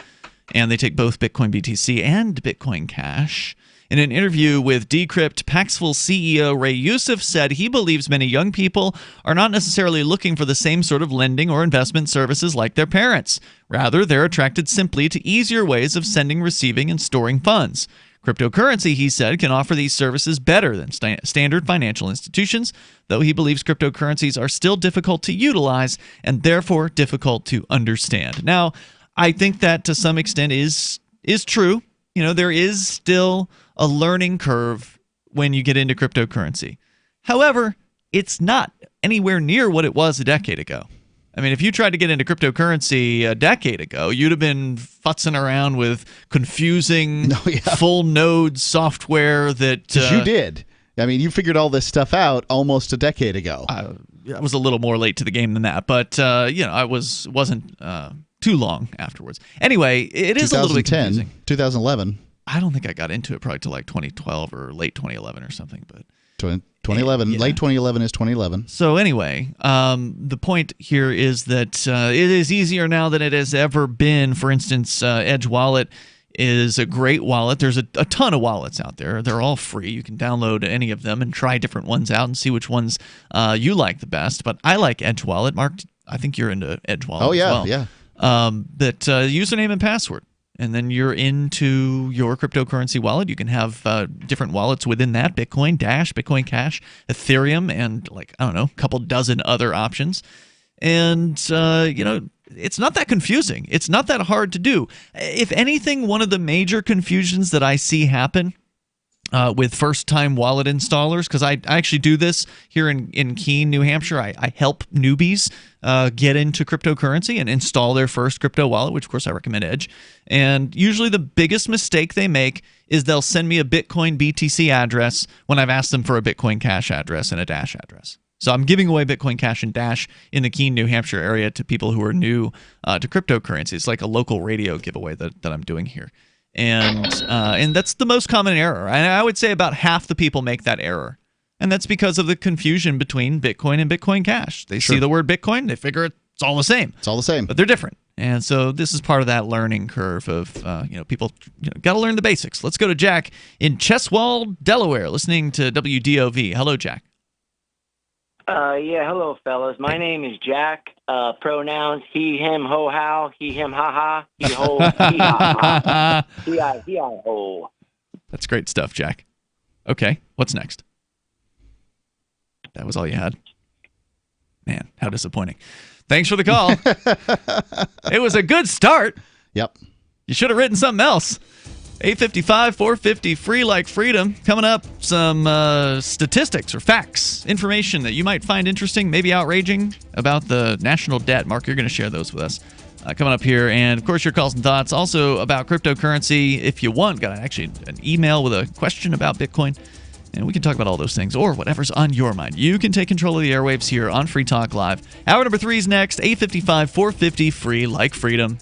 And they take both Bitcoin BTC and Bitcoin Cash. In an interview with Decrypt, Paxful CEO Ray Youssef said he believes many young people are not necessarily looking for the same sort of lending or investment services like their parents. Rather, they're attracted simply to easier ways of sending, receiving, and storing funds. Cryptocurrency, he said, can offer these services better than standard financial institutions, though he believes cryptocurrencies are still difficult to utilize and therefore difficult to understand. Now, I think that to some extent is true. There is still a learning curve when you get into cryptocurrency. However, it's not anywhere near what it was a decade ago. I mean, if you tried to get into cryptocurrency a decade ago, you'd have been futzing around with confusing full node software that... you did. I mean, you figured all this stuff out almost a decade ago. I was a little more late to the game than that, but I wasn't too long afterwards. Anyway, it is a little bit confusing. 2011. I don't think I got into it probably till like 2012 or late 2011 or something, but... 2011. Yeah. Late 2011 is 2011. So anyway, the point here is that it is easier now than it has ever been. For instance, Edge Wallet is a great wallet. There's a ton of wallets out there. They're all free. You can download any of them and try different ones out and see which ones you like the best. But I like Edge Wallet. Mark, I think you're into Edge Wallet as well. Yeah. That username and password. And then you're into your cryptocurrency wallet. You can have different wallets within that: Bitcoin, Dash, Bitcoin Cash, Ethereum, and a couple dozen other options. And, it's not that confusing. It's not that hard to do. If anything, one of the major confusions that I see happen with first-time wallet installers, because I actually do this here in Keene, New Hampshire. I help newbies get into cryptocurrency and install their first crypto wallet, which, of course, I recommend Edge. And usually the biggest mistake they make is they'll send me a Bitcoin BTC address when I've asked them for a Bitcoin Cash address and a Dash address. So I'm giving away Bitcoin Cash and Dash in the Keene, New Hampshire area to people who are new to cryptocurrency. It's like a local radio giveaway that I'm doing here. And that's the most common error. And I would say about half the people make that error. And that's because of the confusion between Bitcoin and Bitcoin Cash. They see the word Bitcoin, they figure it's all the same. It's all the same. But they're different. And so this is part of that learning curve of, people got to learn the basics. Let's go to Jack in Cheswold, Delaware, listening to WDOV. Hello, Jack. Hello, fellas. My name is Jack. Pronouns he, him, ho, how, he, him, ha, ha, he, ho, he, ha, ha, he, I, ho. That's great stuff, Jack. Okay, what's next? That was all you had? Man, how disappointing. Thanks for the call. It was a good start. Yep. You should have written something else. 855 450 free like freedom. Coming up, some statistics or facts, information that you might find interesting, maybe outraging about the national debt. Mark, you're going to share those with us coming up here. And, of course, your calls and thoughts also about cryptocurrency. If you want, got actually an email with a question about Bitcoin. And we can talk about all those things or whatever's on your mind. You can take control of the airwaves here on Free Talk Live. Hour number 3 is next, 855 450 free like freedom.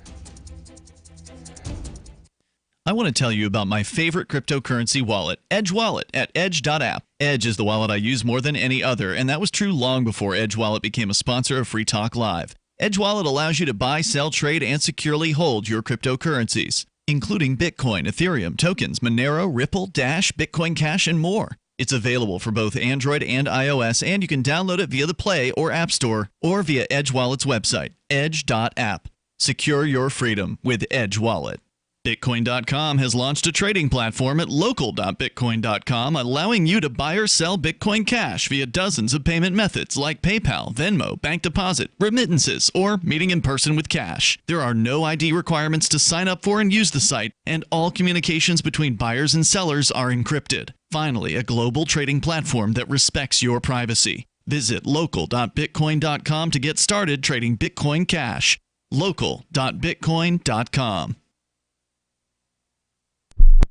I want to tell you about my favorite cryptocurrency wallet, Edge Wallet, at edge.app. Edge is the wallet I use more than any other, and that was true long before Edge Wallet became a sponsor of Free Talk Live. Edge Wallet allows you to buy, sell, trade, and securely hold your cryptocurrencies, including Bitcoin, Ethereum, tokens, Monero, Ripple, Dash, Bitcoin Cash, and more. It's available for both Android and iOS, and you can download it via the Play or App Store or via Edge Wallet's website, edge.app. Secure your freedom with Edge Wallet. Bitcoin.com has launched a trading platform at local.bitcoin.com, allowing you to buy or sell Bitcoin Cash via dozens of payment methods like PayPal, Venmo, bank deposit, remittances, or meeting in person with cash. There are no ID requirements to sign up for and use the site, and all communications between buyers and sellers are encrypted. Finally, a global trading platform that respects your privacy. Visit local.bitcoin.com to get started trading Bitcoin Cash. local.bitcoin.com.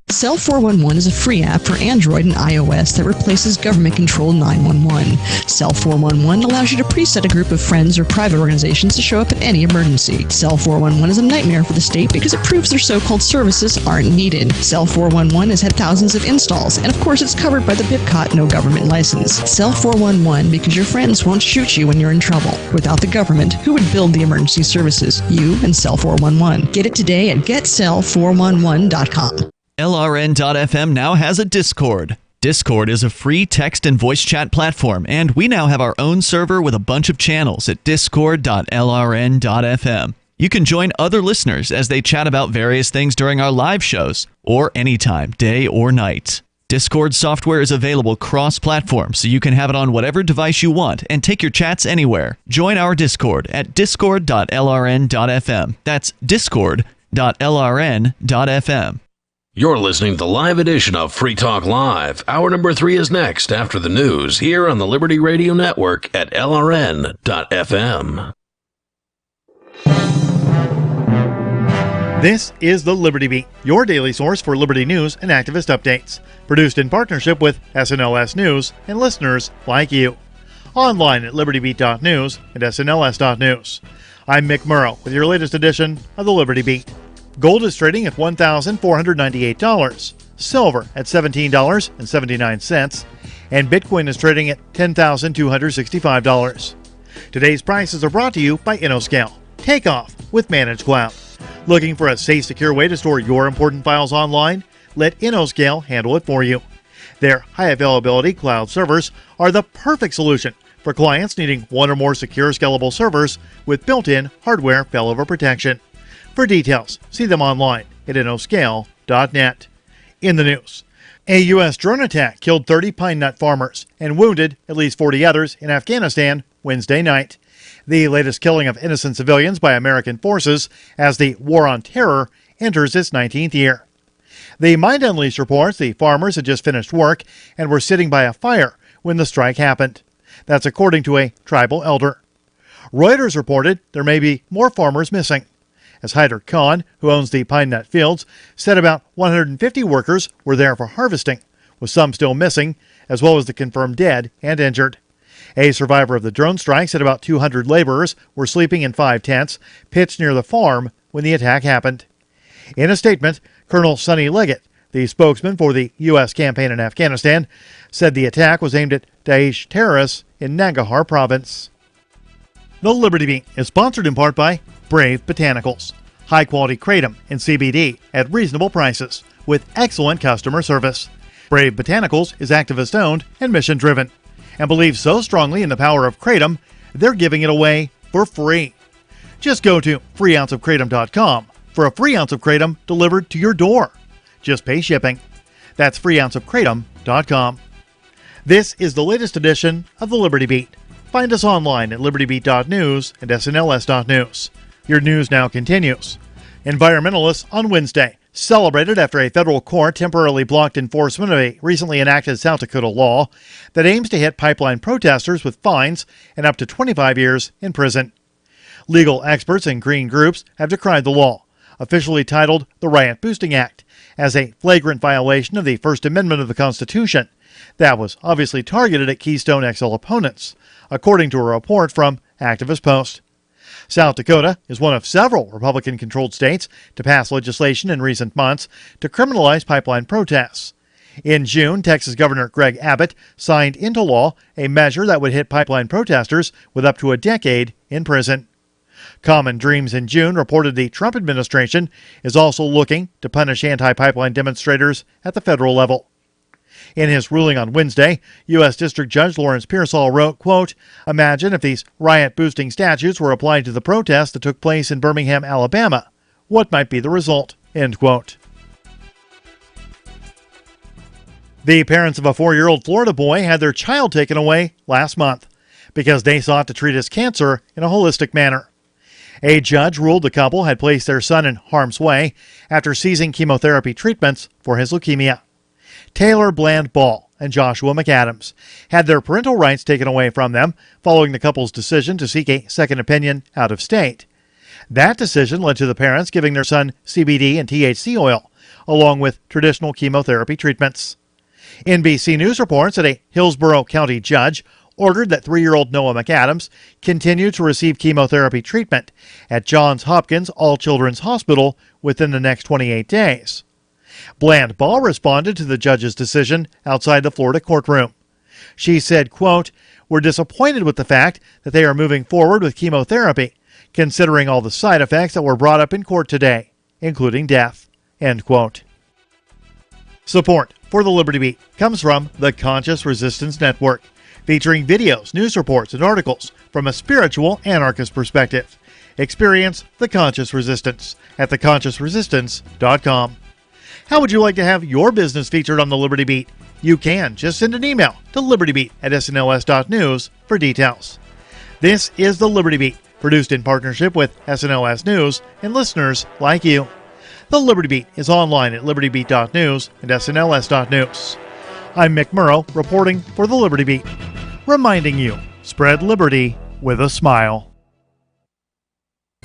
Cell 411 is a free app for Android and iOS that replaces government-controlled 911. Cell 411 allows you to preset a group of friends or private organizations to show up at any emergency. Cell 411 is a nightmare for the state because it proves their so-called services aren't needed. Cell 411 has had thousands of installs, and of course it's covered by the BitCot no government license. Cell 411 because your friends won't shoot you when you're in trouble. Without the government, who would build the emergency services? You and Cell 411. Get it today at getcell411.com. LRN.FM now has a Discord. Discord is a free text and voice chat platform, and we now have our own server with a bunch of channels at discord.lrn.fm. You can join other listeners as they chat about various things during our live shows, or anytime, day or night. Discord software is available cross-platform, so you can have it on whatever device you want and take your chats anywhere. Join our Discord at discord.lrn.fm. That's discord.lrn.fm. You're listening to the live edition of Free Talk Live. Hour number 3 is next after the news here on the Liberty Radio Network at LRN.FM. This is the Liberty Beat, your daily source for Liberty news and activist updates. Produced in partnership with SNLS News and listeners like you. Online at libertybeat.news and snls.news. I'm Mick Murrow with your latest edition of the Liberty Beat. Gold is trading at $1,498, silver at $17.79, and Bitcoin is trading at $10,265. Today's prices are brought to you by InnoScale. Takeoff with Managed Cloud. Looking for a safe, secure way to store your important files online? Let InnoScale handle it for you. Their high availability cloud servers are the perfect solution for clients needing one or more secure, scalable servers with built-in hardware failover protection. For details, see them online at innoscale.net. In the news, a U.S. drone attack killed 30 pine nut farmers and wounded at least 40 others in Afghanistan Wednesday night. The latest killing of innocent civilians by American forces as the War on Terror enters its 19th year. The Mind Unleashed reports the farmers had just finished work and were sitting by a fire when the strike happened. That's according to a tribal elder. Reuters reported there may be more farmers missing. As Hyder Khan, who owns the pine nut fields, said about 150 workers were there for harvesting, with some still missing, as well as the confirmed dead and injured. A survivor of the drone strike said about 200 laborers were sleeping in 5 tents pitched near the farm when the attack happened. In a statement, Colonel Sonny Leggett, the spokesman for the U.S. campaign in Afghanistan, said the attack was aimed at Daesh terrorists in Nangarhar province. The Liberty Beat is sponsored in part by Brave Botanicals. High-quality kratom and CBD at reasonable prices with excellent customer service. Brave Botanicals is activist-owned and mission-driven and believes so strongly in the power of kratom, they're giving it away for free. Just go to freeounceofkratom.com for a free ounce of kratom delivered to your door. Just pay shipping. That's freeounceofkratom.com. This is the latest edition of the Liberty Beat. Find us online at libertybeat.news and snls.news. Your news now continues. Environmentalists on Wednesday celebrated after a federal court temporarily blocked enforcement of a recently enacted South Dakota law that aims to hit pipeline protesters with fines and up to 25 years in prison. Legal experts and green groups have decried the law, officially titled the Riot Boosting Act, as a flagrant violation of the First Amendment of the Constitution that was obviously targeted at Keystone XL opponents, according to a report from Activist Post. South Dakota is one of several Republican-controlled states to pass legislation in recent months to criminalize pipeline protests. In June, Texas Governor Greg Abbott signed into law a measure that would hit pipeline protesters with up to a decade in prison. Common Dreams in June reported the Trump administration is also looking to punish anti-pipeline demonstrators at the federal level. In his ruling on Wednesday, U.S. District Judge Lawrence Pearsall wrote, quote, "Imagine if these riot-boosting statutes were applied to the protests that took place in Birmingham, Alabama. What might be the result?" End quote. The parents of a 4-year-old Florida boy had their child taken away last month because they sought to treat his cancer in a holistic manner. A judge ruled the couple had placed their son in harm's way after seizing chemotherapy treatments for his leukemia. Taylor Bland Ball and Joshua McAdams had their parental rights taken away from them following the couple's decision to seek a second opinion out of state. That decision led to the parents giving their son CBD and THC oil, along with traditional chemotherapy treatments. NBC News reports that a Hillsborough County judge ordered that 3-year-old Noah McAdams continue to receive chemotherapy treatment at Johns Hopkins All Children's Hospital within the next 28 days. Bland Ball responded to the judge's decision outside the Florida courtroom. She said, quote, "We're disappointed with the fact that they are moving forward with chemotherapy, considering all the side effects that were brought up in court today, including death." End quote. Support for the Liberty Beat comes from the Conscious Resistance Network, featuring videos, news reports, and articles from a spiritual anarchist perspective. Experience the Conscious Resistance at theconsciousresistance.com. How would you like to have your business featured on the Liberty Beat? You can. Just send an email to libertybeat@snls.news for details. This is the Liberty Beat, produced in partnership with SNLS News and listeners like you. The Liberty Beat is online at libertybeat.news and snls.news. I'm Mick Murrow, reporting for the Liberty Beat, reminding you, spread liberty with a smile.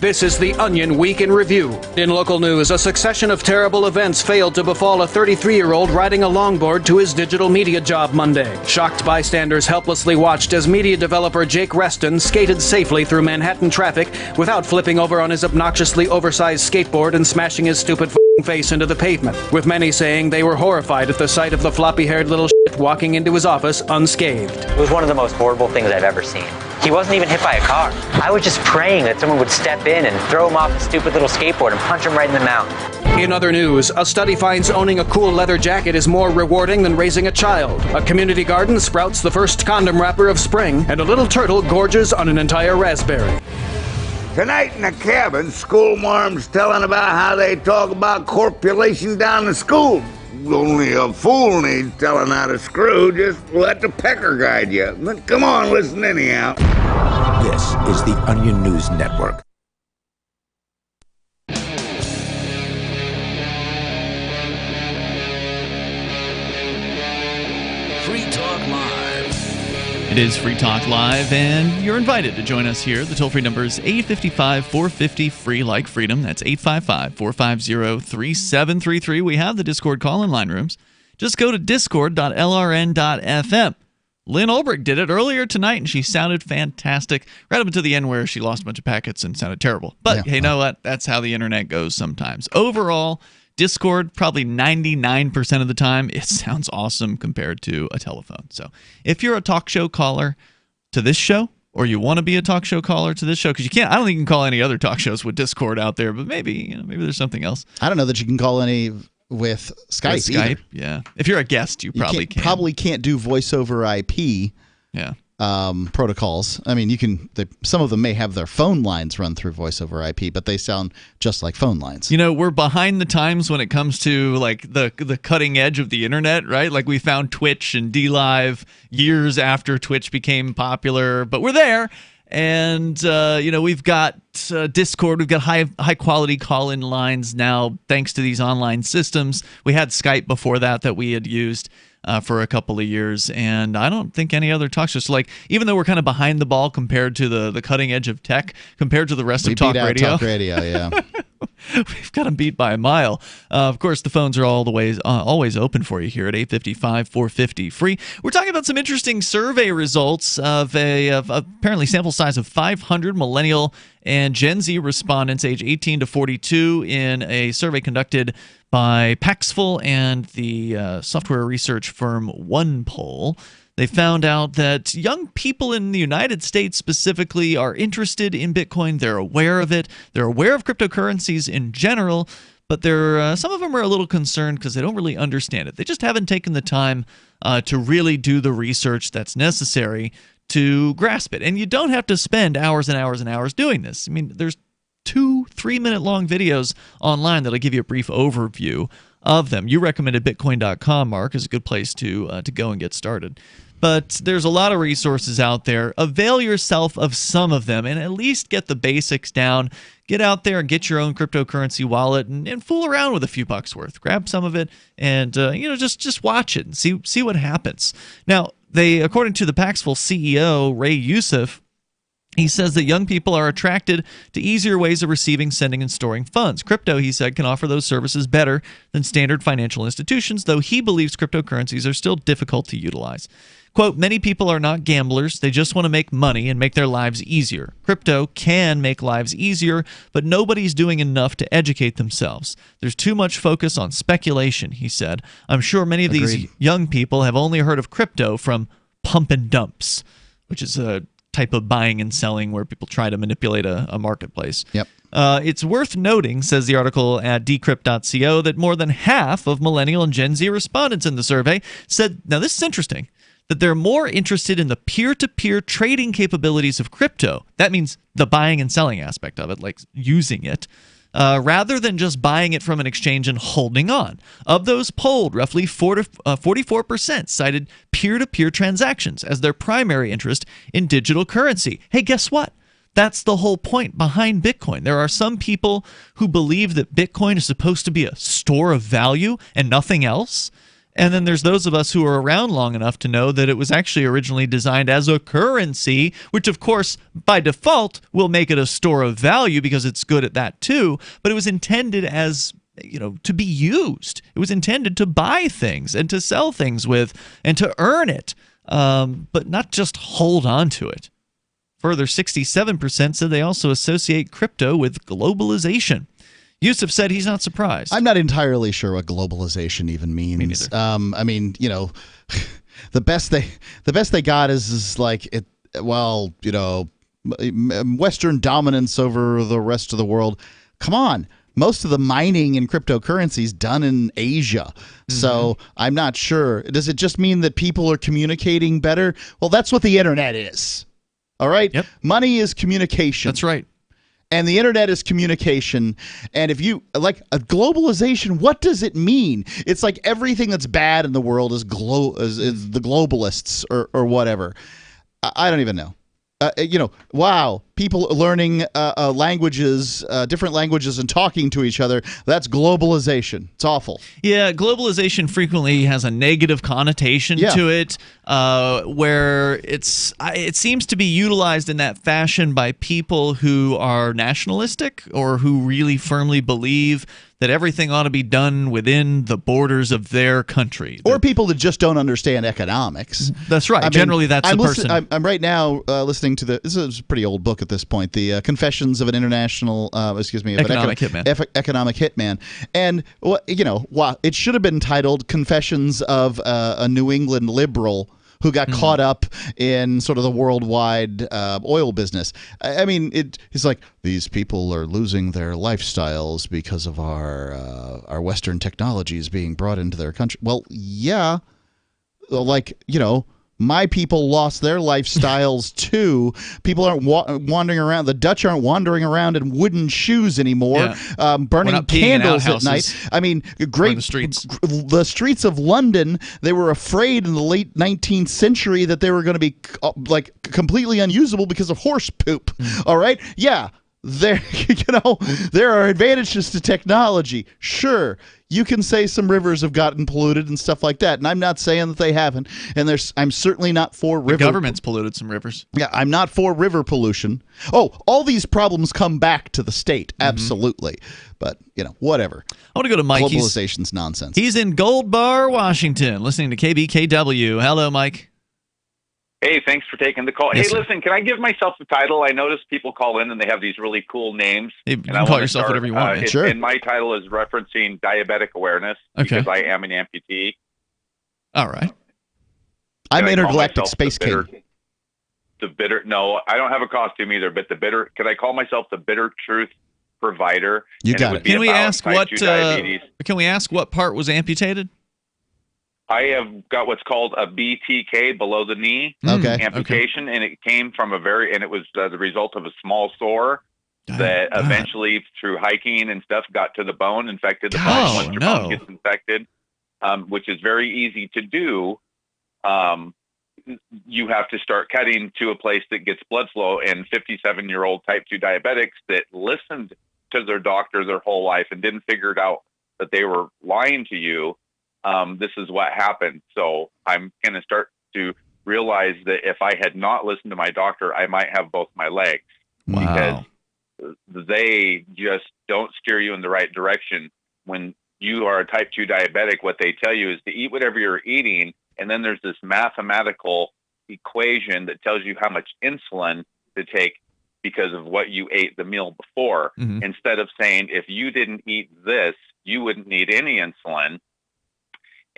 This is the Onion Week in Review. In local news, a succession of terrible events failed to befall a 33-year-old riding a longboard to his digital media job Monday. Shocked bystanders helplessly watched as media developer Jake Reston skated safely through Manhattan traffic without flipping over on his obnoxiously oversized skateboard and smashing his stupid face into the pavement, with many saying they were horrified at the sight of the floppy-haired little shit walking into his office unscathed. It was one of the most horrible things I've ever seen. He wasn't even hit by a car. I was just praying that someone would step in and throw him off his stupid little skateboard and punch him right in the mouth. In other news, a study finds owning a cool leather jacket is more rewarding than raising a child. A community garden sprouts the first condom wrapper of spring, and a little turtle gorges on an entire raspberry. Tonight in the cabin, schoolmarm's telling about how they talk about corpulation down the school. Only a fool needs telling how to screw. Just let the pecker guide you. But come on, listen anyhow. This is the Onion News Network. Free Talk Live. It is Free Talk Live, and you're invited to join us here. The toll-free number is 855-450-FREE like freedom. That's 855-450-3733. We have the Discord call-in line rooms. Just go to discord.lrn.fm. Lynn Ulbricht did it earlier tonight, and she sounded fantastic, right up until the end where she lost a bunch of packets and sounded terrible. But hey, you know what? That's how the internet goes sometimes. Overall, Discord, probably 99% of the time, it sounds awesome compared to a telephone. So if you're a talk show caller to this show, or you want to be a talk show caller to this show, because you can't, I don't think you can call any other talk shows with Discord out there, but maybe, maybe there's something else. I don't know that you can call any with Skype. With Skype, yeah. If you're a guest, you probably can. Probably can't do voice over IP. Yeah. Protocols. I mean, you can. Some of them may have their phone lines run through voice over IP, but they sound just like phone lines. You know, we're behind the times when it comes to like the cutting edge of the internet, right? Like we found Twitch and DLive years after Twitch became popular, but we're there. And we've got Discord. We've got high quality call-in lines now, thanks to these online systems. We had Skype before that we had used for a couple of years, and I don't think any other talk shows. Like, even though we're kind of behind the ball compared to the cutting edge of tech, compared to the rest of talk radio. Talk radio, yeah. We've got them beat by a mile. Of course, the phones are always open for you here at 855-450 free. We're talking about some interesting survey results of apparently sample size of 500 millennial and Gen Z respondents age 18 to 42 in a survey conducted by Paxful and the software research firm OnePoll. They found out that young people in the United States specifically are interested in Bitcoin. They're aware of it. They're aware of cryptocurrencies in general, but some of them are a little concerned because they don't really understand it. They just haven't taken the time to really do the research that's necessary to grasp it. And you don't have to spend hours and hours and hours doing this. I mean, there's 2-3 minute long videos online that'll give you a brief overview of them. You recommended Bitcoin.com, Mark, is a good place to go and get started. But there's a lot of resources out there. Avail yourself of some of them and at least get the basics down. Get out there and get your own cryptocurrency wallet and fool around with a few bucks worth. Grab some of it and just watch it and see what happens. Now, according to the Paxful CEO, Ray Youssef, he says that young people are attracted to easier ways of receiving, sending, and storing funds. Crypto, he said, can offer those services better than standard financial institutions, though he believes cryptocurrencies are still difficult to utilize. Quote, many people are not gamblers. They just want to make money and make their lives easier. Crypto can make lives easier, but nobody's doing enough to educate themselves. There's too much focus on speculation, he said. I'm sure many of these young people have only heard of crypto from pump and dumps, which is a type of buying and selling where people try to manipulate a marketplace. Yep. It's worth noting, says the article at decrypt.co, that more than half of millennial and Gen Z respondents in the survey said, now this is interesting, that they're more interested in the peer-to-peer trading capabilities of crypto. That means the buying and selling aspect of it, like using it, rather than just buying it from an exchange and holding on. Of those polled, roughly 44% cited peer-to-peer transactions as their primary interest in digital currency. Hey, guess what? That's the whole point behind Bitcoin. There are some people who believe that Bitcoin is supposed to be a store of value and nothing else. And then there's those of us who are around long enough to know that it was actually originally designed as a currency, which of course by default will make it a store of value because it's good at that too. But it was intended as, to be used. It was intended to buy things and to sell things with and to earn it, but not just hold on to it. Further, 67% said they also associate crypto with globalization. Yusuf said he's not surprised. I'm not entirely sure what globalization even means. Me neither. I mean, the best they got is like it. Well, Western dominance over the rest of the world. Come on. Most of the mining in cryptocurrency is done in Asia. Mm-hmm. So I'm not sure. Does it just mean that people are communicating better? Well, that's what the internet is. All right? Yep. Money is communication. That's right. And the internet is communication. And if you like a globalization, what does it mean? It's like everything that's bad in the world is the globalists or whatever. I don't even know. Wow, people learning languages, different languages and talking to each other. That's globalization. It's awful. Yeah, globalization frequently has a negative connotation to it, where it seems to be utilized in that fashion by people who are nationalistic or who really firmly believe that everything ought to be done within the borders of their country. Or people that just don't understand economics. That's right. Generally, that's the person. I'm right now listening to this is a pretty old book at this point, the Confessions of an International, Economic Hitman. Economic Hitman. And, it should have been titled Confessions of a New England Liberal who got caught up in sort of the worldwide oil business. I mean, it's like these people are losing their lifestyles because of our Western technologies being brought into their country. Well, yeah, like My people lost their lifestyles too. People aren't wandering around. The Dutch aren't wandering around in wooden shoes anymore, burning candles at night. I mean, the streets of London. They were afraid in the late 19th century that they were going to be like completely unusable because of horse poop. All right, yeah. There are advantages to technology. Sure, you can say some rivers have gotten polluted and stuff like that, and I'm not saying that they haven't. And I'm certainly not for river. The government's polluted some rivers. Yeah, I'm not for river pollution. Oh, all these problems come back to the state, absolutely. But whatever. I want to go to Mike. Globalization's nonsense. He's in Gold Bar, Washington, listening to KBKW. Hello, Mike. Hey, thanks for taking the call. Yes, hey, listen, can I give myself the title? I notice people call in and they have these really cool names. You can call yourself whatever you want, man. Sure. And my title is referencing diabetic awareness because I am an amputee. All right. I'm Intergalactic Space King. No, I don't have a costume either, but can I call myself the Bitter Truth Provider? You got it. Can we ask what part was amputated? I have got what's called a BTK, below the knee amputation, and it came from it was the result of a small sore that eventually, through hiking and stuff, got to the bone, infected the bone. Once your bone gets infected, which is very easy to do, you have to start cutting to a place that gets blood flow. And 57-year-old type 2 diabetics that listened to their doctor their whole life and didn't figure it out that they were lying to you. This is what happened. So I'm going to start to realize that if I had not listened to my doctor, I might have both my legs. Wow. Because they just don't steer you in the right direction. When you are a type 2 diabetic, what they tell you is to eat whatever you're eating. And then there's this mathematical equation that tells you how much insulin to take because of what you ate the meal before. Instead of saying, if you didn't eat this, you wouldn't need any insulin.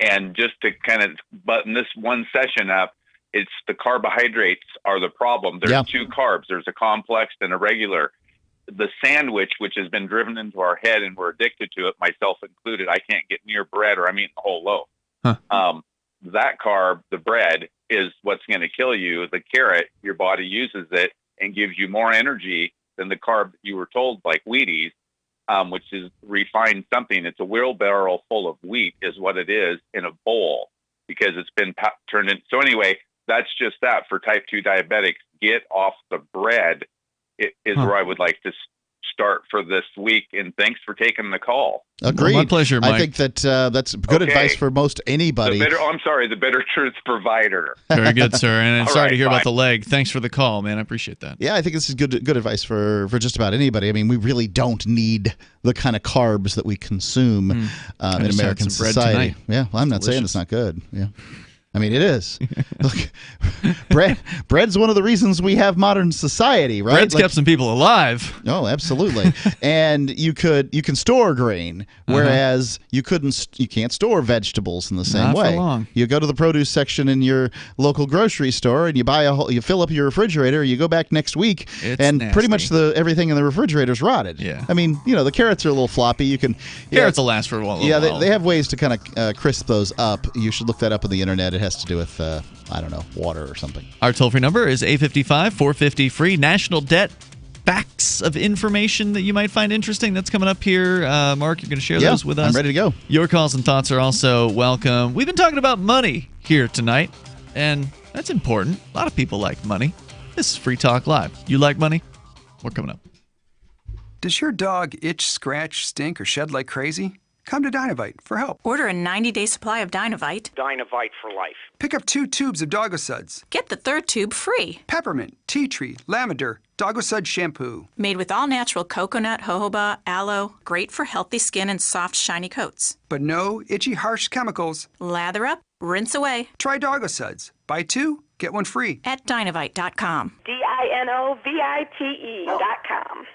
And just to kind of button this one session up, it's the carbohydrates are the problem. There's two carbs. There's a complex and a regular. The sandwich, which has been driven into our head and we're addicted to it, myself included, I can't get near bread or I'm eating the whole loaf. That carb, the bread, is what's going to kill you. The carrot, your body uses it and gives you more energy than the carb that you were told, like Wheaties. Which is refined something. It's a wheelbarrow full of wheat is what it is in a bowl because it's been turned in. So anyway, that's just that for type 2 diabetics. Get off the bread is where I would like to start for this week. And thanks for taking the call. Agreed. Well, my pleasure, Mike. I think that that's good advice for most anybody. The Bitter Truth Provider. Very good, sir. And All sorry right, to hear bye. about the leg. Thanks for the call, man. I appreciate that. Yeah, I think this is good advice for just about anybody. I mean, we really don't need the kind of carbs that we consume in American society. Yeah, well, I'm not saying it's not good. Yeah. I mean, it is. Look, bread's one of the reasons we have modern society, right? Bread's kept some people alive. Oh, absolutely. And you can store grain, whereas you can't store vegetables in the same way. For long. You go to the produce section in your local grocery store and you fill up your refrigerator. You go back next week, and nasty. pretty much everything in the refrigerator is rotted. Yeah. I mean, the carrots are a little floppy. Carrots will last for a while. Yeah, they have ways to kind of crisp those up. You should look that up on the internet. It has to do with, I don't know, water or something. Our toll-free number is 855-450-FREE. National debt facts of information that you might find interesting. That's coming up here. Mark, you're going to share those with us? I'm ready to go. Your calls and thoughts are also welcome. We've been talking about money here tonight, and that's important. A lot of people like money. This is Free Talk Live. You like money? We're coming up. Does your dog itch, scratch, stink, or shed like crazy? Come to Dynavite for help. Order a 90-day supply of Dynavite. Dynavite for life. Pick up 2 tubes of Doggo Suds. Get the 3rd tube free. Peppermint, tea tree, lavender, Doggo Sud shampoo. Made with all-natural coconut, jojoba, aloe. Great for healthy skin and soft, shiny coats. But no itchy, harsh chemicals. Lather up, rinse away. Try Doggo Suds. Buy 2, get 1 free. At Dynavite.com. DINOVITE.com.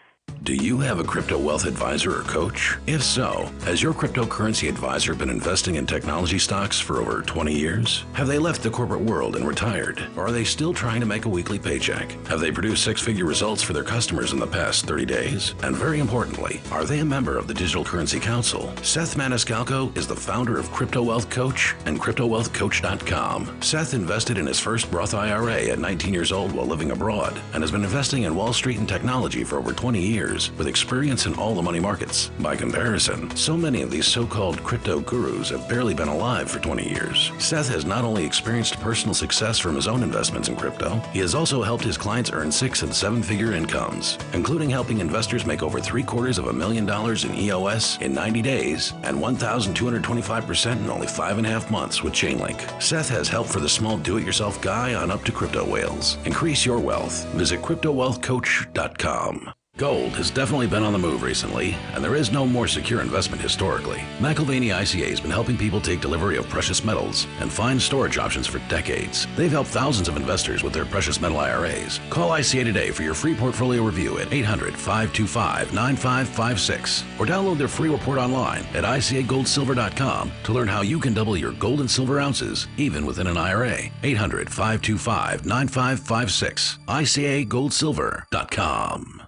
Do you have a crypto wealth advisor or coach? If so, has your cryptocurrency advisor been investing in technology stocks for over 20 years? Have they left the corporate world and retired? Or are they still trying to make a weekly paycheck? Have they produced six-figure results for their customers in the past 30 days? And very importantly, are they a member of the Digital Currency Council? Seth Maniscalco is the founder of Crypto Wealth Coach and CryptoWealthCoach.com. Seth invested in his first Roth IRA at 19 years old while living abroad and has been investing in Wall Street and technology for over 20 years with experience in all the money markets. By comparison, so many of these so-called crypto gurus have barely been alive for 20 years. Seth has not only experienced personal success from his own investments in crypto, he has also helped his clients earn 6- and 7-figure incomes, including helping investors make over $750,000 in EOS in 90 days and 1,225% in only 5.5 months with Chainlink. Seth has help for the small do-it-yourself guy on up to crypto whales. Increase your wealth. Visit CryptoWealthCoach.com. Gold has definitely been on the move recently, and there is no more secure investment historically. McIlvaney ICA has been helping people take delivery of precious metals and find storage options for decades. They've helped thousands of investors with their precious metal IRAs. Call ICA today for your free portfolio review at 800-525-9556 or download their free report online at ICAGoldSilver.com to learn how you can double your gold and silver ounces even within an IRA. 800-525-9556. ICAGoldSilver.com.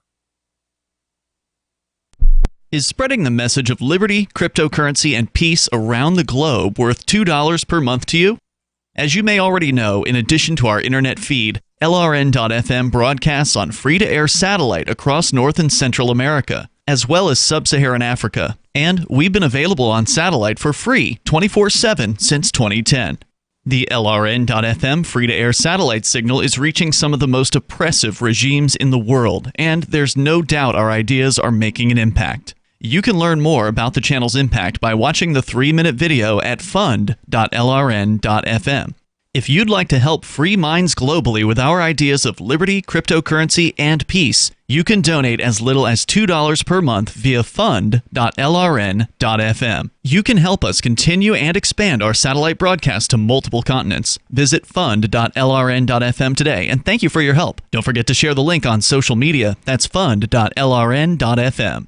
Is spreading the message of liberty, cryptocurrency, and peace around the globe worth $2 per month to you? As you may already know, in addition to our internet feed, LRN.FM broadcasts on free-to-air satellite across North and Central America, as well as Sub-Saharan Africa. And we've been available on satellite for free 24/7 since 2010. The LRN.FM free-to-air satellite signal is reaching some of the most oppressive regimes in the world, and there's no doubt our ideas are making an impact. You can learn more about the channel's impact by watching the 3-minute video at fund.lrn.fm. If you'd like to help free minds globally with our ideas of liberty, cryptocurrency, and peace, you can donate as little as $2 per month via fund.lrn.fm. You can help us continue and expand our satellite broadcast to multiple continents. Visit fund.lrn.fm today, and thank you for your help. Don't forget to share the link on social media. That's fund.lrn.fm.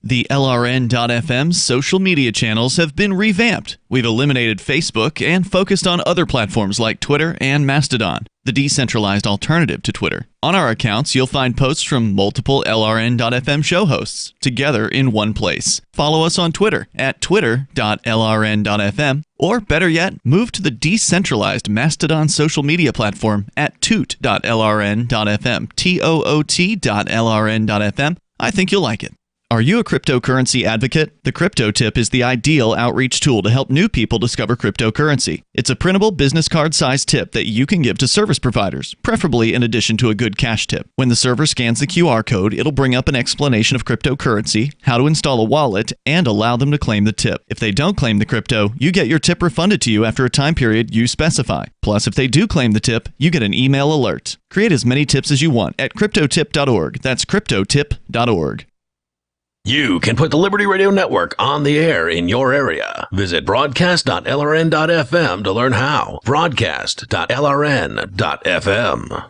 The LRN.FM social media channels have been revamped. We've eliminated Facebook and focused on other platforms like Twitter and Mastodon, the decentralized alternative to Twitter. On our accounts, you'll find posts from multiple LRN.FM show hosts together in one place. Follow us on Twitter at twitter.lrn.fm, or better yet, move to the decentralized Mastodon social media platform at toot.lrn.fm, toot.lrn.fm. I think you'll like it. Are you a cryptocurrency advocate? The Crypto Tip is the ideal outreach tool to help new people discover cryptocurrency. It's a printable business card-sized tip that you can give to service providers, preferably in addition to a good cash tip. When the server scans the QR code, it'll bring up an explanation of cryptocurrency, how to install a wallet, and allow them to claim the tip. If they don't claim the crypto, you get your tip refunded to you after a time period you specify. Plus, if they do claim the tip, you get an email alert. Create as many tips as you want at cryptotip.org. That's cryptotip.org. You can put the Liberty Radio Network on the air in your area. Visit broadcast.lrn.fm to learn how. Broadcast.lrn.fm.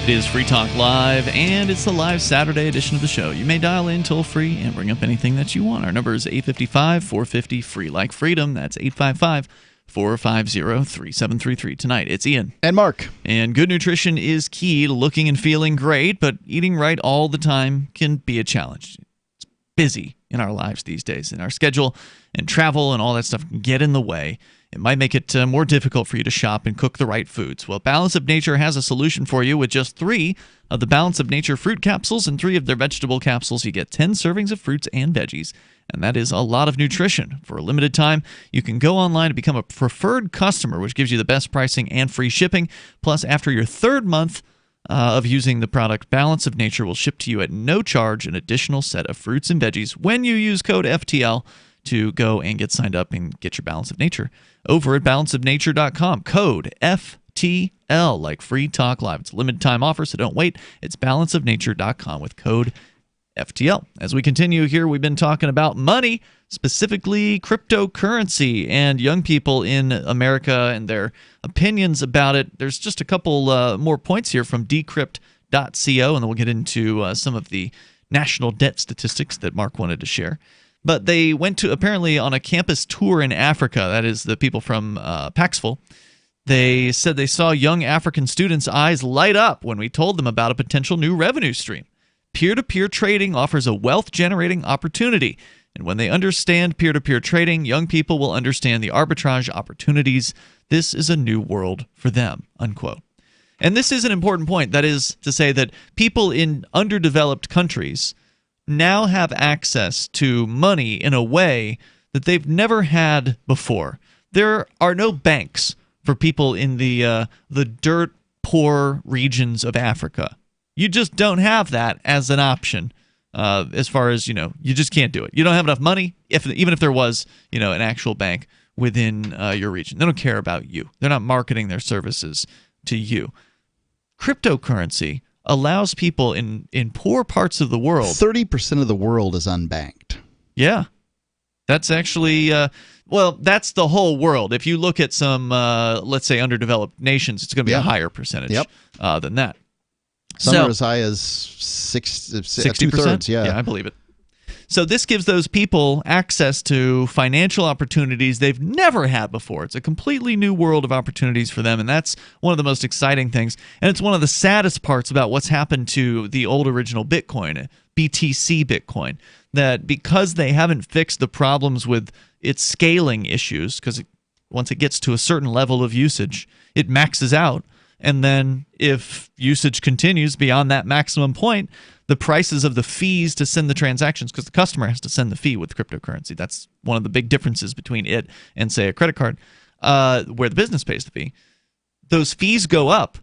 It is Free Talk Live, and it's the live Saturday edition of the show. You may dial in toll-free and bring up anything that you want. Our number is 855-450-FREE like freedom. That's 855-450-3733. Tonight, it's Ian. And Mark. And good nutrition is key to looking and feeling great, but eating right all the time can be a challenge. It's busy in our lives these days, and our schedule and travel and all that stuff can get in the way. It might make it more difficult for you to shop and cook the right foods. Well, Balance of Nature has a solution for you. With just 3 of the Balance of Nature fruit capsules and 3 of their vegetable capsules, you get 10 servings of fruits and veggies. And that is a lot of nutrition. For a limited time, you can go online to become a preferred customer, which gives you the best pricing and free shipping. Plus, after your 3rd month of using the product, Balance of Nature will ship to you at no charge an additional set of fruits and veggies when you use code FTL to go and get signed up and get your Balance of Nature over at balanceofnature.com. Code FTL, like Free Talk Live. It's a limited time offer, so don't wait. It's balanceofnature.com with code FTL. As we continue here, we've been talking about money, specifically cryptocurrency, and young people in America and their opinions about it. There's just a couple more points here from decrypt.co, and then we'll get into some of the national debt statistics that Mark wanted to share. But they went to, apparently, on a campus tour in Africa. That is the people from Paxful. They said they saw young African students' eyes light up when we told them about a potential new revenue stream. Peer-to-peer trading offers a wealth-generating opportunity. And when they understand peer-to-peer trading, young people will understand the arbitrage opportunities. This is a new world for them, unquote. And this is an important point. That is to say that people in underdeveloped countries now have access to money in a way that they've never had before. There are no banks for people in the dirt-poor regions of Africa. You just don't have that as an option. As far as, you just can't do it. You don't have enough money, even if there was, an actual bank within your region. They don't care about you. They're not marketing their services to you. Cryptocurrency allows people in poor parts of the world. 30% of the world is unbanked. Yeah. That's actually, that's the whole world. If you look at some, let's say, underdeveloped nations, it's going to be a higher percentage than that. Some are as high as 60%. 2/3. Yeah, I believe it. So this gives those people access to financial opportunities they've never had before. It's a completely new world of opportunities for them, and that's one of the most exciting things. And it's one of the saddest parts about what's happened to the old original Bitcoin, BTC Bitcoin, that because they haven't fixed the problems with its scaling issues, because once it gets to a certain level of usage, it maxes out. And then if usage continues beyond that maximum point, the prices of the fees to send the transactions, because the customer has to send the fee with cryptocurrency. That's one of the big differences between it and, say, a credit card, where the business pays the fee. Those fees go up.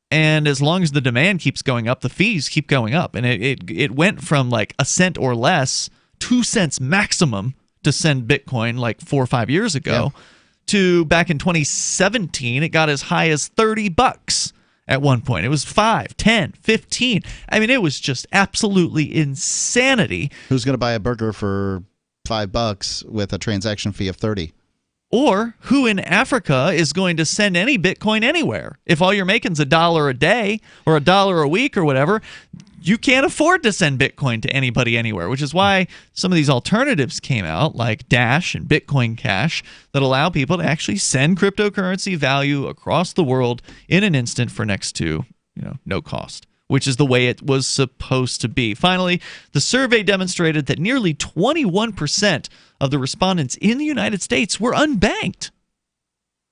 And as long as the demand keeps going up, the fees keep going up. And it went from like a cent or less, 2 cents maximum to send Bitcoin like 4 or 5 years ago. Yeah. To back in 2017, it got as high as $30 at one point. It was 5, 10, 15. I mean, it was just absolutely insanity. Who's going to buy a burger for $5 with a transaction fee of 30? Or who in Africa is going to send any Bitcoin anywhere? If all you're making is $1 a day or $1 a week or whatever, you can't afford to send Bitcoin to anybody anywhere, which is why some of these alternatives came out, like Dash and Bitcoin Cash, that allow people to actually send cryptocurrency value across the world in an instant for next to, no cost, which is the way it was supposed to be. Finally, the survey demonstrated that nearly 21% of the respondents in the United States were unbanked,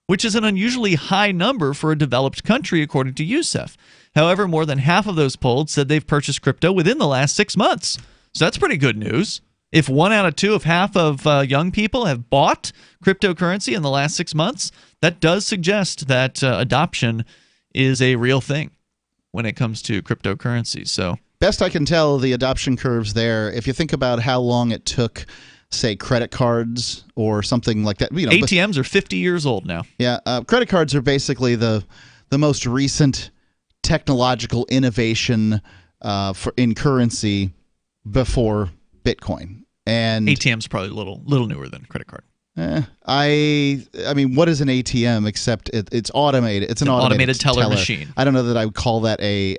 which is an unusually high number for a developed country, according to USEF. However, more than half of those polled said they've purchased crypto within the last 6 months. So that's pretty good news. If 1 out of 2 of half of young people have bought cryptocurrency in the last 6 months, that does suggest that adoption is a real thing when it comes to cryptocurrency. So, best I can tell, the adoption curves there, if you think about how long it took, say, credit cards or something like that. ATMs are 50 years old now. Yeah, credit cards are basically the most recent technological innovation in currency before Bitcoin. And ATM's probably a little newer than credit card. I mean, what is an ATM except it's automated? It's an automated teller machine. I don't know that I would call that a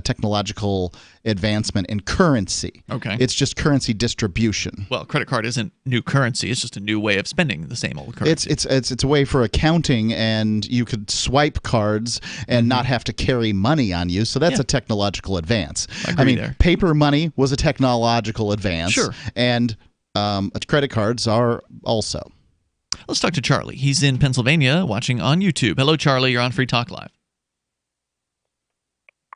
technological advancement in currency. Okay. It's just currency distribution. Well, credit card isn't new currency. It's just a new way of spending the same old currency. It's a way for accounting, and you could swipe cards and not have to carry money on you. So that's a technological advance. I mean, paper money was a technological advance. Sure. And credit cards are also. Let's talk to Charlie. He's in Pennsylvania watching on YouTube. Hello, Charlie. You're on Free Talk Live.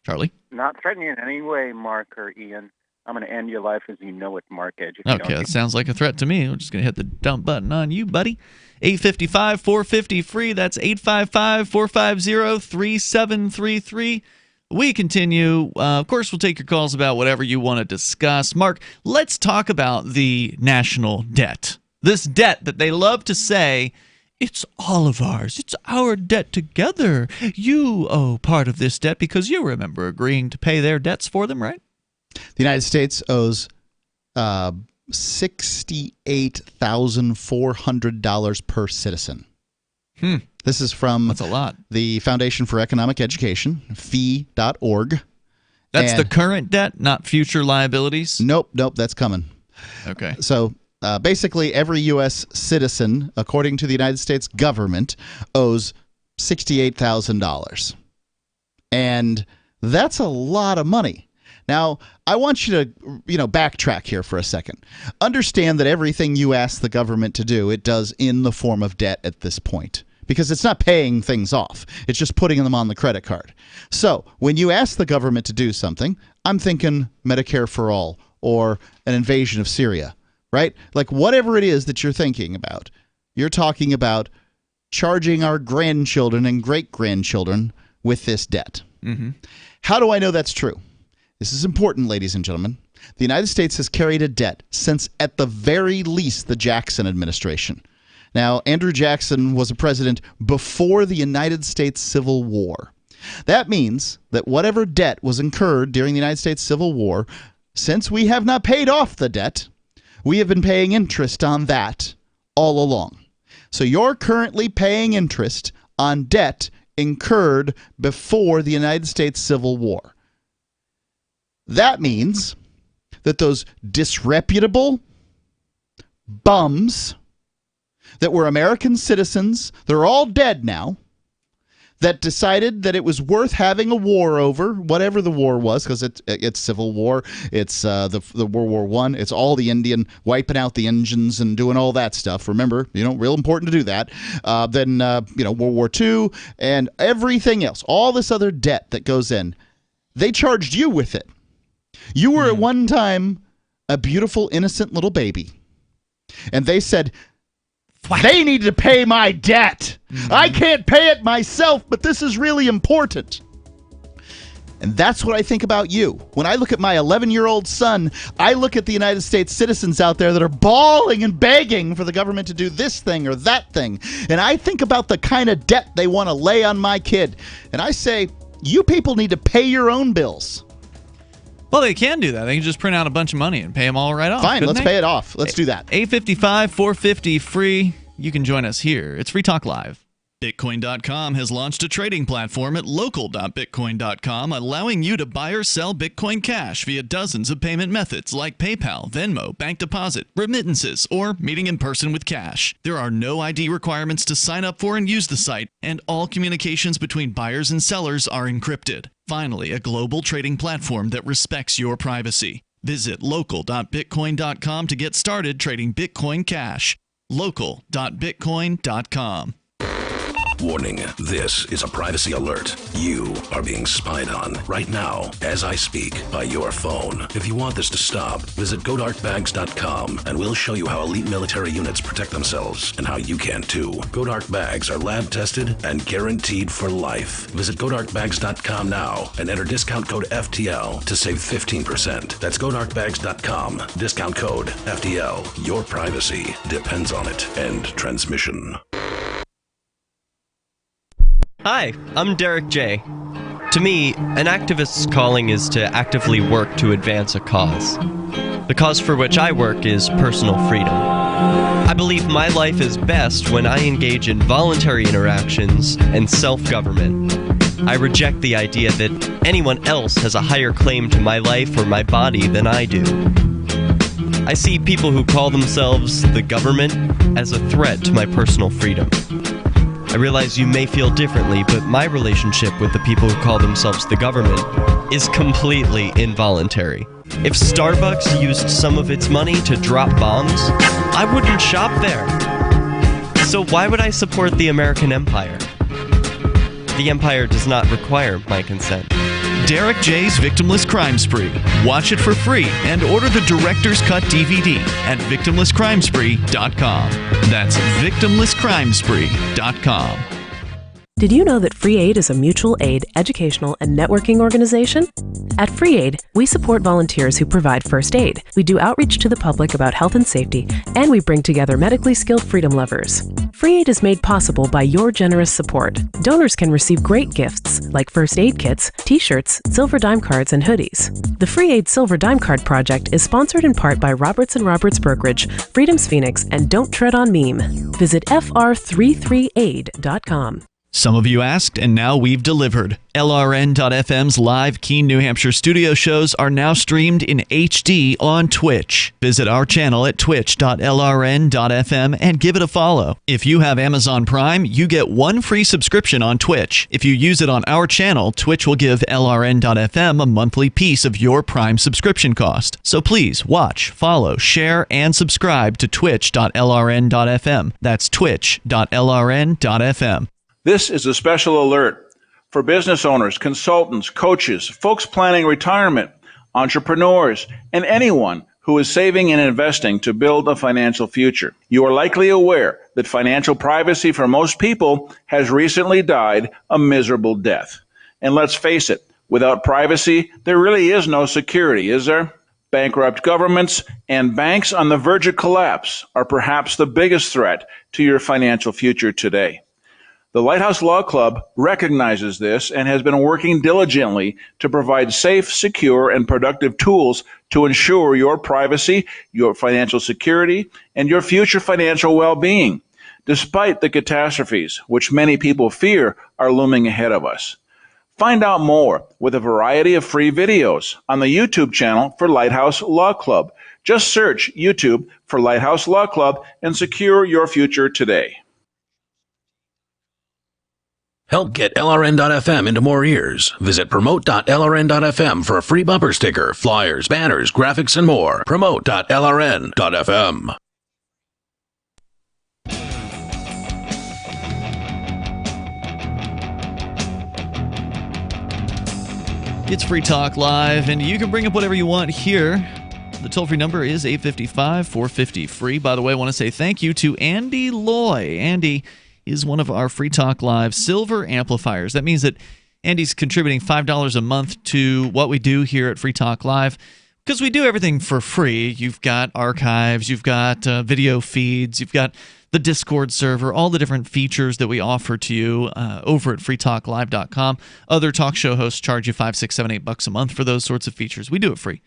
Charlie? Not threatening in any way, Mark or Ian. I'm going to end your life as you know it, Mark Edge. Okay, that sounds like a threat to me. We're just going to hit the dump button on you, buddy. 855-450-FREE. That's 855-450-3733. We continue. Of course, we'll take your calls about whatever you want to discuss. Mark, let's talk about the national debt. This debt that they love to say, it's all of ours. It's our debt together. You owe part of this debt because you remember agreeing to pay their debts for them, right? The United States owes $68,400 per citizen. This is from That's a lot. The Foundation for Economic Education, fee.org. That's the current debt, not future liabilities? Nope, that's coming. Okay. So basically, every U.S. citizen, according to the United States government, owes $68,000. And that's a lot of money. Now, I want you to, backtrack here for a second. Understand that everything you ask the government to do, it does in the form of debt at this point. Because it's not paying things off. It's just putting them on the credit card. So when you ask the government to do something, I'm thinking Medicare for all or an invasion of Syria, right? Like whatever it is that you're thinking about, you're talking about charging our grandchildren and great-grandchildren with this debt. Mm-hmm. How do I know that's true? This is important, ladies and gentlemen. The United States has carried a debt since, at the very least, the Jackson administration. Now, Andrew Jackson was a president before the United States Civil War. That means that whatever debt was incurred during the United States Civil War, since we have not paid off the debt, we have been paying interest on that all along. So you're currently paying interest on debt incurred before the United States Civil War. That means that those disreputable bums that were American citizens, they're all dead now, that decided that it was worth having a war over, whatever the war was, because it's Civil War, it's the World War I, it's all the Indian, wiping out the engines and doing all that stuff. Remember, real important to do that. Then, World War II and everything else, all this other debt that goes in, they charged you with it. You were at one time a beautiful, innocent little baby. And they said, they need to pay my debt. I can't pay it myself, but this is really important. And that's what I think about you. When I look at my 11-year-old son, I look at the United States citizens out there that are bawling and begging for the government to do this thing or that thing. And I think about the kind of debt they want to lay on my kid. And I say, you people need to pay your own bills. Well, they can do that. They can just print out a bunch of money and pay them all right off. Fine, let's pay it off. Let's do that. 855-450 free. You can join us here. It's Free Talk Live. Bitcoin.com has launched a trading platform at local.bitcoin.com, allowing you to buy or sell Bitcoin Cash via dozens of payment methods like PayPal, Venmo, bank deposit, remittances, or meeting in person with cash. There are no ID requirements to sign up for and use the site, and all communications between buyers and sellers are encrypted. Finally, a global trading platform that respects your privacy. Visit local.bitcoin.com to get started trading Bitcoin Cash. local.bitcoin.com. Warning, this is a privacy alert. You are being spied on right now as I speak by your phone. If you want this to stop, visit GoDarkBags.com and we'll show you how elite military units protect themselves and how you can too. GoDark Bags are lab tested and guaranteed for life. Visit GoDarkBags.com now and enter discount code FTL to save 15%. That's GoDarkBags.com. Discount code FTL. Your privacy depends on it. End transmission. Hi, I'm Derek J. To me, an activist's calling is to actively work to advance a cause. The cause for which I work is personal freedom. I believe my life is best when I engage in voluntary interactions and self-government. I reject the idea that anyone else has a higher claim to my life or my body than I do. I see people who call themselves the government as a threat to my personal freedom. I realize you may feel differently, but my relationship with the people who call themselves the government is completely involuntary. If Starbucks used some of its money to drop bombs, I wouldn't shop there. So why would I support the American empire? The empire does not require my consent. Derek J's Victimless Crime Spree. Watch it for free and order the Director's Cut DVD at victimlesscrimespree.com. That's victimlesscrimespree.com. Did you know that Free Aid is a mutual aid, educational, and networking organization? At Free Aid, we support volunteers who provide first aid. We do outreach to the public about health and safety, and we bring together medically skilled freedom lovers. Free Aid is made possible by your generous support. Donors can receive great gifts like first aid kits, t-shirts, silver dime cards, and hoodies. The Free Aid Silver Dime Card Project is sponsored in part by Roberts & Roberts Brokerage, Freedom's Phoenix, and Don't Tread on Meme. Visit fr33aid.com. Some of you asked, and now we've delivered. LRN.FM's live Keene, New Hampshire studio shows are now streamed in HD on Twitch. Visit our channel at twitch.lrn.fm and give it a follow. If you have Amazon Prime, you get one free subscription on Twitch. If you use it on our channel, Twitch will give LRN.FM a monthly piece of your Prime subscription cost. So please watch, follow, share, and subscribe to twitch.lrn.fm. That's twitch.lrn.fm. This is a special alert for business owners, consultants, coaches, folks planning retirement, entrepreneurs, and anyone who is saving and investing to build a financial future. You are likely aware that financial privacy for most people has recently died a miserable death. And let's face it, without privacy, there really is no security, is there? Bankrupt governments and banks on the verge of collapse are perhaps the biggest threat to your financial future today. The Lighthouse Law Club recognizes this and has been working diligently to provide safe, secure, and productive tools to ensure your privacy, your financial security, and your future financial well-being, despite the catastrophes which many people fear are looming ahead of us. Find out more with a variety of free videos on the YouTube channel for Lighthouse Law Club. Just search YouTube for Lighthouse Law Club and secure your future today. Help get LRN.FM into more ears. Visit promote.lrn.fm for a free bumper sticker, flyers, banners, graphics, and more. Promote.lrn.fm. It's Free Talk Live, and you can bring up whatever you want here. The toll-free number is 855-450-FREE. By the way, I want to say thank you to Andy Loy. Andy is one of our Free Talk Live silver amplifiers. That means that Andy's contributing $5 a month to what we do here at Free Talk Live, because we do everything for free. You've got archives, you've got video feeds, you've got the Discord server, all the different features that we offer to you over at freetalklive.com. Other talk show hosts charge you $5, $6, $7, $8 a month for those sorts of features. We do it free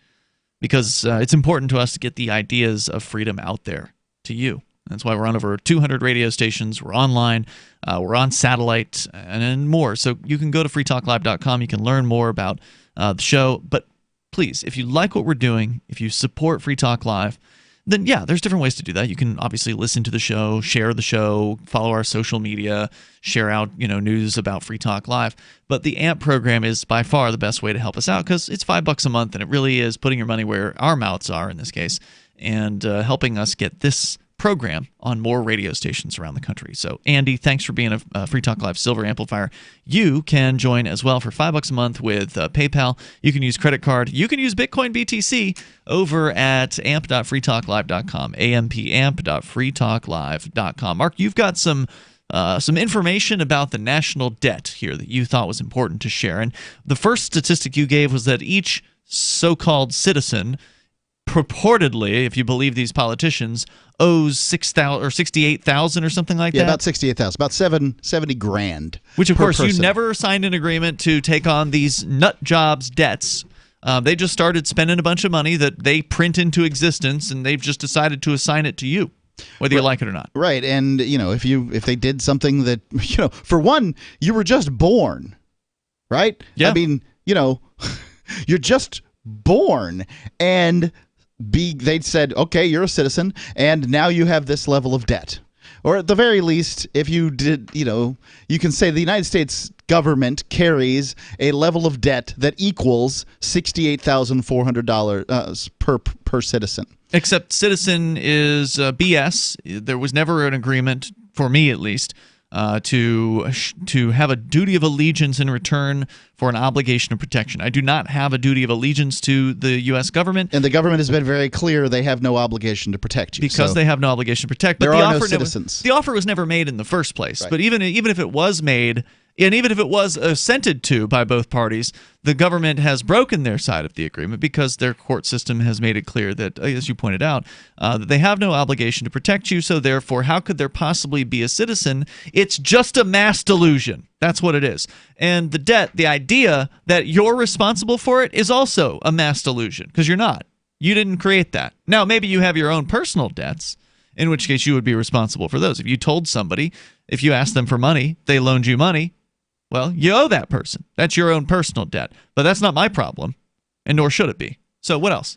because it's important to us to get the ideas of freedom out there to you. That's why we're on over 200 radio stations. We're online. We're on satellite and more. So you can go to freetalklive.com. You can learn more about the show. But please, if you like what we're doing, if you support Free Talk Live, then yeah, there's different ways to do that. You can obviously listen to the show, share the show, follow our social media, share out news about Free Talk Live. But the AMP program is by far the best way to help us out because it's $5 a month, and it really is putting your money where our mouths are in this case, and helping us get this program on more radio stations around the country. So, Andy, thanks for being a Free Talk Live Silver Amplifier. You can join as well for $5 a month with PayPal. You can use credit card. You can use Bitcoin BTC over at amp.freetalklive.com, ampamp.freetalklive.com. Mark, you've got some information about the national debt here that you thought was important to share. And the first statistic you gave was that each so-called citizen purportedly, if you believe these politicians, owes $6,000 or $68,000 or something like that. Yeah, about $68,000, about $70,000. Which, of course, person. You never signed an agreement to take on these nut jobs debts. They just started spending a bunch of money that they print into existence, and they've just decided to assign it to you, whether you like it or not. Right, and if they did something that for one, you were just born, right? Yeah. I mean, you're just born, and they'd said, okay, you're a citizen, and now you have this level of debt. Or at the very least, if you did, you can say the United States government carries a level of debt that equals $68,400 per citizen. Except citizen is BS. There was never an agreement, for me at least, to have a duty of allegiance in return for an obligation of protection. I do not have a duty of allegiance to the U.S. government. And the government has been very clear they have no obligation to protect you. Because they have no obligation to protect. But there are no citizens. The offer was never made in the first place. Right. But even if it was made And even if it was assented to by both parties, the government has broken their side of the agreement because their court system has made it clear that, as you pointed out, that they have no obligation to protect you. So therefore, how could there possibly be a citizen? It's just a mass delusion. That's what it is. And the debt, the idea that you're responsible for it, is also a mass delusion because you're not. You didn't create that. Now, maybe you have your own personal debts, in which case you would be responsible for those. If you told somebody, if you asked them for money, they loaned you money, well, you owe that person. That's your own personal debt. But that's not my problem, and nor should it be. So what else?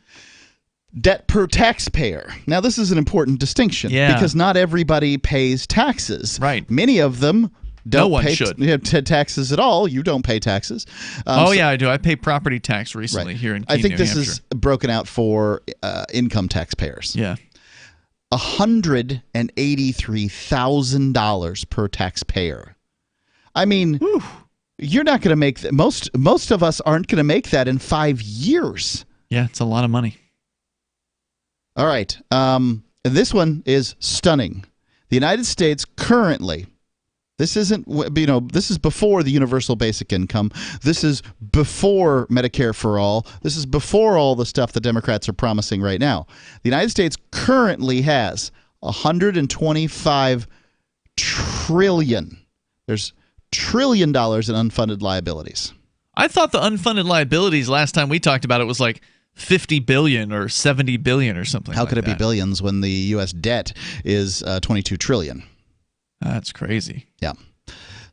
Debt per taxpayer. Now, this is an important distinction because not everybody pays taxes. Right. Many of them don't one pay should. Taxes at all. You don't pay taxes. Yeah, I do. I pay property tax recently here in Keene, I think New this Hampshire. is broken out for income taxpayers. Yeah. $183,000 per taxpayer. I mean, you're not going to make that. Most of us aren't going to make that in 5 years. Yeah, it's a lot of money. All right. This one is stunning. The United States currently, this isn't, this is before the universal basic income. This is before Medicare for all. This is before all the stuff the Democrats are promising right now. The United States currently has $125 trillion. There's $1 trillion in unfunded liabilities. I thought the unfunded liabilities last time we talked about it was like 50 billion or 70 billion or something. How could it be billions when the U.S. debt is 22 trillion? That's crazy. Yeah.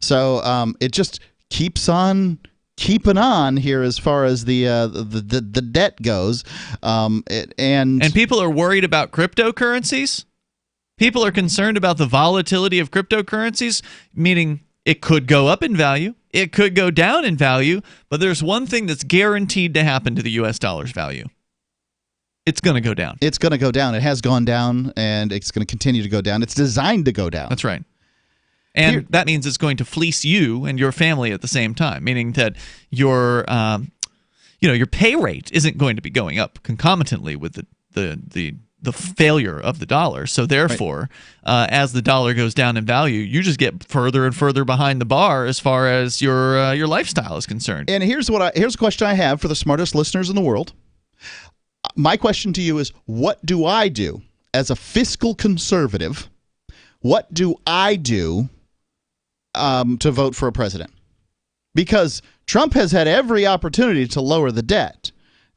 So it just keeps on keeping on here as far as the debt goes. And people are worried about cryptocurrencies. People are concerned about the volatility of cryptocurrencies, meaning it could go up in value, it could go down in value, but there's one thing that's guaranteed to happen to the U.S. dollar's value. It's going to go down. It's going to go down. It has gone down, and it's going to continue to go down. It's designed to go down. That's right. And that means it's going to fleece you and your family at the same time, meaning that your pay rate isn't going to be going up concomitantly with the failure of the dollar. So therefore, as the dollar goes down in value, you just get further and further behind the bar as far as your lifestyle is concerned. And here's a question I have for the smartest listeners in the world. My question to you is, what do I do as a fiscal conservative? What do I do to vote for a president? Because Trump has had every opportunity to lower the debt.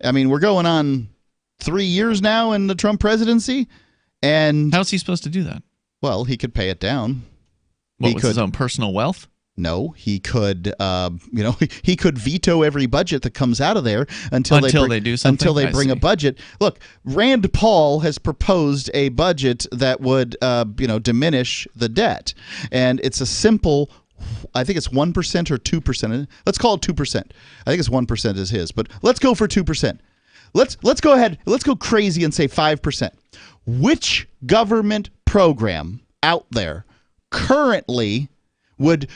I mean, we're going on 3 years now in the Trump presidency, and how's he supposed to do that? Well, he could pay it down. His own personal wealth? No, he could. He could veto every budget that comes out of there until they do something. Until they bring a budget. Look, Rand Paul has proposed a budget that would, diminish the debt, and it's a simple. I think it's 1% or 2%. Let's call it 2%. I think it's 1% is his, but let's go for 2%. Let's go ahead. Let's go crazy and say 5%. Which government program out there currently would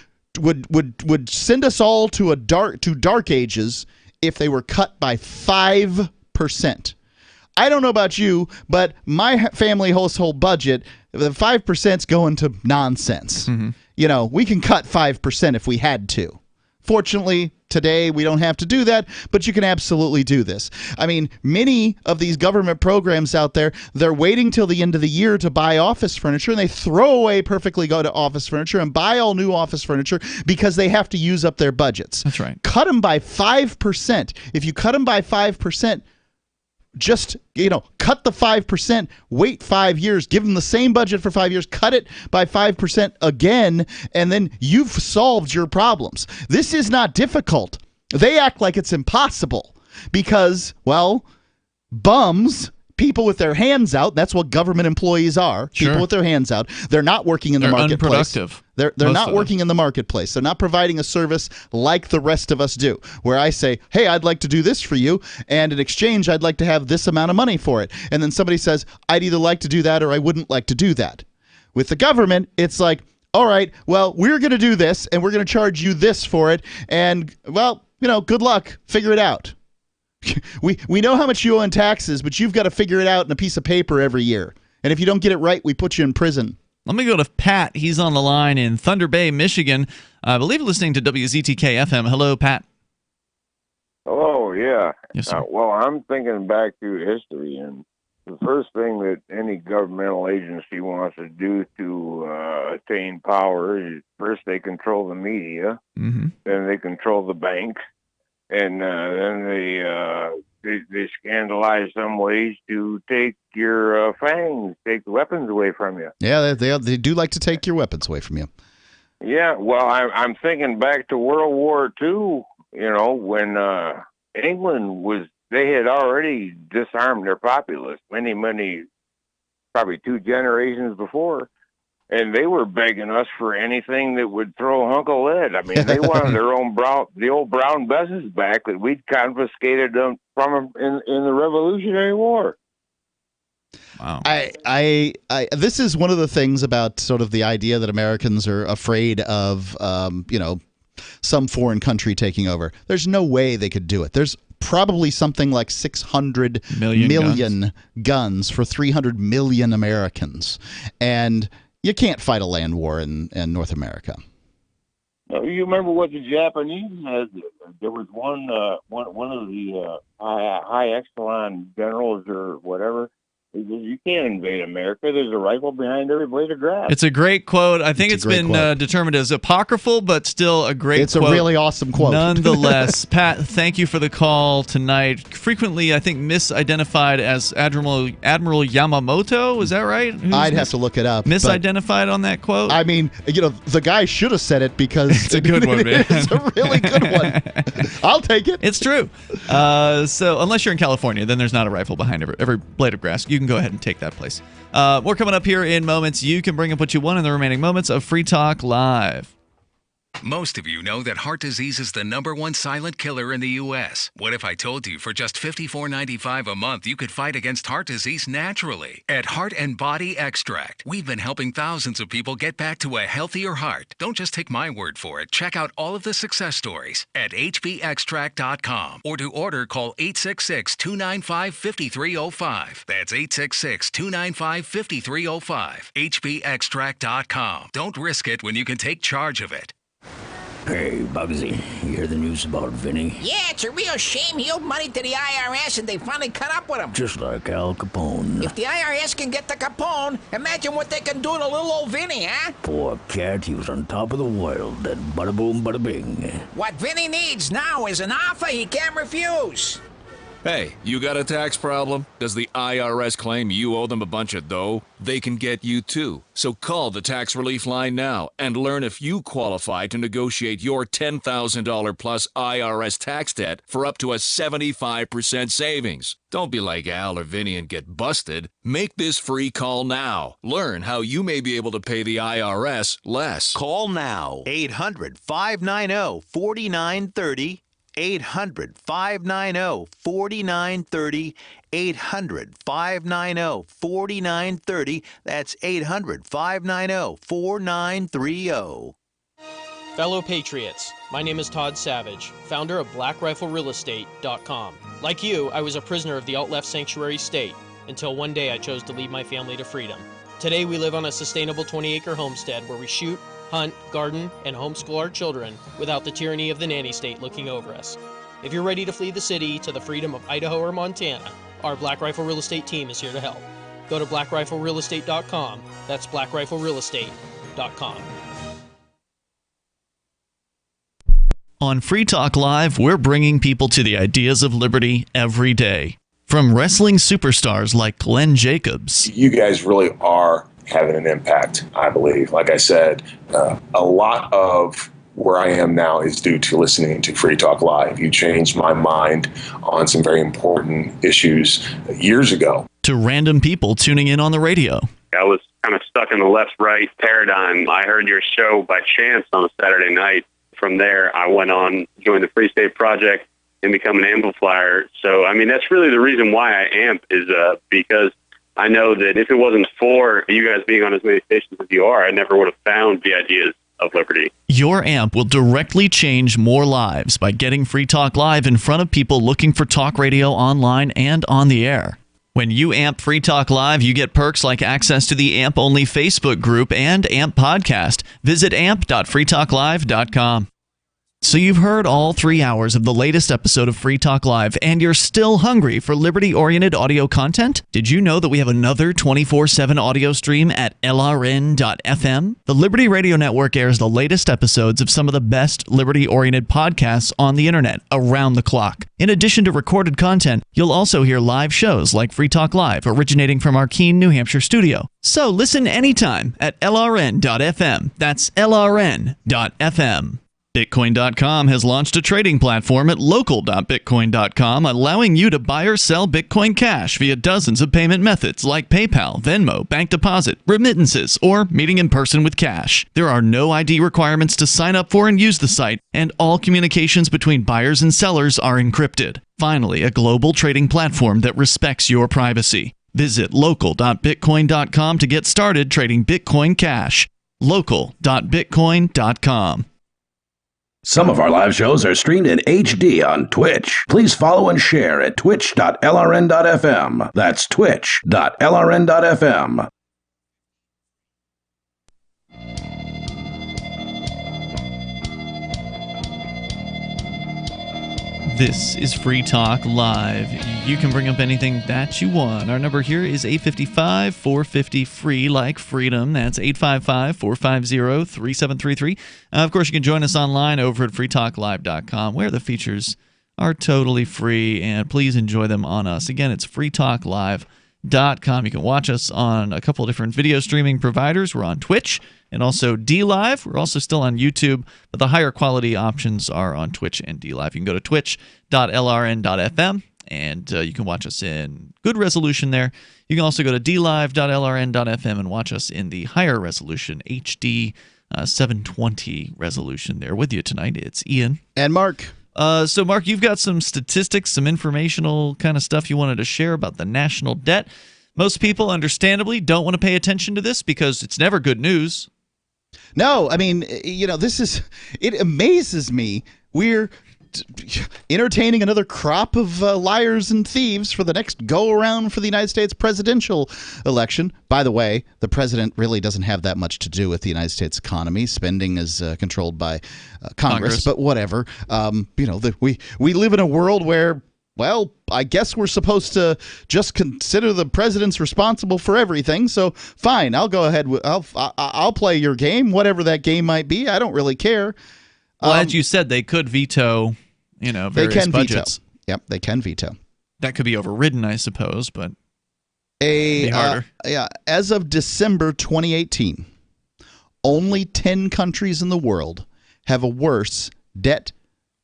send us all to dark ages if they were cut by 5%? I don't know about you, but my family household budget, the 5%'s going to nonsense. Mm-hmm. We can cut 5% if we had to. Fortunately, today we don't have to do that, but you can absolutely do this. I mean, many of these government programs out there, they're waiting till the end of the year to buy office furniture, and they throw away perfectly good office furniture and buy all new office furniture because they have to use up their budgets. That's right. Cut them by 5%. If you cut them by 5%, just, cut the 5%, wait 5 years, give them the same budget for 5 years, cut it by 5% again, and then you've solved your problems. This is not difficult. They act like it's impossible because, well, bums, people with their hands out, that's what government employees are. Sure. People with their hands out. They're not working in the marketplace. Unproductive. They're not working in the marketplace. They're not providing a service like the rest of us do, where I say, hey, I'd like to do this for you, and in exchange, I'd like to have this amount of money for it. And then somebody says, I'd either like to do that or I wouldn't like to do that. With the government, it's like, all right, well, we're going to do this, and we're going to charge you this for it, and, well, good luck. Figure it out. We know how much you owe in taxes, but you've got to figure it out in a piece of paper every year. And if you don't get it right, we put you in prison. Let me go to Pat. He's on the line in Thunder Bay, Michigan. I believe listening to WZTK FM. Hello, Pat. Oh, yeah. Yes, sir. Well, I'm thinking back through history, and the first thing that any governmental agency wants to do to attain power is first they control the media, then they control the banks, and then they scandalize some ways to take your fangs, take the weapons away from you. Yeah, they do like to take your weapons away from you. Yeah, well, I'm thinking back to World War II, when England they had already disarmed their populace many, probably 2 generations before, and they were begging us for anything that would throw a hunk of lead. I mean, they wanted the old brown buses back that we'd confiscated them from them in the Revolutionary War. Wow. I this is one of the things about sort of the idea that Americans are afraid of, some foreign country taking over. There's no way they could do it. There's probably something like 600 million guns for 300 million Americans. And you can't fight a land war in North America. You remember what the Japanese had? There was one of the high echelon generals or whatever. He says, you can't invade America. There's a rifle behind every blade of grass. It's a great quote. I think it's been determined as apocryphal, but still a great quote. It's a really awesome quote. Nonetheless, Pat, thank you for the call tonight. Frequently, I think, misidentified as Admiral Yamamoto. Is that right? I'd have to look it up. Misidentified on that quote? I mean, the guy should have said it because it's a good one, man. It's a really good one. I'll take it. It's true. So unless you're in California, then there's not a rifle behind every blade of grass. You can go ahead and take that place. More coming up here in moments. You can bring up what you want in the remaining moments of Free Talk Live. Most of you know that heart disease is the #1 silent killer in the U.S. What if I told you for just $54.95 a month you could fight against heart disease naturally? At Heart and Body Extract, we've been helping thousands of people get back to a healthier heart. Don't just take my word for it. Check out all of the success stories at hbextract.com, or to order, call 866-295-5305. That's 866-295-5305. hbextract.com. Don't risk it when you can take charge of it. Hey, Bugsy, you hear the news about Vinny? Yeah, it's a real shame. He owed money to the IRS and they finally cut up with him. Just like Al Capone. If the IRS can get to Capone, imagine what they can do to little old Vinny, huh? Poor cat, he was on top of the world. Then bada boom, bada bing. What Vinny needs now is an offer he can't refuse. Hey, you got a tax problem? Does the IRS claim you owe them a bunch of dough? They can get you too. So call the tax relief line now and learn if you qualify to negotiate your $10,000 plus IRS tax debt for up to a 75% savings. Don't be like Al or Vinny and get busted. Make this free call now. Learn how you may be able to pay the IRS less. Call now. 800-590-4930. 800-590-4930. 800-590-4930. That's 800-590-4930. Fellow Patriots, my name is Todd Savage, founder of BlackRifleRealEstate.com. Like you, I was a prisoner of the alt-left sanctuary state until one day I chose to lead my family to freedom. Today we live on a sustainable 20-acre homestead where we shoot, hunt, garden, and homeschool our children without the tyranny of the nanny state looking over us. If you're ready to flee the city to the freedom of Idaho or Montana, our Black Rifle Real Estate team is here to help. Go to BlackRifleRealEstate.com. That's BlackRifleRealEstate.com. On Free Talk Live, we're bringing people to the ideas of liberty every day. From wrestling superstars like Glenn Jacobs. You guys really are having an impact, I believe. Like I said, a lot of where I am now is due to listening to Free Talk Live. You changed my mind on some very important issues years ago. To random people tuning in on the radio. I was kind of stuck in the left-right paradigm. I heard your show by chance on a Saturday night. From there, I went on, joined the Free State Project, and become an amplifier. So, I mean, that's really the reason why I amp is because I know that if it wasn't for you guys being on as many stations as you are, I never would have found the ideas of liberty. Your amp will directly change more lives by getting Free Talk Live in front of people looking for talk radio online and on the air. When you amp Free Talk Live, you get perks like access to the AMP-only Facebook group and AMP podcast. Visit amp.freetalklive.com. So you've heard all 3 hours of the latest episode of Free Talk Live, and you're still hungry for liberty-oriented audio content? Did you know that we have another 24/7 audio stream at LRN.FM? The Liberty Radio Network airs the latest episodes of some of the best liberty-oriented podcasts on the internet around the clock. In addition to recorded content, you'll also hear live shows like Free Talk Live, originating from our Keene, New Hampshire studio. So listen anytime at LRN.FM. That's LRN.FM. Bitcoin.com has launched a trading platform at local.bitcoin.com, allowing you to buy or sell Bitcoin Cash via dozens of payment methods like PayPal, Venmo, bank deposit, remittances, or meeting in person with cash. There are no ID requirements to sign up for and use the site, and all communications between buyers and sellers are encrypted. Finally, a global trading platform that respects your privacy. Visit local.bitcoin.com to get started trading Bitcoin Cash. local.bitcoin.com. Some of our live shows are streamed in HD on Twitch. Please follow and share at twitch.lrn.fm. That's twitch.lrn.fm. This is Free Talk Live. You can bring up anything that you want. Our number here is 855-450-FREE, like freedom. That's 855-450-3733. Of course, you can join us online over at freetalklive.com, where the features are totally free, and please enjoy them on us. Again, it's freetalklive.com. You can watch us on a couple of different video streaming providers. We're on Twitch and also DLive. We're also still on YouTube, but the higher quality options are on Twitch and DLive. You can go to twitch.lrn.fm, and you can watch us in good resolution there. You can also go to dlive.lrn.fm and watch us in the higher resolution, HD 720 resolution there. With you tonight, it's Ian. And Mark. So, Mark, you've got some statistics, some informational kind of stuff you wanted to share about the national debt. Most people, understandably, don't want to pay attention to this because it's never good news. No, I mean, it amazes me. We're entertaining another crop of liars and thieves for the next go-around for the United States presidential election. By the way, the president really doesn't have that much to do with the United States economy. Spending is controlled by Congress, but whatever. We live in a world where, well, I guess we're supposed to just consider the president's responsible for everything. So fine, I'll go ahead. I'll play your game, whatever that game might be. I don't really care. Well, as you said, they could veto, various they can budgets. Veto. Yep, they can veto. That could be overridden, I suppose, but it'd be harder. As of December 2018, only 10 countries in the world have a worse debt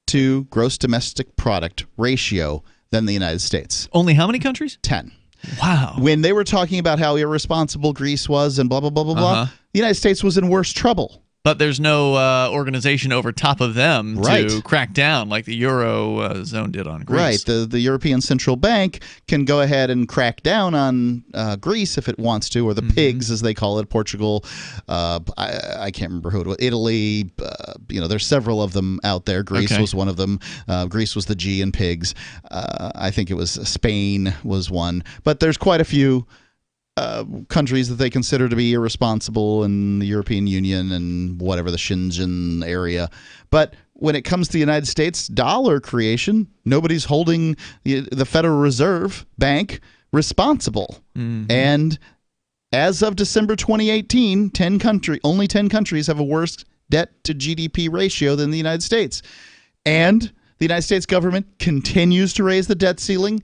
to gross domestic product ratio than the United States. Only how many countries? 10. Wow. When they were talking about how irresponsible Greece was and blah, blah, blah, blah, blah, the United States was in worse trouble. But there's no organization over top of them to crack down like the Eurozone did on Greece. Right. The European Central Bank can go ahead and crack down on Greece if it wants to, or the pigs, as they call it, Portugal. I can't remember who it was. Italy. There's several of them out there. Greece was one of them. Greece was the G in pigs. I think it was Spain was one. But there's quite a few countries that they consider to be irresponsible in the European Union and whatever, the Schengen area. But when it comes to the United States dollar creation, nobody's holding the Federal Reserve Bank responsible. And as of December 2018, only 10 countries have a worse debt to GDP ratio than the United States. And the United States government continues to raise the debt ceiling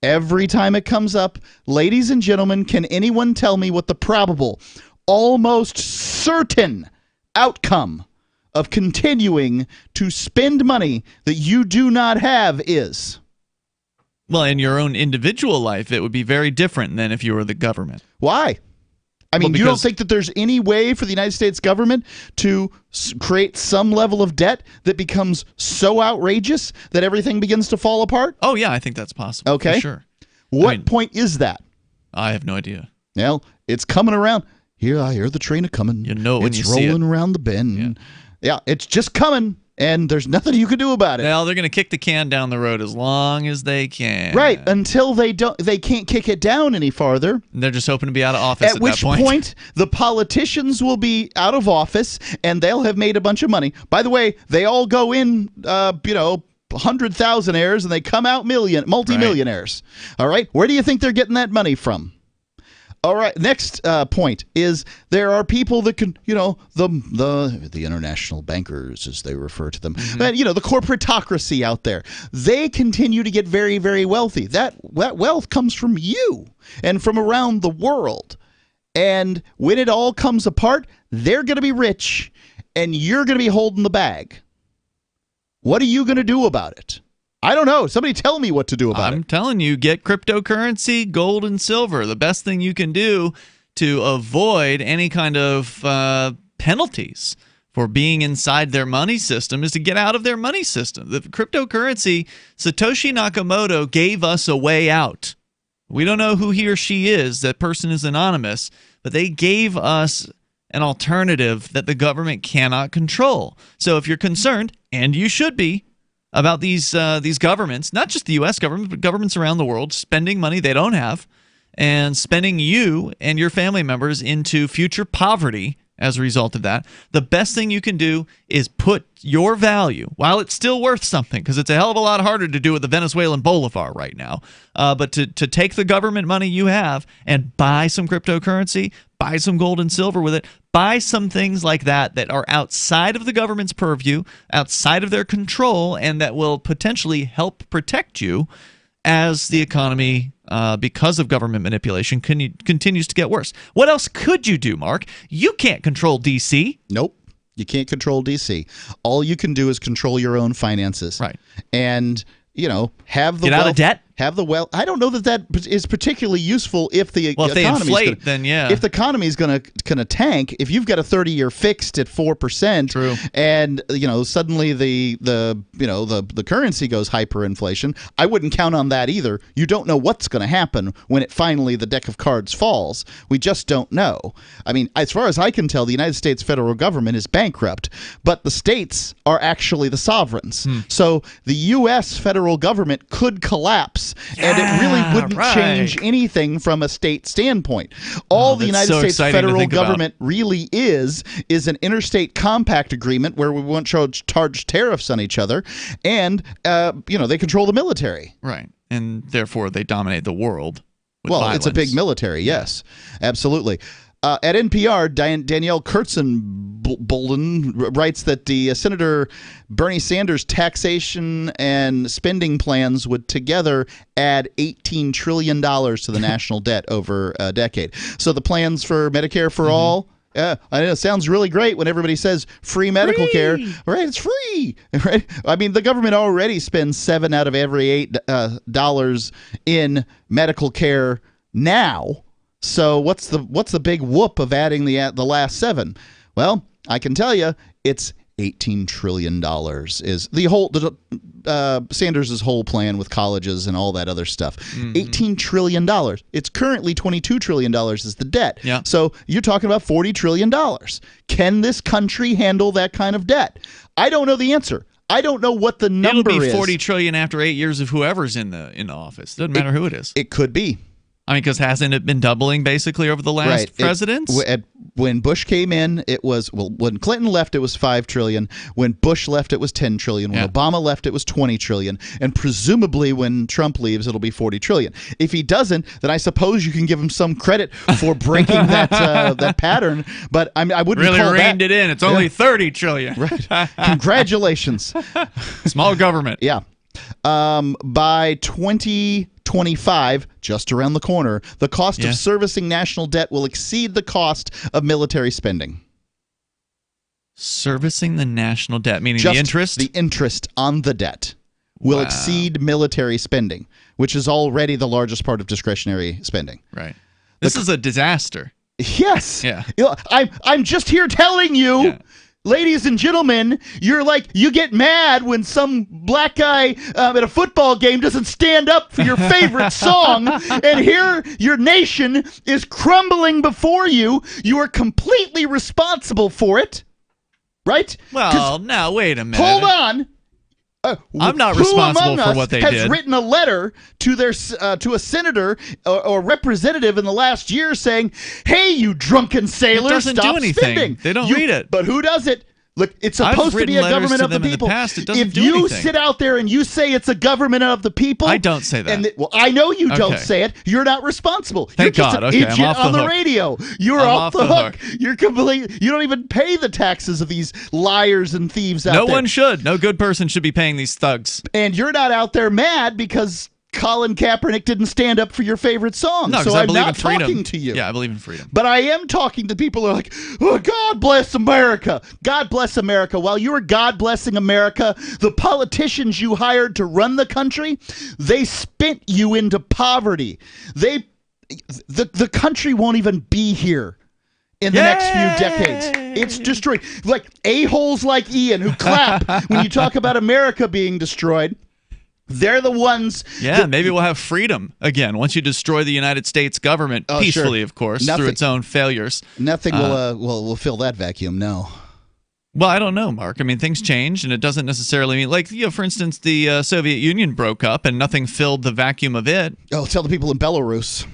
every time it comes up. Ladies and gentlemen, can anyone tell me what the probable, almost certain outcome of continuing to spend money that you do not have is? Well, in your own individual life, it would be very different than if you were the government. Why? I mean, you don't think that there's any way for the United States government to create some level of debt that becomes so outrageous that everything begins to fall apart? Oh, yeah, I think that's possible. Okay. For sure. What point is that? I have no idea. Well, it's coming around. Here, I hear the train a-coming. You know when it's you see it. rolling around the bend. Yeah, it's just coming. and there's nothing you can do about it. Well, they're going to kick the can down the road as long as they can. Right, until they can't kick it down any farther. They're just hoping to be out of office at which that point. The politicians will be out of office, and they'll have made a bunch of money. By the way, they all go in, 100,000-aires, and they come out multi-millionaires. All right, where do you think they're getting that money from? All right, next point is there are people that can, the international bankers, as they refer to them, but, the corporatocracy out there. They continue to get very, very wealthy. That wealth comes from you and from around the world. And when it all comes apart, they're going to be rich, and you're going to be holding the bag. What are you going to do about it? I don't know. Somebody tell me what to do about it. I'm telling you, get cryptocurrency, gold and silver. The best thing you can do to avoid any kind of penalties for being inside their money system is to get out of their money system. The cryptocurrency, Satoshi Nakamoto gave us a way out. We don't know who he or she is. That person is anonymous, but they gave us an alternative that the government cannot control. So if you're concerned, and you should be, about these governments, not just the U.S. government, but governments around the world, spending money they don't have and spending you and your family members into future poverty as a result of that, the best thing you can do is put your value, while it's still worth something, because it's a hell of a lot harder to do with the Venezuelan bolivar right now, but to take the government money you have and buy some cryptocurrency, buy some gold and silver with it, buy some things like that that are outside of the government's purview, outside of their control, and that will potentially help protect you as the economy, because of government manipulation, continues to get worse. What else could you do, Mark? You can't control D.C. Nope. You can't control D.C. All you can do is control your own finances. Right. And, have the Get out of debt? Have the wealth. I don't know that is particularly useful if the if they inflate, then yeah. If the economy is going to tank, if you've got a 30-year fixed at 4%, true, and suddenly the currency goes hyperinflation, I wouldn't count on that either. You don't know what's going to happen when the deck of cards falls. We just don't know. I mean, as far as I can tell, the United States federal government is bankrupt, but the states are actually the sovereigns. So the U.S. federal government could collapse. And it really wouldn't change anything from a state standpoint. All the United States federal government really is an interstate compact agreement where we won't charge tariffs on each other, and they control the military. Right, and therefore they dominate the world. Well, it's a big military, yes, absolutely. At NPR, Danielle Kurtzenbolden writes that the Senator Bernie Sanders' taxation and spending plans would together add $18 trillion to the national debt over a decade. So the plans for Medicare for all, I know it sounds really great when everybody says free medical care. Right, it's free. Right? I mean, the government already spends 7 out of every $8 in medical care now. So what's the big whoop of adding the last 7? Well, I can tell you it's $18 trillion is the whole Sanders' whole plan with colleges and all that other stuff. $18 trillion. It's currently $22 trillion is the debt. Yeah. So you're talking about $40 trillion. Can this country handle that kind of debt? I don't know the answer. I don't know what the number is. It'll be $40 trillion after 8 years of whoever's in the office. Doesn't matter who it is. It could be. I mean, because hasn't it been doubling basically over the last presidents? When Bush came in, it was when Clinton left, it was $5 trillion. When Bush left, it was $10 trillion. When Obama left, it was $20 trillion. And presumably, when Trump leaves, it'll be $40 trillion. If he doesn't, then I suppose you can give him some credit for breaking that pattern. But I wouldn't really call reined it in. It's only $30 trillion. Right. Congratulations. Small government. Yeah. By 2025, just around the corner, the cost of servicing national debt will exceed the cost of military spending. Servicing the national debt, meaning just the interest? The interest on the debt will exceed military spending, which is already the largest part of discretionary spending. Right. This is a disaster. Yes. Yeah. I'm just here telling you. Yeah. Ladies and gentlemen, you get mad when some black guy at a football game doesn't stand up for your favorite song, and here your nation is crumbling before you. You are completely responsible for it. right? Well, now, wait a minute. Hold on. I'm not Who responsible among for us what they has did. written a letter to their to a senator or representative in the last year saying, "Hey, you drunken sailors, doesn't stop do anything. spending." They don't read it. But who does it? Look, it's I've supposed to be a written letters government to of the them in the people. past. It doesn't If do you anything. sit out there and you say it's a government of the people, I don't say that. well, I know you don't Okay. say it. You're not responsible. Thank You're just God. an Okay, I'm idiot off the on the hook. radio. You're I'm off the off the hook. You're complete. You don't even pay the taxes of these liars and thieves out No there. one should. No good person should be paying these thugs. And you're not out there mad because Colin Kaepernick didn't stand up for your favorite song. No, so because I I'm believe not in freedom. talking to you. Yeah, I believe in freedom. But I am talking to people who are like, oh, God bless America. God bless America. While you were God blessing America, the politicians you hired to run the country, they spent you into poverty. The country won't even be here in the next few decades. It's destroyed. Like a-holes like Ian who clap when you talk about America being destroyed. They're the ones. Yeah, maybe we'll have freedom again once you destroy the United States government peacefully, sure. of course, Nothing. through its own failures. Nothing will fill that vacuum. No. Well, I don't know, Mark. I mean, things change, and it doesn't necessarily mean, like, for instance, the Soviet Union broke up, and nothing filled the vacuum of it. Oh, tell the people in Belarus.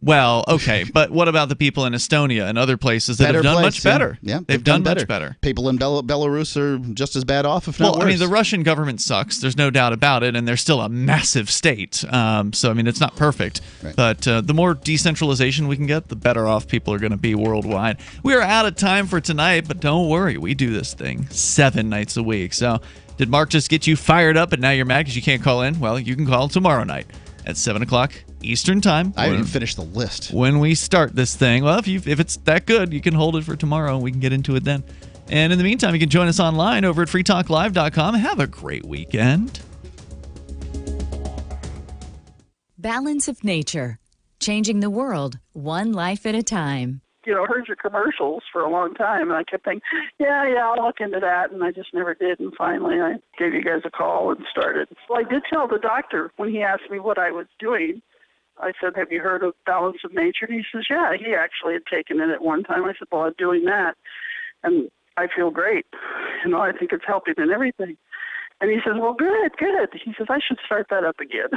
Well, okay, but what about the people in Estonia and other places that have done much better? Yeah, they've done much better. People in Belarus are just as bad off, if not Well, worse. I mean, the Russian government sucks. There's no doubt about it, and they're still a massive state. So, I mean, it's not perfect. Right. But the more decentralization we can get, the better off people are going to be worldwide. We are out of time for tonight, but don't worry. We do this thing 7 nights a week. So did Mark just get you fired up and now you're mad because you can't call in? Well, you can call tomorrow night at 7 o'clock Eastern Time. I haven't even finished the list. When we start this thing, well, if it's that good, you can hold it for tomorrow and we can get into it then. And in the meantime, you can join us online over at freetalklive.com. Have a great weekend. Balance of Nature. Changing the world, one life at a time. Heard your commercials for a long time, and I kept thinking, yeah, I'll look into that, and I just never did. And finally, I gave you guys a call and started. Well, I did tell the doctor when he asked me what I was doing. I said, have you heard of Balance of Nature? And he says, yeah, he actually had taken it at one time. I said, well, I'm doing that, and I feel great. I think it's helping and everything. And he says, well, good. He says, I should start that up again.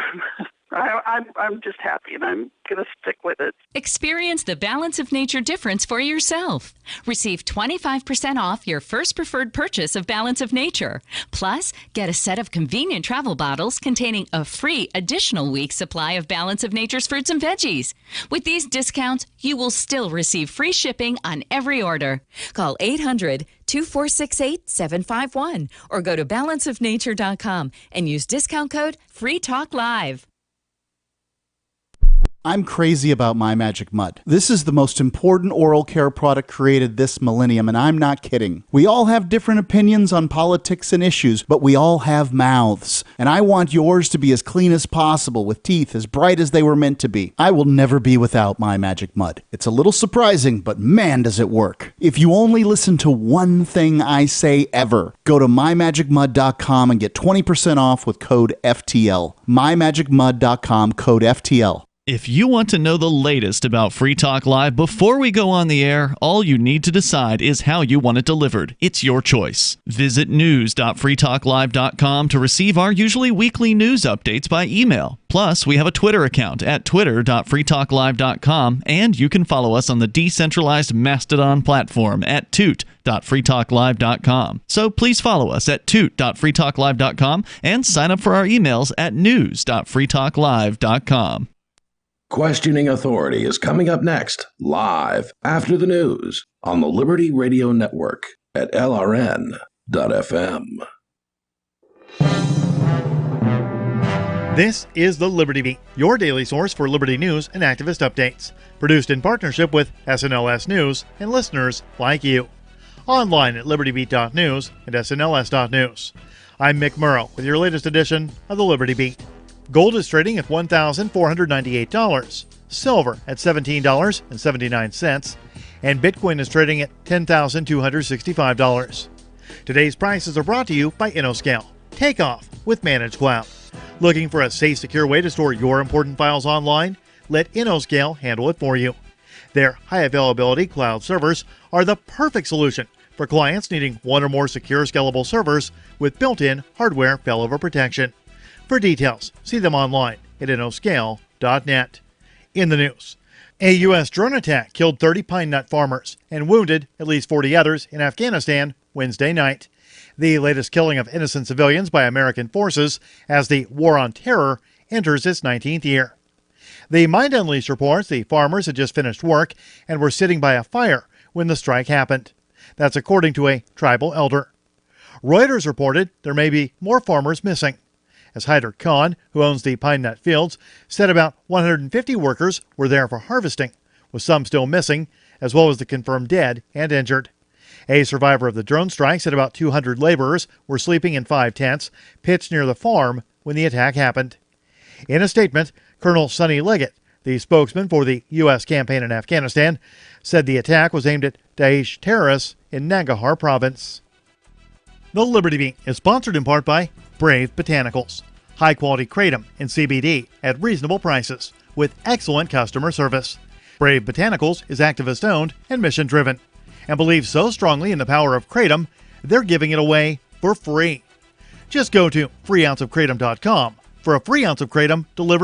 I'm just happy, and I'm going to stick with it. Experience the Balance of Nature difference for yourself. Receive 25% off your first preferred purchase of Balance of Nature. Plus, get a set of convenient travel bottles containing a free additional week's supply of Balance of Nature's fruits and veggies. With these discounts, you will still receive free shipping on every order. Call 800-2468-751 or go to balanceofnature.com and use discount code FREETALKLIVE. I'm crazy about My Magic Mud. This is the most important oral care product created this millennium, and I'm not kidding. We all have different opinions on politics and issues, but we all have mouths. And I want yours to be as clean as possible, with teeth as bright as they were meant to be. I will never be without My Magic Mud. It's a little surprising, but man, does it work. If you only listen to one thing I say ever, go to mymagicmud.com and get 20% off with code FTL. mymagicmud.com, code FTL. If you want to know the latest about Free Talk Live before we go on the air, all you need to decide is how you want it delivered. It's your choice. Visit news.freetalklive.com to receive our usually weekly news updates by email. Plus, we have a Twitter account at twitter.freetalklive.com, and you can follow us on the decentralized Mastodon platform at toot.freetalklive.com. So please follow us at toot.freetalklive.com and sign up for our emails at news.freetalklive.com. Questioning Authority is coming up next, live after the news on the Liberty Radio Network at LRN.FM. This is the Liberty Beat, your daily source for Liberty news and activist updates. Produced in partnership with SNLS News and listeners like you. Online at libertybeat.news and snls.news. I'm Mick Murrow with your latest edition of the Liberty Beat. Gold is trading at $1,498, silver at $17.79, and Bitcoin is trading at $10,265. Today's prices are brought to you by InnoScale. Takeoff with Managed Cloud. Looking for a safe, secure way to store your important files online? Let InnoScale handle it for you. Their high availability cloud servers are the perfect solution for clients needing one or more secure scalable servers with built-in hardware failover protection. For details, see them online at innoscale.net. In the news, a U.S. drone attack killed 30 pine nut farmers and wounded at least 40 others in Afghanistan Wednesday night. The latest killing of innocent civilians by American forces as the War on Terror enters its 19th year. The Mind Unleashed reports the farmers had just finished work and were sitting by a fire when the strike happened. That's according to a tribal elder. Reuters reported there may be more farmers missing. As Hyder Khan, who owns the pine nut fields, said about 150 workers were there for harvesting, with some still missing, as well as the confirmed dead and injured. A survivor of the drone strike said about 200 laborers were sleeping in 5 tents pitched near the farm when the attack happened. In a statement, Colonel Sonny Leggett, the spokesman for the U.S. campaign in Afghanistan, said the attack was aimed at Daesh terrorists in Nangarhar province. The Liberty Beat is sponsored in part by Brave Botanicals, high-quality kratom and CBD at reasonable prices with excellent customer service. Brave Botanicals is activist-owned and mission-driven and believes so strongly in the power of kratom, they're giving it away for free. Just go to freeounceofkratom.com for a free ounce of kratom delivered